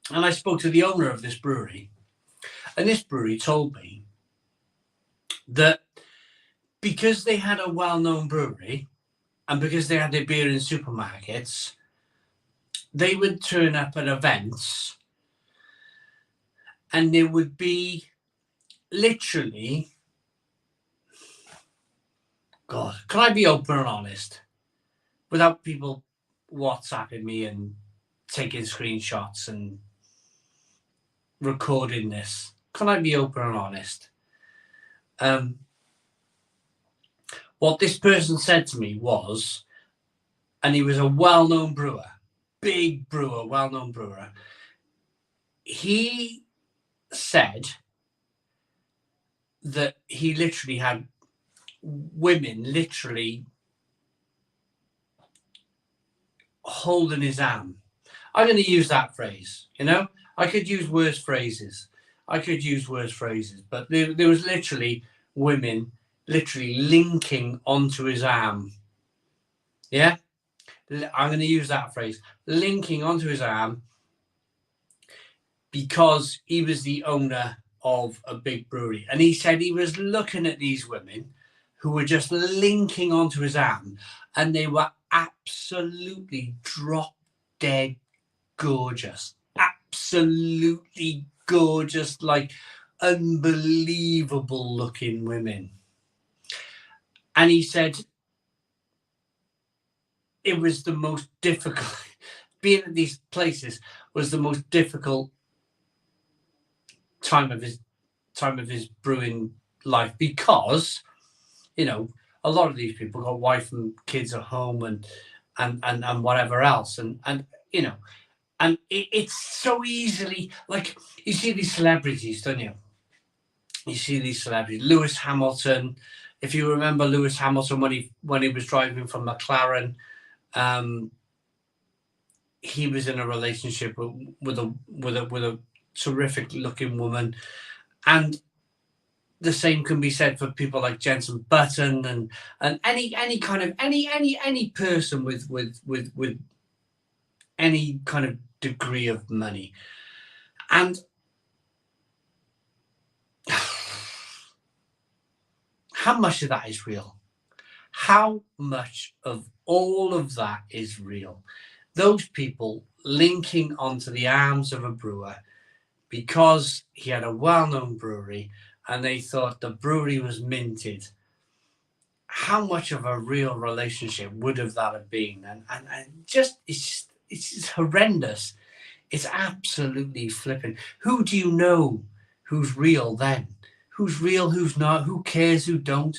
And I spoke to the owner of this brewery. And this brewery told me that because they had a well-known brewery and because they had their beer in supermarkets, they would turn up at events and there would be literally, God, can I be open and honest without people WhatsApping me and taking screenshots and recording this? Can I be open and honest? What this person said to me was, and he was a well-known brewer, big brewer, well-known brewer. He said that he literally had women literally holding his arm. I'm going to use that phrase, you know? I could use worse phrases. I could use worse phrases, but there was literally women literally linking onto his arm. Yeah, I'm going to use that phrase, linking onto his arm, because he was the owner of a big brewery. And he said he was looking at these women who were just linking onto his arm, and they were absolutely drop dead gorgeous. Absolutely gorgeous, like unbelievable looking women. And he said it was the most difficult, being at these places was the most difficult time of his brewing life, because, you know, a lot of these people got wife and kids at home and whatever else, and you know, and it's so easily, like, you see these celebrities, don't you? You see these celebrities, Lewis Hamilton. If you remember Lewis Hamilton when he was driving from McLaren, he was in a relationship with a terrific looking woman, and the same can be said for people like Jensen Button and any kind of any person with any kind of degree of money. And how much of that is real? How much of all of that is real? Those people linking onto the arms of a brewer because he had a well-known brewery and they thought the brewery was minted. How much of a real relationship would have that have been? And just it's horrendous. It's absolutely flipping. Who do you know who's real then? Who's real, who's not? Who cares, who don't?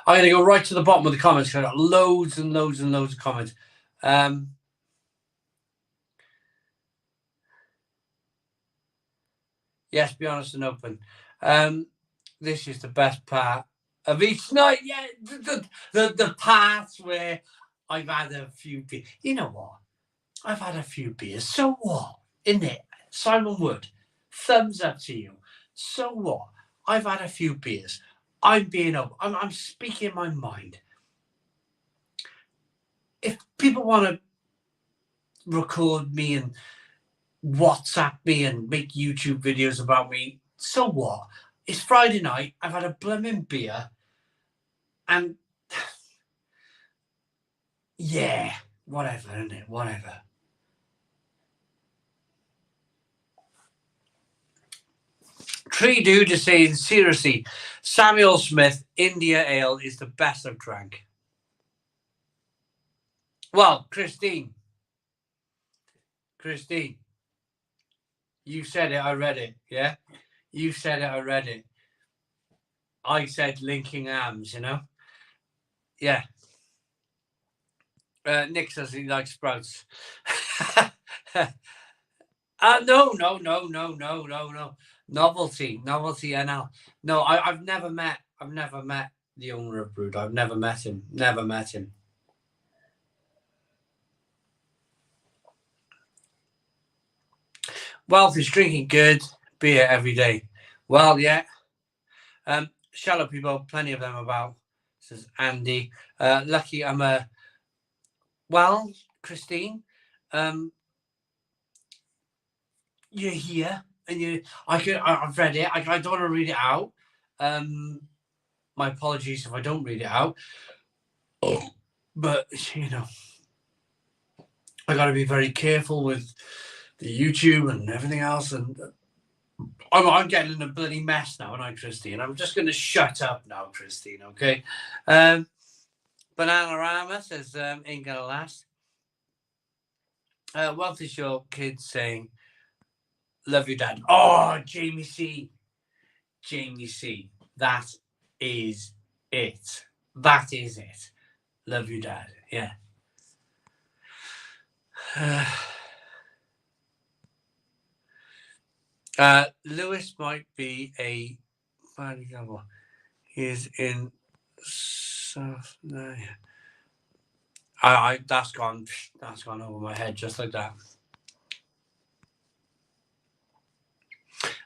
I'm going to go right to the bottom of the comments. I've got loads and loads and loads of comments. Yes, be honest and open. This is the best part of each night. Yeah, the parts where I've had a few beers. You know what? I've had a few beers. So what? Isn't it? Simon Wood, thumbs up to you. So what? I've had a few beers. I'm being open. I'm speaking my mind. If people want to record me and WhatsApp me and make YouTube videos about me, so what? It's Friday night. I've had a blooming beer, and yeah, whatever, isn't it? Whatever. Tree Dude is saying, seriously, Samuel Smith India Ale is the best I've drank. Well, Christine, you said it, I read it, yeah? You said it, I read it. I said linking arms, you know? Yeah. Nick says he likes sprouts. No. Novelty NL. No, I've never met the owner of Brood. I've never met him. Wealth is drinking good beer every day. Well, yeah. Shallow people, plenty of them about, says Andy. Lucky I'm a... Well, Christine, you're here, and I've read it. I don't want to read it out. My apologies if I don't read it out. But, you know, I got to be very careful with the YouTube and everything else, and I'm getting in a bloody mess now, aren't I, Christine? I'm just going to shut up now, Christine, okay? Bananarama says, ain't going to last. Wealth is your kids saying, love you, Dad. Oh, Jamie C. That is it. Love you, Dad. Yeah. Lewis might be a bad example. He's in South. That's gone over my head just like that.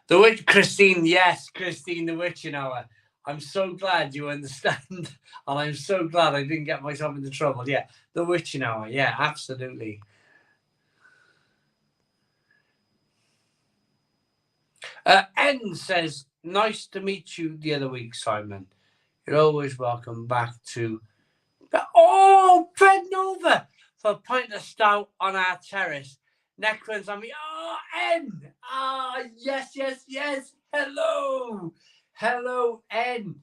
The Witch, Christine, yes, Christine the Witching Hour. I'm so glad you understand, and I'm so glad I didn't get myself into trouble. Yeah, the Witching Hour. Yeah, absolutely. N says, nice to meet you the other week, Simon. You're always welcome back to... Oh, Fred Nova for a pint of stout on our terrace. Next one's on me. Oh, N. Yes. Hello, N.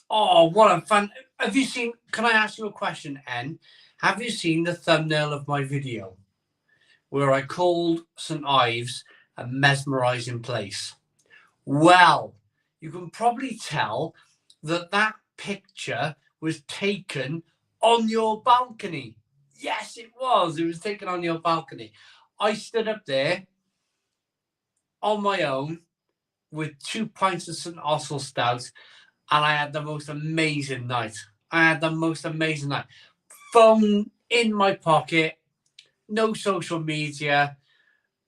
What a fun. Have you seen, can I ask you a question, N? Have you seen the thumbnail of my video where I called St. Ives a mesmerising place? Well, you can probably tell that picture was taken on your balcony. Yes, it was. It was taken on your balcony. I stood up there on my own with 2 pints of St. Austell Stout, and I had the most amazing night. Phone in my pocket, no social media,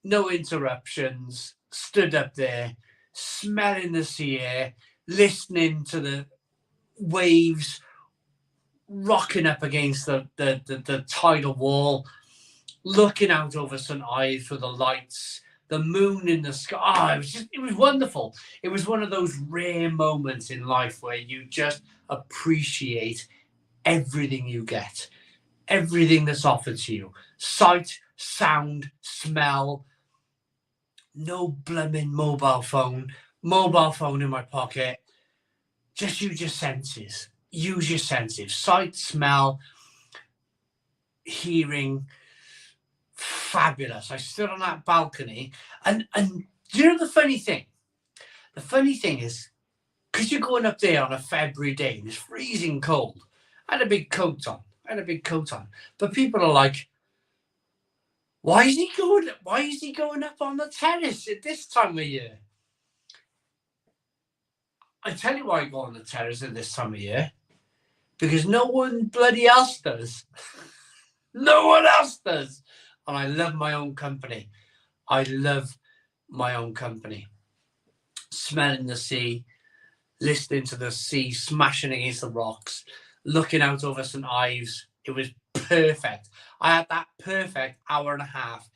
no interruptions, stood up there, smelling the sea air, listening to the waves rocking up against the tidal wall, looking out over St. Ives with the lights, the moon in the sky. It was wonderful. It was one of those rare moments in life where you just appreciate everything you get, everything that's offered to you. Sight, sound, smell. No blooming mobile phone in my pocket. Just use your senses. Use your senses. Sight, smell, hearing. Fabulous. I stood on that balcony, and you know the funny thing? The funny thing is, because you're going up there on a February day and it's freezing cold, I had a big coat on. But people are like, why is he going up on the terrace at this time of year? I tell you why I go on the terrace at this time of year. Because no one bloody else does. No one else does. And I love my own company. Smelling the sea, listening to the sea smashing against the rocks, looking out over St. Ives. It was perfect. I had that perfect hour and a half.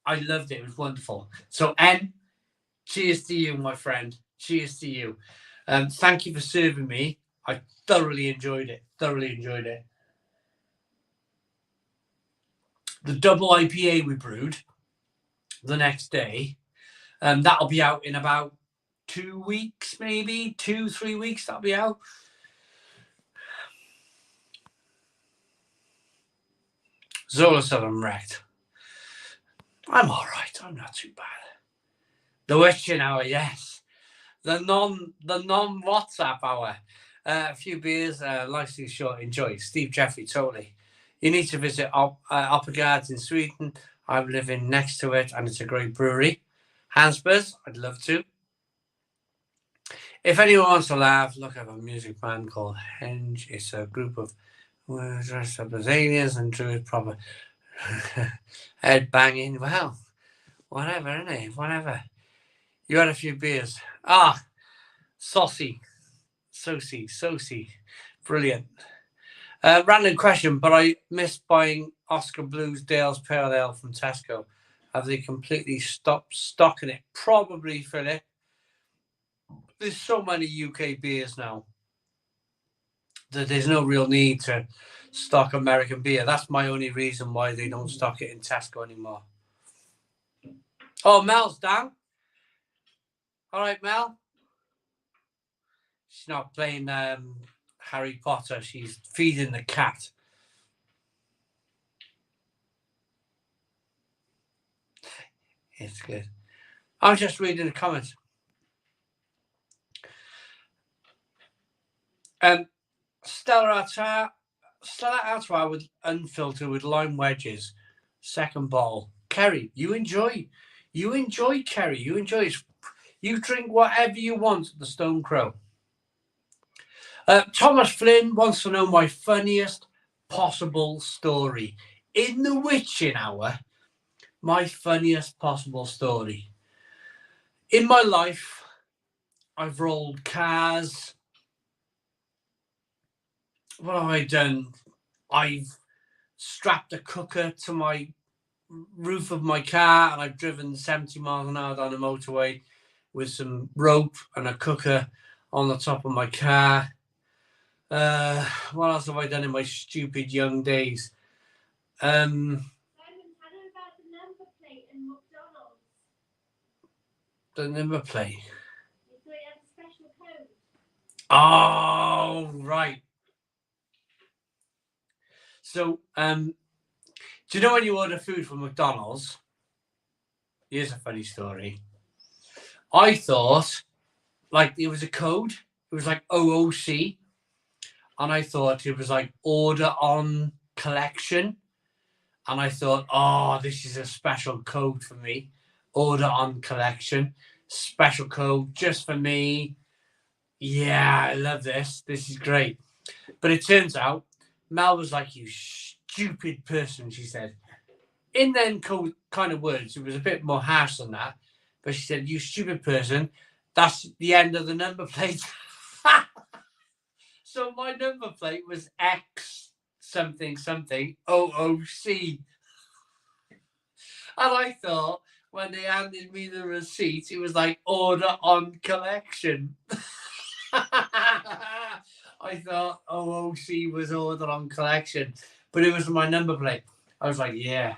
I loved it. It was wonderful. So, N, cheers to you, my friend. Cheers to you. Thank you for serving me. I thoroughly enjoyed it. The double IPA we brewed the next day, that'll be out in about 2 weeks, maybe 2-3 weeks. That'll be out. Zola said I'm wrecked. I'm all right. I'm not too bad. The Witching Hour, yes. The non WhatsApp hour. A few beers, nicely short. Enjoy. Steve Jeffrey, totally. You need to visit Oppergaards in Sweden. I'm living next to it, and it's a great brewery. Hansbergs, I'd love to. If anyone wants to laugh, look up a music band called Henge. It's a group of dressed up as aliens and druid proper head banging. Well, whatever, innit? Whatever. You had a few beers. Saucy. Brilliant. Random question, but I missed buying Oscar Blues Dale's Pale Ale from Tesco. Have they completely stopped stocking it? Probably, Philip. There's so many UK beers now that there's no real need to stock American beer. That's my only reason why they don't stock it in Tesco anymore. Oh, Mel's down. All right, Mel. She's not playing Harry Potter. She's feeding the cat. It's good. I'm just reading the comments. Stella Artois with unfiltered with lime wedges. Second bottle. Kerry, you enjoy, Kerry. You enjoy it. You drink whatever you want at the Stone Crow. Thomas Flynn wants to know my funniest possible story. In the witching hour, my funniest possible story. In my life, I've rolled cars. What have I done? I've strapped a cooker to my roof of my car and I've driven 70 miles an hour down the motorway with some rope and a cooker on the top of my car. What else have I done in my stupid young days? Simon, tell them about the number plate in McDonald's. The number plate. You thought it had a special code. Oh, right. So, do you know when you order food from McDonald's? Here's a funny story. I thought, like, it was a code. It was like OOC. And I thought it was like order on collection. And I thought, oh, this is a special code for me. Order on collection. Special code just for me. Yeah, I love this. This is great. But it turns out, Mel was like, you stupid person, she said. In then kind of words, it was a bit more harsh than that. But she said, you stupid person, that's the end of the number plate. So my number plate was X something something OOC. And I thought when they handed me the receipt, it was like order on collection. I thought OOC was order on collection, but it was my number plate. I was like, yeah.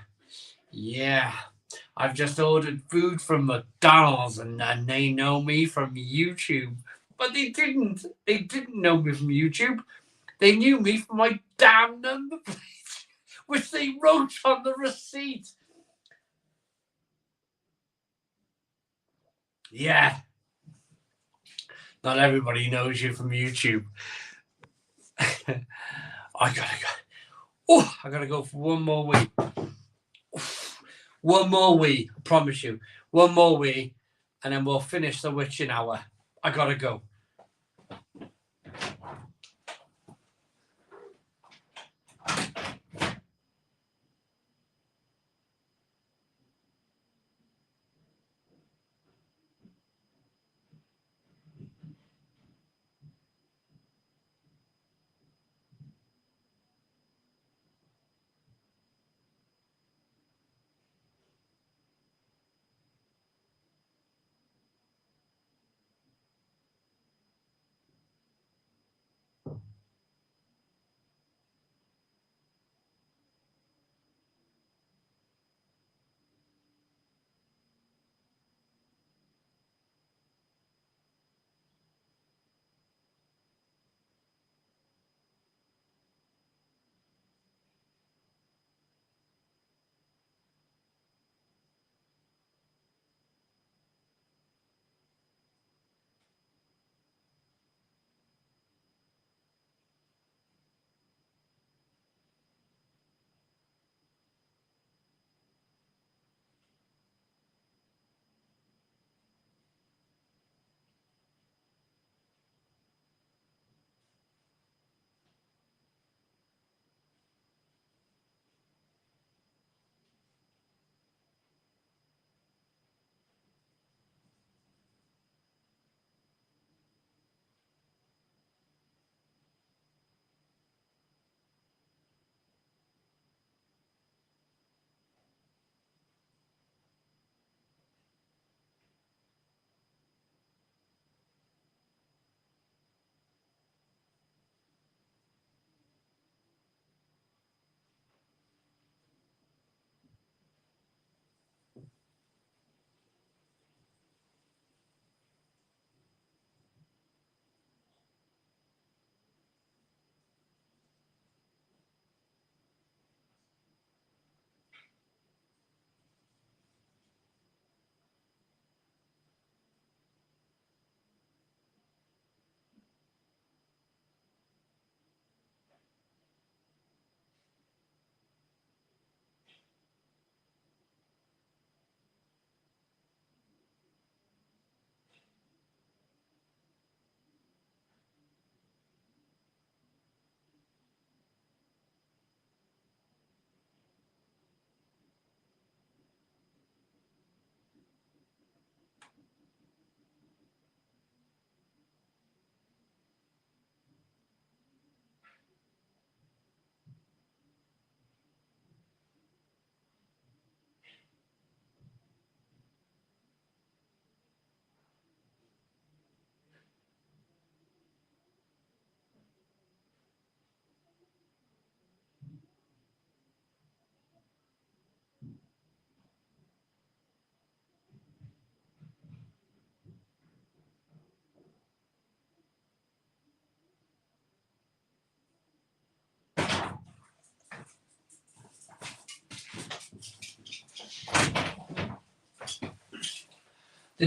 I've just ordered food from McDonald's and they know me from YouTube. But they didn't. They didn't know me from YouTube. They knew me from my damn number plate, which they wrote on the receipt. Yeah. Not everybody knows you from YouTube. I gotta go. Oh, I gotta go for one more week. One more wee, I promise you. One more wee, and then we'll finish the witching hour. I gotta go.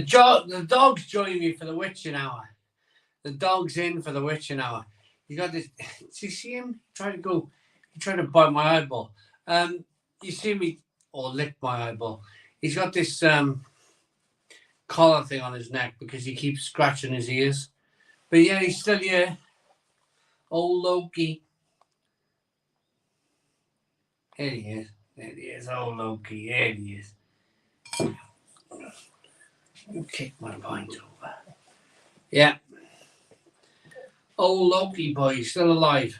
The dog's joining me for the witching hour. The dog's in for the witching hour. You got this. Do you see him trying to go? He tried to bite my eyeball. You see me or lick my eyeball. He's got this collar thing on his neck because he keeps scratching his ears. But yeah, he's still here. Old Loki. There he is. There he is. Old Loki. There he is. You kicked my pint over. Yeah. Old Loki boy, still alive.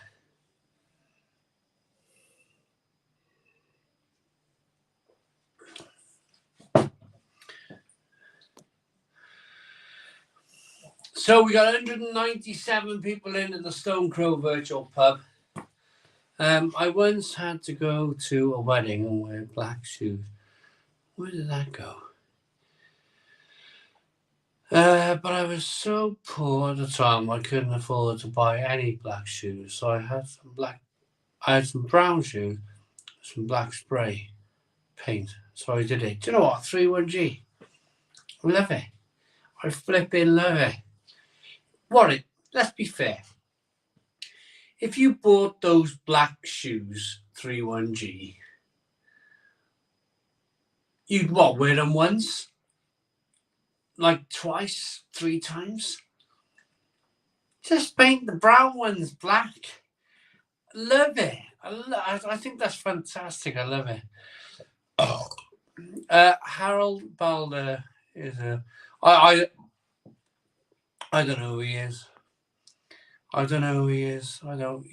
So we got 197 people into the Stone Crow virtual pub. I once had to go to a wedding and wear black shoes. Where did that go? But I was so poor at the time I couldn't afford to buy any black shoes. So I had some brown shoes, some black spray paint. So I did it. Do you know what? 31G. I love it. I flipping love it. Let's be fair. If you bought those black shoes, 31G, you'd wear them once? Like twice, 3 times? Just paint the brown ones black. Love it. I think that's fantastic. I love it. Harold Balder is a... I don't know who he is. I don't know who he is. I don't,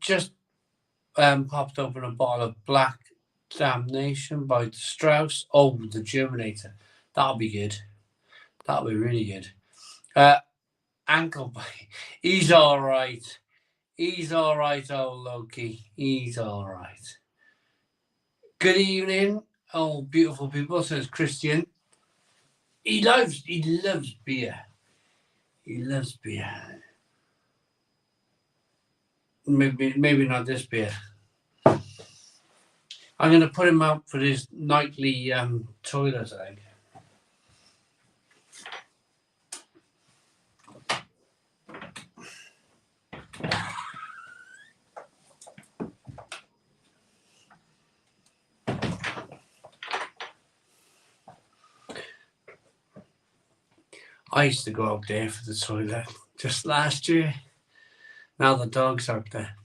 just popped open a bottle of Black Damnation by Strauss. Oh, the Germinator. That'll be good. That'll be really good. Ankle bite. He's all right. He's all right, old Loki. He's all right. Good evening, oh beautiful people, says Christian. He loves beer. He loves beer. Maybe not this beer. I'm going to put him out for his nightly toilet, I think. I used to go out there for the toilet just last year. Now the dog's out there.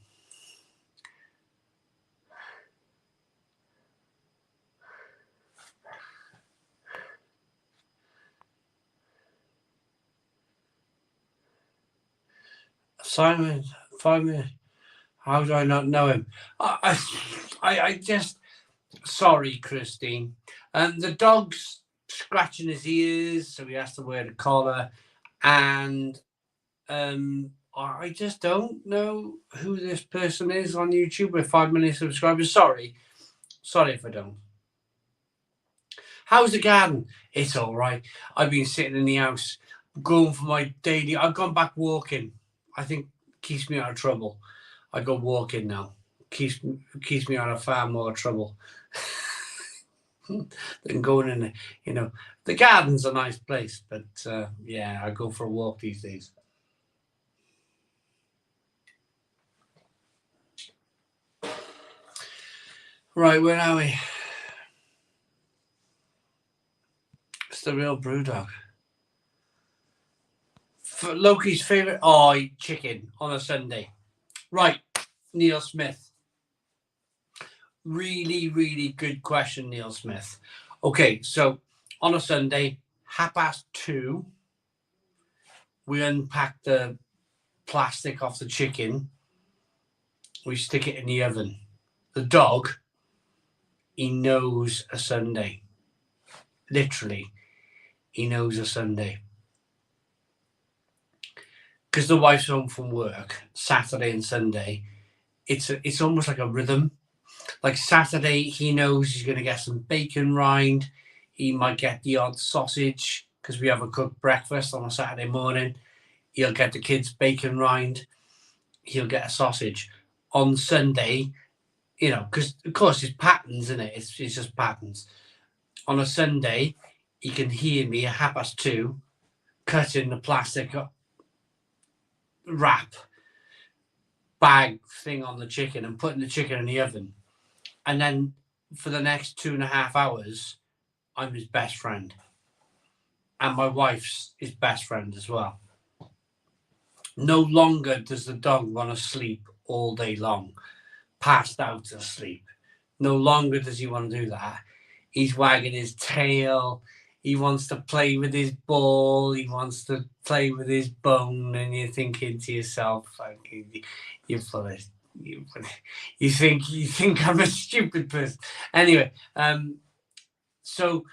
Simon, 5 minutes. How do I not know him? I just... Sorry, Christine. The dog's scratching his ears, so he has to wear the collar. And I just don't know who this person is on YouTube with 5 million subscribers. Sorry if I don't. How's the garden? It's all right. I've been sitting in the house going for my daily... I've gone back walking. I think keeps me out of trouble. I go walking now. Keeps me out of far more trouble than going in. The garden's a nice place, but yeah, I go for a walk these days. Right, where are we? It's the real Brewdog. Loki's favourite? Oh, chicken on a Sunday. Right, Neil Smith. Really, really good question, Neil Smith. Okay, so on a Sunday, 2:30, we unpack the plastic off the chicken. We stick it in the oven. The dog, he knows a Sunday. Literally, he knows a Sunday. Because the wife's home from work, Saturday and Sunday, it's almost like a rhythm. Like Saturday, he knows he's going to get some bacon rind. He might get the odd sausage because we have a cooked breakfast on a Saturday morning. He'll get the kids' bacon rind. He'll get a sausage. On Sunday, you know, because of course it's patterns, isn't it? It's just patterns. On a Sunday, he can hear me at 2:30 cutting the plastic wrap bag thing on the chicken and putting the chicken in the oven. And then for the next 2.5 hours, I'm his best friend. And my wife's his best friend as well. No longer does the dog want to sleep all day long, passed out asleep. No longer does he want to do that. He's wagging his tail. He wants to play with his ball. He wants to play with his bone. And you're thinking to yourself, you're full of, you think I'm a stupid person. Anyway, so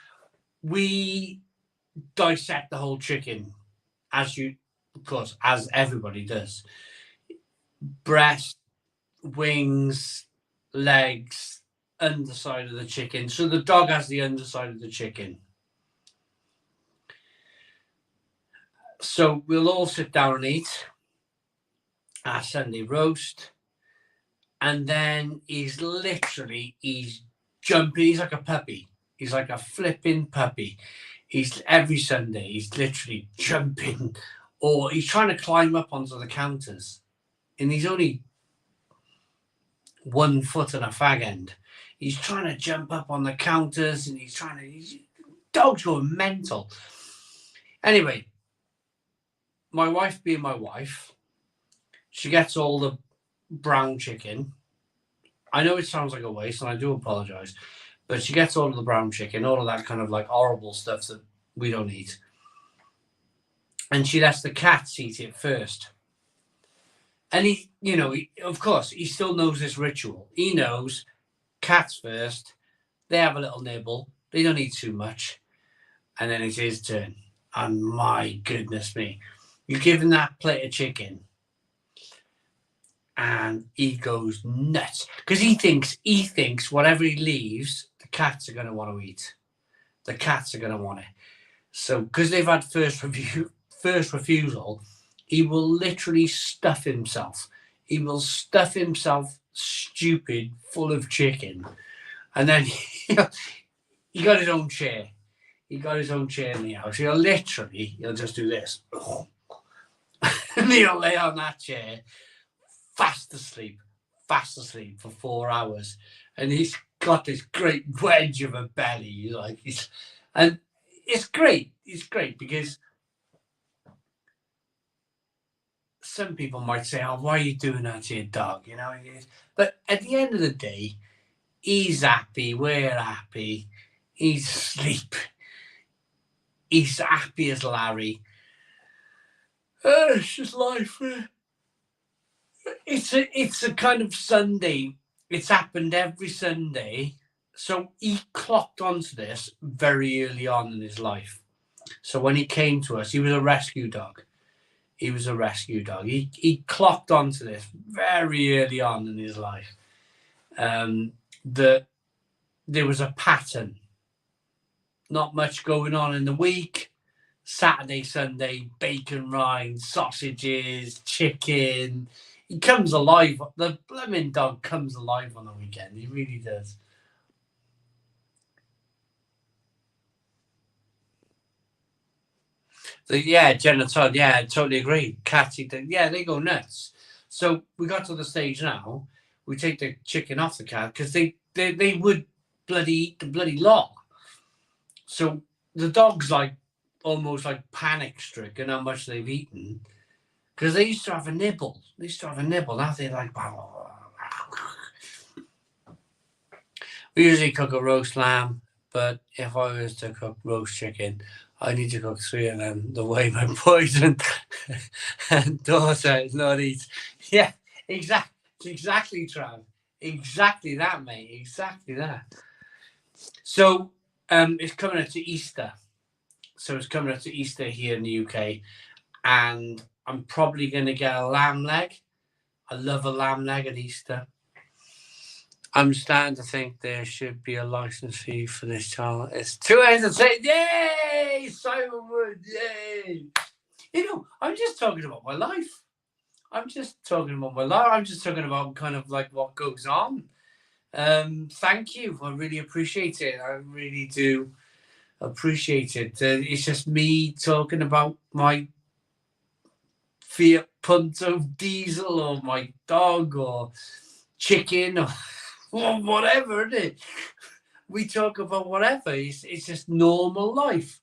we dissect the whole chicken, as you, of course, as everybody does. Breast, wings, legs, underside of the chicken. So the dog has the underside of the chicken. So we'll all sit down and eat our Sunday roast. And then he's jumping. He's like a puppy. He's like a flipping puppy. He's every Sunday, he's literally jumping, or he's trying to climb up onto the counters. And he's only 1 foot and a fag end. He's trying to jump up on the counters, and dog's going mental. Anyway, my wife being my wife, she gets all the brown chicken. I know it sounds like a waste, and I do apologize, but she gets all of the brown chicken, all of that kind of like horrible stuff that we don't eat. And she lets the cats eat it first. And of course, he still knows this ritual. He knows cats first. They have a little nibble. They don't eat too much. And then it's his turn. And my goodness me, you give him that plate of chicken, and he goes nuts because he thinks whatever he leaves, the cats are going to want to eat. The cats are going to want it. So because they've had first refusal, he will literally stuff himself. He will stuff himself stupid full of chicken. And then he got his own chair. He got his own chair in the house. He'll just do this. And he'll lay on that chair fast asleep for 4 hours. And he's got this great wedge of a belly. And it's great. It's great because some people might say, oh, why are you doing that to your dog? But at the end of the day, he's happy. We're happy. He's asleep. He's happy as Larry. It's just life. It's a kind of Sunday. It's happened every Sunday. So he clocked onto this very early on in his life. So when he came to us, he was a rescue dog. He clocked onto this very early on in his life. That there was a pattern. Not much going on in the week. Saturday, Sunday, bacon rinds, sausages, chicken. He comes alive. The blooming dog comes alive on the weekend. He really does. Jenna Todd, I totally agree. Cats, they go nuts. So we got to the stage now, we take the chicken off the cat because they would bloody eat the bloody lot. So the dog's almost panic stricken how much they've eaten because they used to have a nibble. Now they're like, we usually cook a roast lamb, but if I was to cook roast chicken, I need to cook 3 of them the way my poison and daughter is not eat. Yeah, exactly, Trav. Exactly that, mate. Exactly that. So it's coming up to Easter. Here in the UK. And I'm probably going to get a lamb leg. I love a lamb leg at Easter. I'm starting to think there should be a license fee for this channel. It's 2 hours and say, yay, Simon Wood, yay. I'm just talking about my life. I'm just talking about kind of like what goes on. Thank you. I really appreciate it. I really do appreciate it. It's just me talking about my Fiat Punto diesel or my dog or chicken or whatever, isn't it? We talk about whatever. It's just normal life.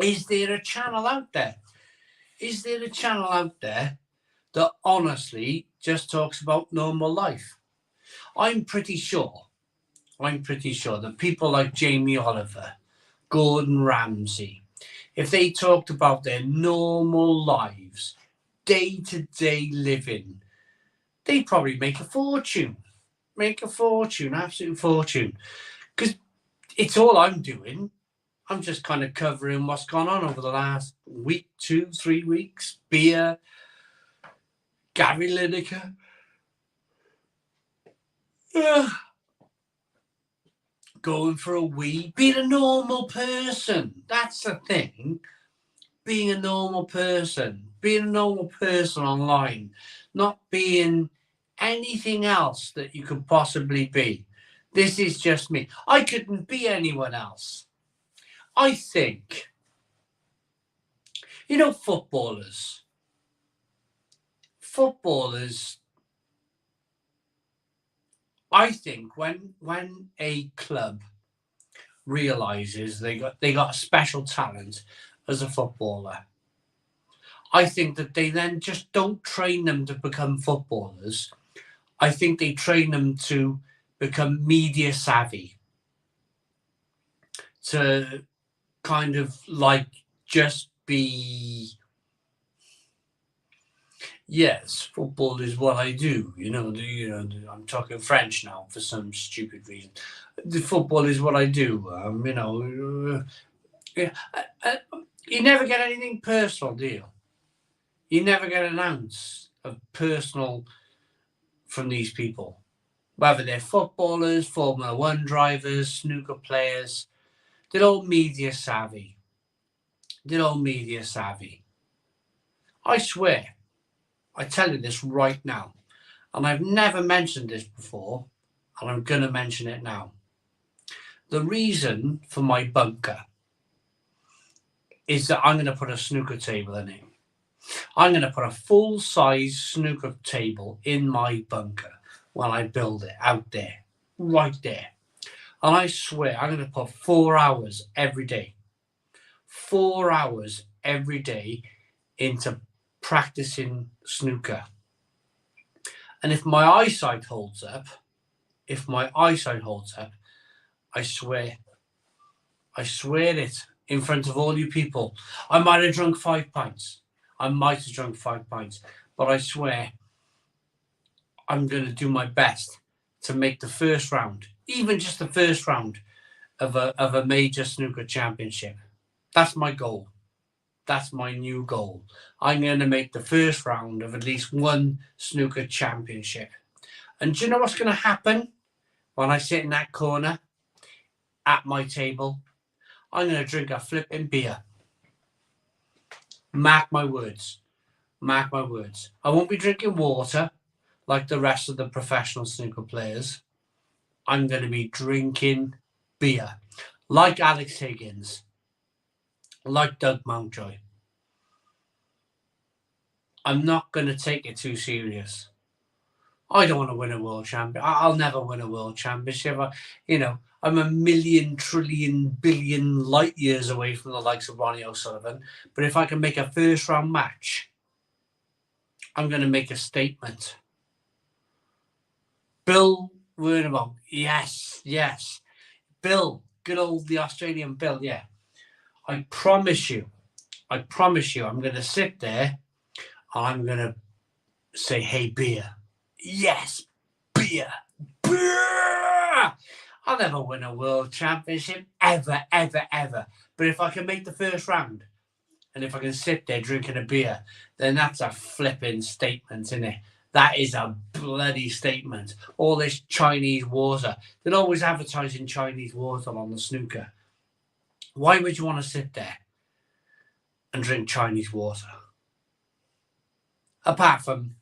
Is there a channel out there? Is there a channel out there that honestly just talks about normal life? I'm pretty sure that people like Jamie Oliver, Gordon Ramsay, if they talked about their normal lives, day-to-day living, they'd probably make a fortune. Absolute fortune. Because it's all I'm doing. I'm just kind of covering what's gone on over the last week, 2-3 weeks. Beer, Gary Lineker. Going for a wee. Being a normal person. That's the thing. Being a normal person. Being a normal person online. Not being anything else that you could possibly be. This is just me. I couldn't be anyone else. I think, footballers, I think when a club realizes they got a special talent as a footballer, I think that they then just don't train them to become footballers. I think they train them to become media savvy, to kind of like just be, yes, football is what I do. I'm talking French now for some stupid reason. The football is what I do. You never get anything personal, do you? You never get an ounce of personal from these people, whether they're footballers, Formula One drivers, snooker players. They're all media savvy. I swear, I tell you this right now, and I've never mentioned this before, and I'm going to mention it now. The reason for my bunker is that I'm going to put a snooker table in it. I'm going to put a full-size snooker table in my bunker when I build it out there, right there. And I swear, I'm going to put 4 hours every day. 4 hours every day into practicing snooker. And if my eyesight holds up, I swear it in front of all you people. I might have drunk 5 pints. But I swear I'm going to do my best to make the first round, even just the first round of a major snooker championship. That's my goal. That's my new goal. I'm going to make the first round of at least one snooker championship. And do you know what's going to happen when I sit in that corner at my table? I'm going to drink a flipping beer. Mark my words. I won't be drinking water like the rest of the professional snooker players. I'm going to be drinking beer. Like Alex Higgins. Like Doug Mountjoy. I'm not going to take it too serious. I don't want to win a world championship. I'll never win a world championship. I'm a million, trillion, billion light years away from the likes of Ronnie O'Sullivan. But if I can make a first round match, I'm going to make a statement. Bill Wernebon, yes. Bill, good old the Australian Bill, yeah. I promise you, I'm going to sit there and I'm going to say, hey, beer. Yes, beer. I'll never win a world championship, ever. But if I can make the first round, and if I can sit there drinking a beer, then that's a flipping statement, isn't it? That is a bloody statement. All this Chinese water. They're always advertising Chinese water on the snooker. Why would you want to sit there and drink Chinese water? Apart from,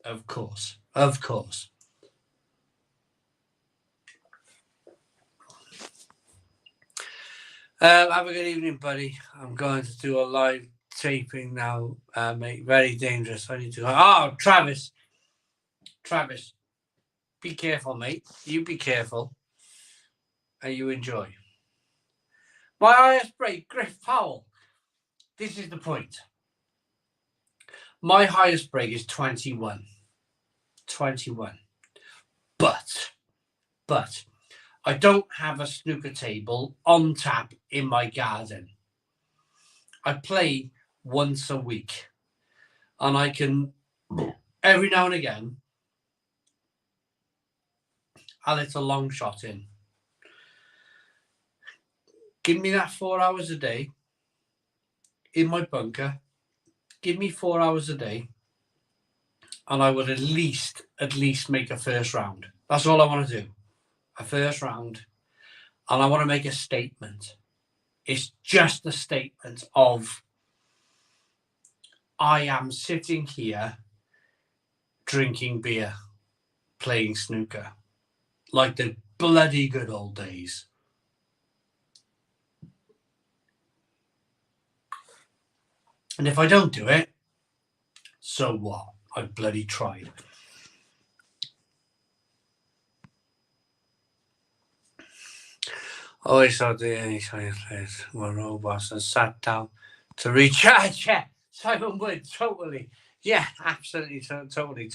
of course, Have a good evening, buddy. I'm going to do a live taping now, mate. Very dangerous. I need to go. Oh, Travis. Travis, be careful, mate. You be careful. And you enjoy. My highest break, Griff Powell. This is the point. My highest break is 21. 21. But I don't have a snooker table on tap in my garden. I play once a week. And I can, every now and again, I'll hit a long shot in. Give me that 4 hours a day in my bunker. Give me 4 hours a day. And I would at least make a first round. That's all I want to do. A first round. And I want to make a statement. It's just a statement of I am sitting here drinking beer, playing snooker. Like the bloody good old days. And if I don't do it, so what? I bloody tried. Always thought the NHS players were robots and sat down to recharge. Yeah, Simon Wood, totally. Yeah, absolutely, totally.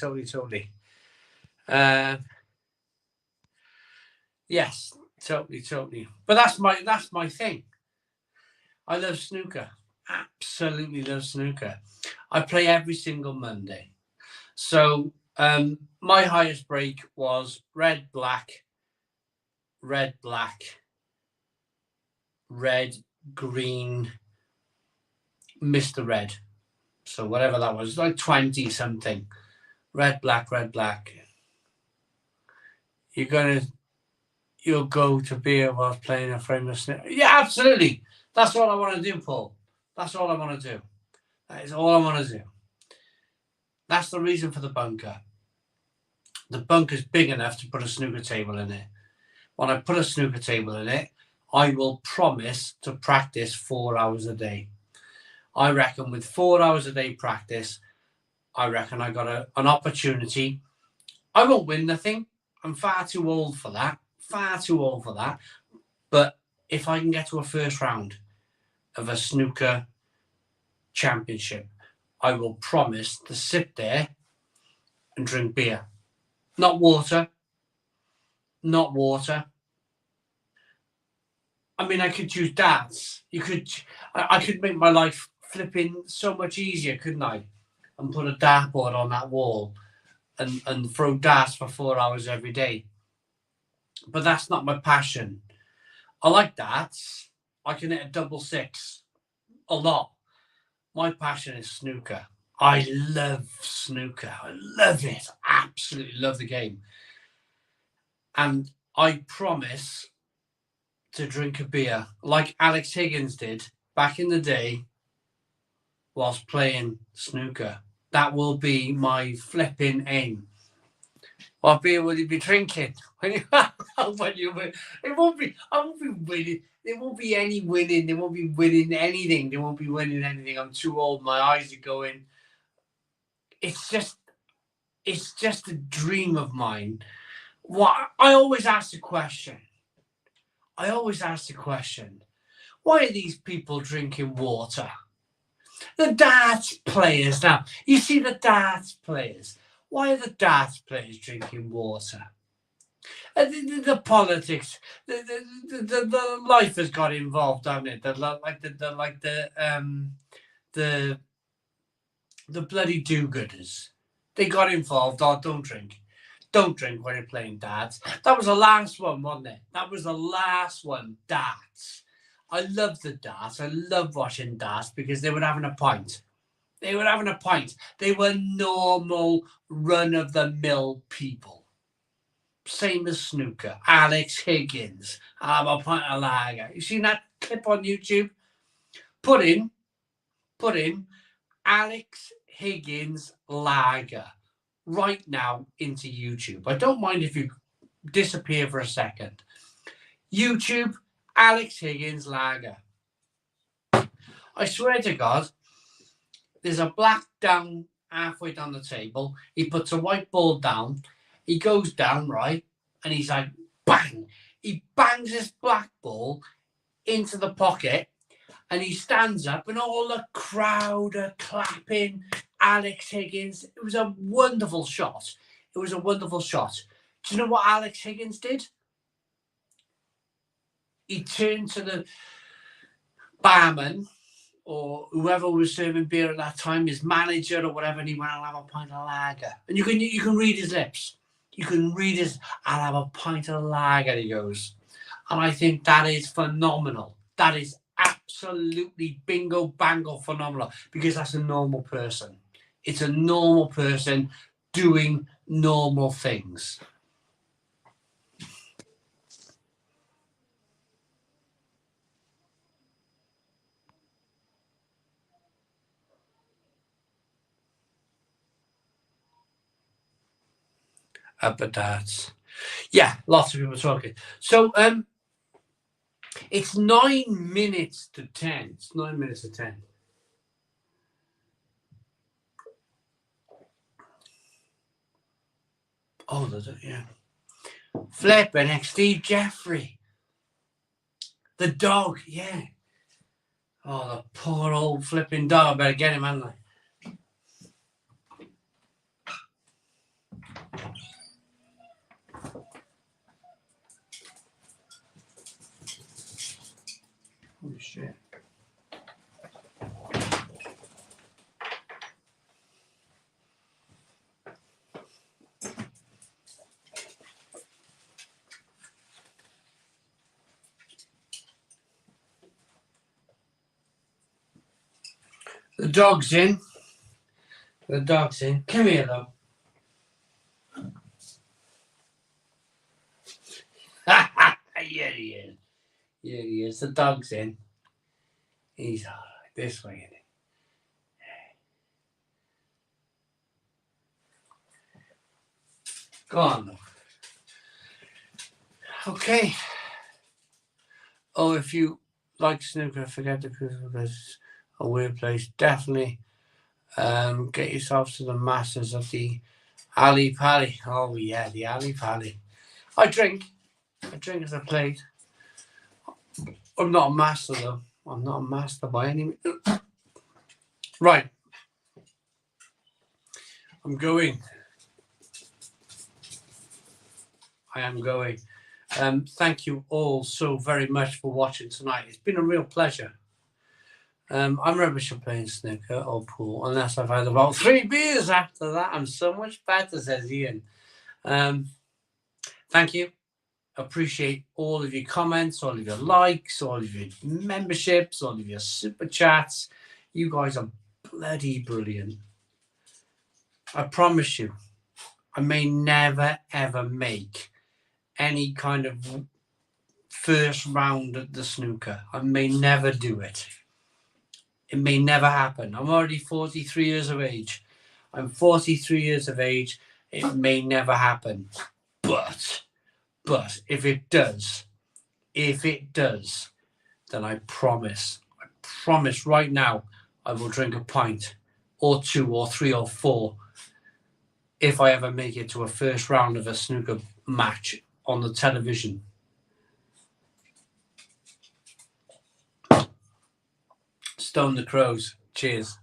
Yes, totally. But that's my thing. I love snooker. Absolutely love snooker. I play every single Monday. So my highest break was red, black, red, green, Mr. Red. So whatever that was, like 20 something. Red, black. You'll go to beer whilst playing a frame of snooker. Yeah, absolutely. That's all I want to do, Paul. That's all I want to do. That is all I want to do. That's the reason for the bunker. The bunker's big enough to put a snooker table in it. When I put a snooker table in it, I will promise to practice 4 hours a day. I reckon with 4 hours a day practice, I reckon I got an opportunity. I won't win nothing. I'm far too old for that. But if I can get to a first round of a snooker championship, I will promise to sit there and drink beer. Not water. I mean, I could use darts. I could make my life flipping so much easier, couldn't I? And put a dartboard on that wall and throw darts for 4 hours every day. But that's not my passion. I like darts. I can hit a double six a lot. My passion is snooker. I love snooker. I love it. Absolutely love the game. And I promise to drink a beer like Alex Higgins did back in the day whilst playing snooker. That will be my flipping aim. What beer will you be drinking when you win? I won't be winning. There won't be any winning. There won't be winning anything. I'm too old. My eyes are going. It's just a dream of mine. What I always ask the question. Why are these people drinking water? The darts players now. You see the darts players. Why are the darts players drinking water? The politics, the life has got involved, hasn't it? The bloody do-gooders. They got involved. Oh, don't drink. Don't drink when you're playing darts. That was the last one, wasn't it? That was the last one, darts. I love the darts. I love watching darts because they were having a pint. They were normal, run-of-the-mill people. Same as snooker. Alex Higgins. Have a pint of lager. You seen that clip on YouTube? Put in Alex Higgins lager right now into YouTube. I don't mind if you disappear for a second. YouTube, Alex Higgins lager. I swear to God, there's a black down halfway down the table. He puts a white ball down. He goes down, right? And he's like, bang. He bangs this black ball into the pocket and he stands up and all the crowd are clapping. Alex Higgins. It was a wonderful shot. It was a wonderful shot. Do you know what Alex Higgins did? He turned to the barman or whoever was serving beer at that time, his manager or whatever, and he went, I'll have a pint of lager. And you can read his lips. You can read his, I'll have a pint of lager, he goes. And I think that is phenomenal. That is absolutely bingo bango phenomenal, because that's a normal person. It's a normal person doing normal things. But that's, yeah, lots of people talking. So it's 9 minutes to 10. It's 9 minutes to 10. Oh, there's it, yeah. Flipping heck, Steve Jeffrey. The dog, yeah. Oh, the poor old flipping dog. I better get him, hadn't I? Holy shit. The dog's in. The dog's in. Come here, though. Yeah, he is. Yeah, he is. The dog's in. He's all right. This way, isn't he? Go on, though. Okay. Oh, if you like snooker, forget the because a weird place. Definitely get yourself to the masters of the Ali Pali. Oh, yeah, the Ali Pali. I drink as I played. I'm not a master, though. I'm not a master by any means. Right. I'm going. I am going. Thank you all so very much for watching tonight. It's been a real pleasure. I'm rubbish at playing snooker or pool, unless I've had about 3 beers after that. I'm so much better, says Ian. Thank you. Appreciate all of your comments, all of your likes, all of your memberships, all of your super chats. You guys are bloody brilliant. I promise you, I may never ever make any kind of first round at the snooker. I may never do it. It may never happen. I'm already 43 years of age. I'm 43 years of age. It may never happen. But if it does, then I promise right now, I will drink a pint or 2 or 3 or 4 if I ever make it to a first round of a snooker match on the television. Stone the Crows. Cheers.